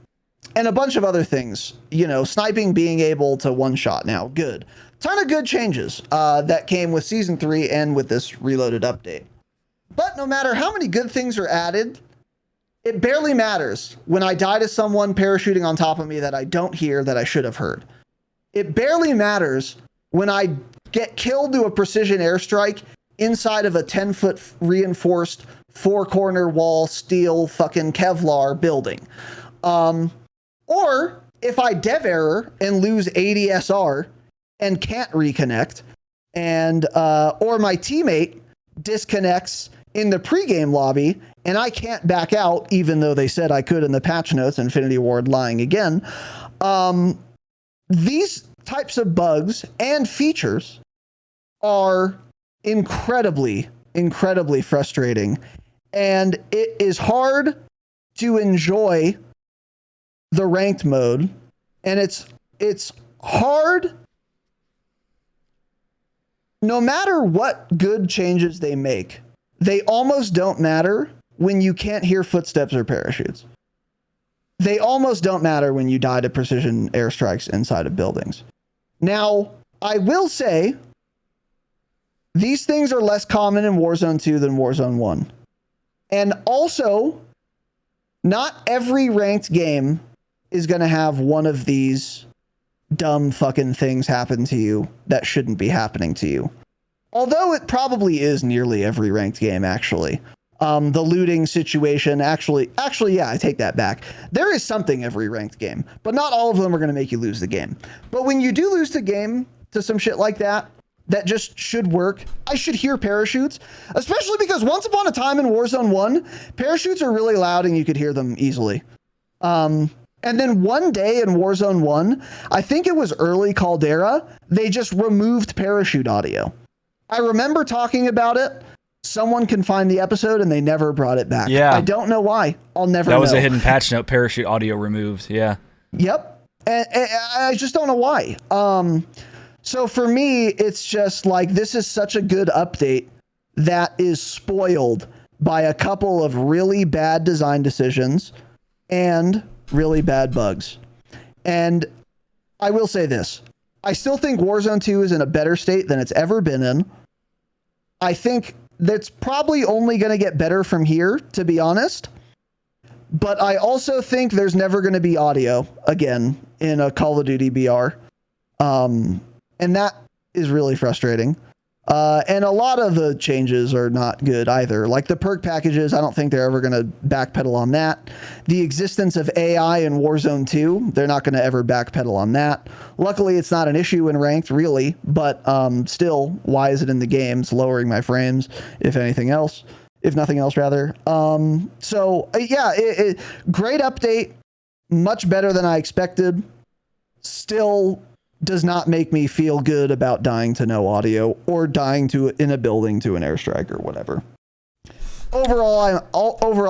a bunch of other things. You know, sniping being able to one-shot now, good. Ton of good changes that came with Season 3 and with this Reloaded update. But no matter how many good things are added, it barely matters when I die to someone parachuting on top of me that I don't hear that I should have heard. It barely matters when I get killed to a precision airstrike inside of a 10-foot reinforced 4-corner wall steel fucking Kevlar building. Or if I dev error and lose ADSR and can't reconnect, and or my teammate disconnects in the pregame lobby and I can't back out, even though they said I could in the patch notes, Infinity Ward lying again. These types of bugs and features are incredibly, incredibly frustrating. And it is hard to enjoy the ranked mode. And it's hard no matter what good changes they make. They almost don't matter when you can't hear footsteps or parachutes. They almost don't matter when you die to precision airstrikes inside of buildings. Now, I will say these things are less common in Warzone 2 than Warzone 1. And also, not every ranked game is going to have one of these dumb fucking things happen to you that shouldn't be happening to you. Although it probably is nearly every ranked game, actually. The looting situation, actually, yeah, I take that back. There is something every ranked game, but not all of them are going to make you lose the game. But when you do lose the game to some shit like that, that just should work, I should hear parachutes, especially because once upon a time in Warzone 1, parachutes are really loud and you could hear them easily. And then one day in Warzone 1, I think it was early Caldera, they just removed parachute audio. I remember talking about it. Someone can find the episode and they never brought it back. Yeah. I don't know why. I'll never know. That was a hidden patch note, parachute audio removed. Yeah. Yep. And I just don't know why. So for me, it's just like, this is such a good update that is spoiled by a couple of really bad design decisions and really bad bugs. And I will say this. I still think Warzone 2 is in a better state than it's ever been in. I think that's probably only going to get better from here, to be honest. But I also think there's never going to be audio again in a Call of Duty BR. And that is really frustrating. And a lot of the changes are not good either. Like the perk packages, I don't think they're ever going to backpedal on that. The existence of AI in Warzone 2, they're not going to ever backpedal on that. Luckily, it's not an issue in ranked, really. But still, why is it in the game? It's lowering my frames, if anything else. If nothing else, rather. So, yeah, great update. Much better than I expected. Still does not make me feel good about dying to no audio or dying to in a building to an airstrike or whatever. Overall,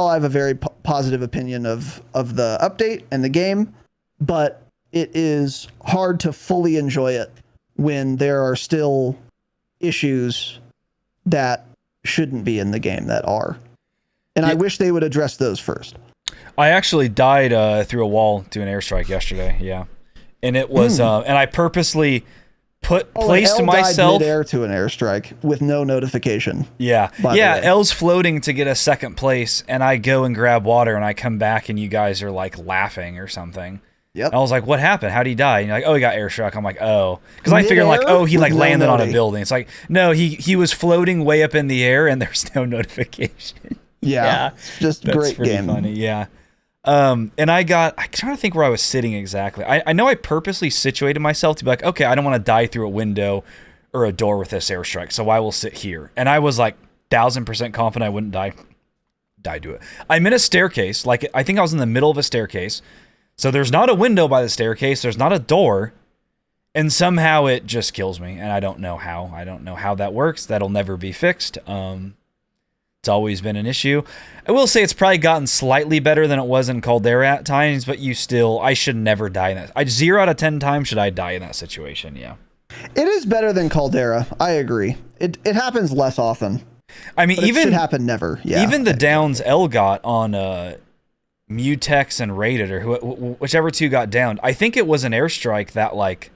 I have a very positive opinion of the update and the game, but it is hard to fully enjoy it when there are still issues that shouldn't be in the game that are. And I wish they would address those first. I actually died through a wall doing an airstrike yesterday. Yeah. And it was, and I purposely placed myself died mid-air to an airstrike with no notification. Yeah. Yeah. L's floating to get a second place, and I go and grab water, and I come back, and you guys are like laughing or something. Yep. I was like, what happened? How did he die? And you're like, oh, he got airstruck. I'm like, oh. Because I figured, like, oh, he like landed on a building. It's like, no, he was floating way up in the air, and there's no notification. Yeah. Just That's great pretty game. Funny. Yeah. And I'm trying to think where I was sitting exactly. I know I purposely situated myself to be like, okay, I don't want to die through a window or a door with this airstrike, so I will sit here. And I was like 1000% confident I wouldn't die to it. I'm in a staircase, like I think I was in the middle of a staircase. So there's not a window by the staircase, there's not a door, and somehow it just kills me, and I don't know how. I don't know how that works. That'll never be fixed. It's always been an issue. I will say it's probably gotten slightly better than it was in Caldera at times, but I should never die in that. 0 out of 10 times should I die in that situation, yeah. It is better than Caldera. I agree. It happens less often. I mean, it should happen never. Yeah. Even the downs L got on Mutex and Rated, or whichever two got downed, I think it was an airstrike that like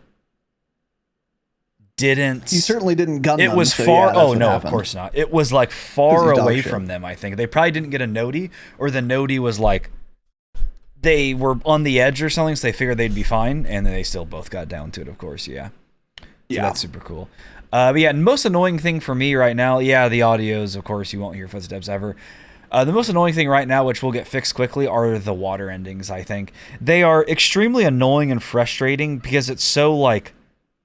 didn't. You certainly didn't gun them. It was so far. Yeah, oh no, of course not. It was like far away from them. I think they probably didn't get a nodie, or the nodie was like they were on the edge or something, so they figured they'd be fine, and then they still both got down to it. Of course, yeah. So that's super cool. But yeah, most annoying thing for me right now, yeah, the audios. Of course, you won't hear footsteps ever. The most annoying thing right now, which will get fixed quickly, are the water endings. I think they are extremely annoying and frustrating because it's so like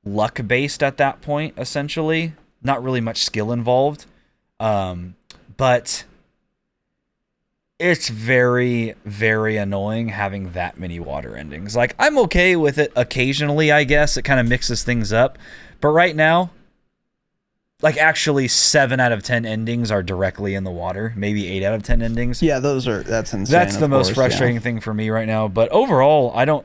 luck based at that point, essentially. Not really much skill involved, but it's very, very annoying having that many water endings. Like, I'm okay with it occasionally, I guess. It kind of mixes things up, but right now, like, actually 7 out of 10 endings are directly in the water. Maybe 8 out of 10 endings. Yeah, that's insane. That's the most frustrating thing for me right now. But overall, I've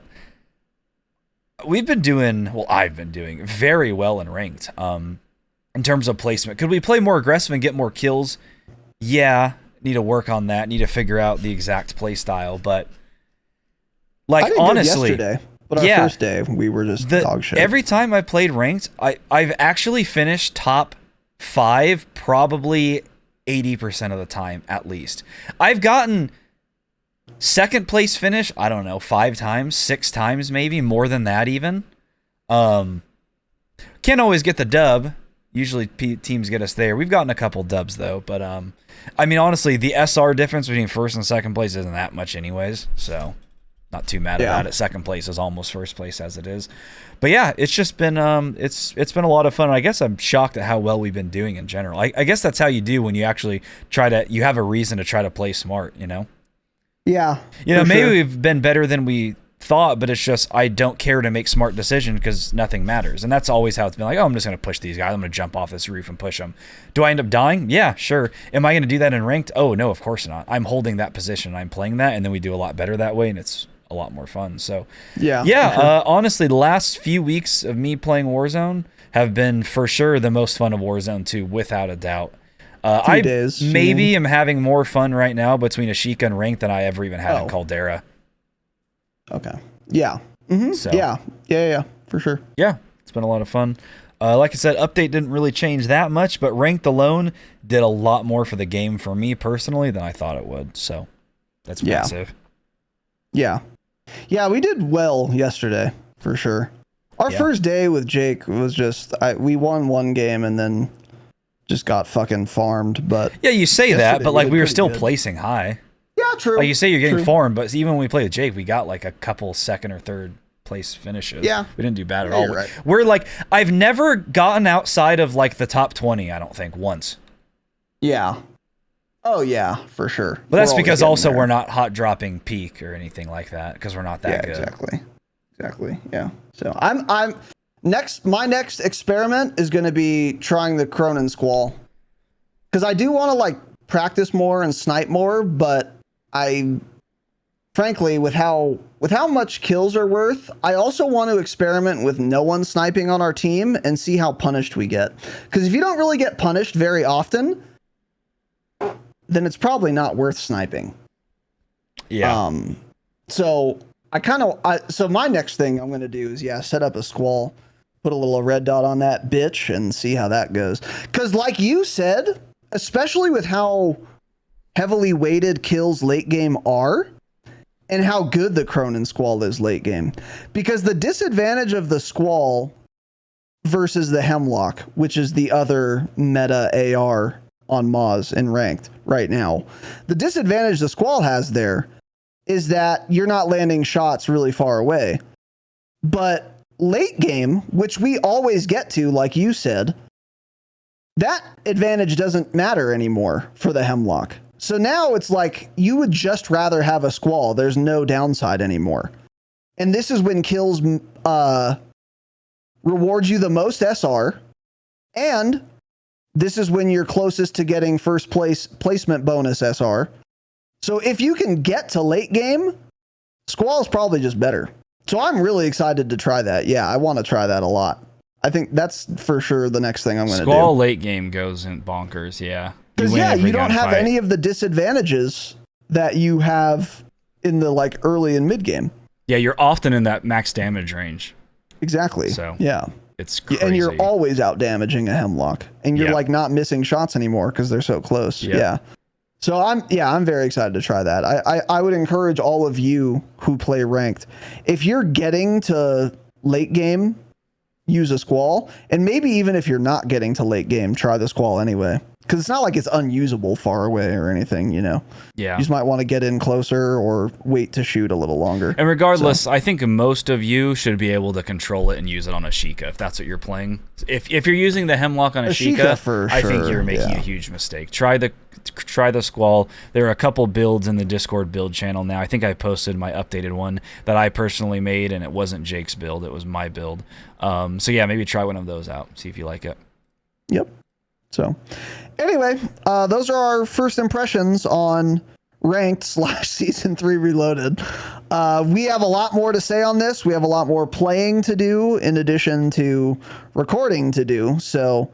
been doing very well in ranked in terms of placement. Could we play more aggressive and get more kills? Yeah, need to work on that. Need to figure out the exact play style. But like, honestly, yesterday, but our first day we were just dog shit. Every time I played ranked, I've actually finished top 5 probably 80% of the time at least. I've gotten second place finish, I don't know, 5 times, 6 times maybe, more than that even. Can't always get the dub. Usually teams get us there. We've gotten a couple dubs though, but I mean, honestly, the SR difference between first and second place isn't that much anyways, so not too mad about it. Second place is almost first place as it is. But yeah, it's just been it's been a lot of fun. I guess I'm shocked at how well we've been doing in general. I guess that's how you do when you actually you have a reason to try to play smart, you know? Yeah. You know, maybe we've been better than we thought, but it's just I don't care to make smart decisions because nothing matters. And that's always how it's been like, oh, I'm just going to push these guys. I'm going to jump off this roof and push them. Do I end up dying? Yeah, sure. Am I going to do that in ranked? Oh, no, of course not. I'm holding that position. I'm playing that, and then we do a lot better that way, and it's a lot more fun. So, yeah, honestly, the last few weeks of me playing Warzone have been for sure the most fun of Warzone 2, without a doubt. I am having more fun right now between Ashika and ranked than I ever even had in Caldera. Okay. Yeah. Mm-hmm. So, yeah, for sure. Yeah, it's been a lot of fun. Like I said, update didn't really change that much, but ranked alone did a lot more for the game for me personally than I thought it would. So that's massive. Yeah. Yeah, we did well yesterday for sure. Our first day with Jake was just we won one game and then just got fucking farmed. But yeah, you say that, but like we were still placing high. Yeah, true. Like you say, you're getting farmed, but even when we played with Jake, we got like a couple second or third place finishes. Yeah, we didn't do bad at all. Right. We're like, I've never gotten outside of like the top 20. I don't think once. Yeah. Oh yeah, for sure. But that's because also we're not hot dropping peak or anything like that because we're not that good. Exactly. Yeah. So I'm my next experiment is going to be trying the Cronin Squall because I do want to like practice more and snipe more, but frankly, with how with how much kills are worth, I also want to experiment with no one sniping on our team and see how punished we get. Because if you don't really get punished very often, then it's probably not worth sniping. Yeah. So so my next thing I'm going to do is, set up a squall, put a little red dot on that bitch and see how that goes. Because like you said, especially with how heavily weighted kills late game are, and how good the Cronin Squall is late game. Because the disadvantage of the Squall versus the Hemlock, which is the other meta AR on Maz in ranked right now, the disadvantage the Squall has there is that you're not landing shots really far away. But late game, which we always get to, like you said, that advantage doesn't matter anymore for the Hemlock. So now it's like you would just rather have a Squall. There's no downside anymore. And this is when kills reward you the most SR. And this is when you're closest to getting first placement bonus SR. So if you can get to late game, Squall is probably just better. So I'm really excited to try that. Yeah, I want to try that a lot. I think that's for sure the next thing I'm going to do. Squall late game goes in bonkers, yeah. Because you don't have any of the disadvantages that you have in the like early and mid game. Yeah, you're often in that max damage range. Exactly. So yeah, it's crazy. And you're always out damaging a Hemlock, and you're like not missing shots anymore because they're so close. Yep. Yeah. So I'm very excited to try that. I would encourage all of you who play ranked, if you're getting to late game, use a Squall, and maybe even if you're not getting to late game, try the Squall anyway. Because it's not like it's unusable far away or anything, you know? Yeah. You just might want to get in closer or wait to shoot a little longer. And regardless, I think most of you should be able to control it and use it on a Sheikah if that's what you're playing. If you're using the Hemlock on a Sheikah, I think you're making a huge mistake. Try the Squall. There are a couple builds in the Discord build channel now. I think I posted my updated one that I personally made, and it wasn't Jake's build. It was my build. So yeah, maybe try one of those out. See if you like it. Yep. So anyway, those are our first impressions on ranked / season 3 reloaded. We have a lot more to say on this. We have a lot more playing to do in addition to recording to do. So,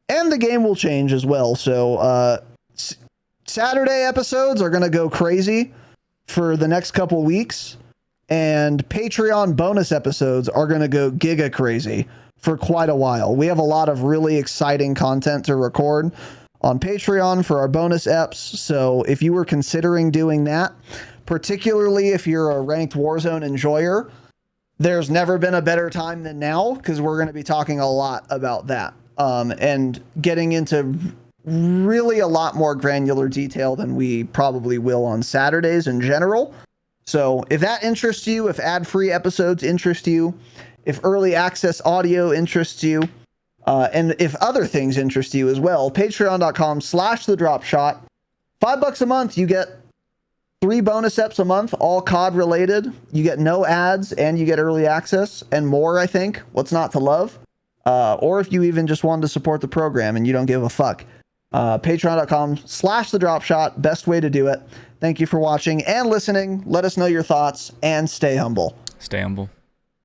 and the game will change as well. So, Saturday episodes are going to go crazy for the next couple weeks, and Patreon bonus episodes are going to go giga crazy for quite a while. We have a lot of really exciting content to record on Patreon for our bonus eps. So if you were considering doing that, particularly if you're a ranked Warzone enjoyer, there's never been a better time than now, because we're going to be talking a lot about that and getting into really a lot more granular detail than we probably will on Saturdays in general. So if that interests you, if ad-free episodes interest you, if early access audio interests you, and if other things interest you as well, patreon.com/thedropshot. $5 a month, you get 3 bonus eps a month, all COD related. You get no ads and you get early access and more, I think. What's not to love? Or if you even just wanted to support the program and you don't give a fuck. Patreon.com/thedropshot, best way to do it. Thank you for watching and listening. Let us know your thoughts and stay humble. Stay humble.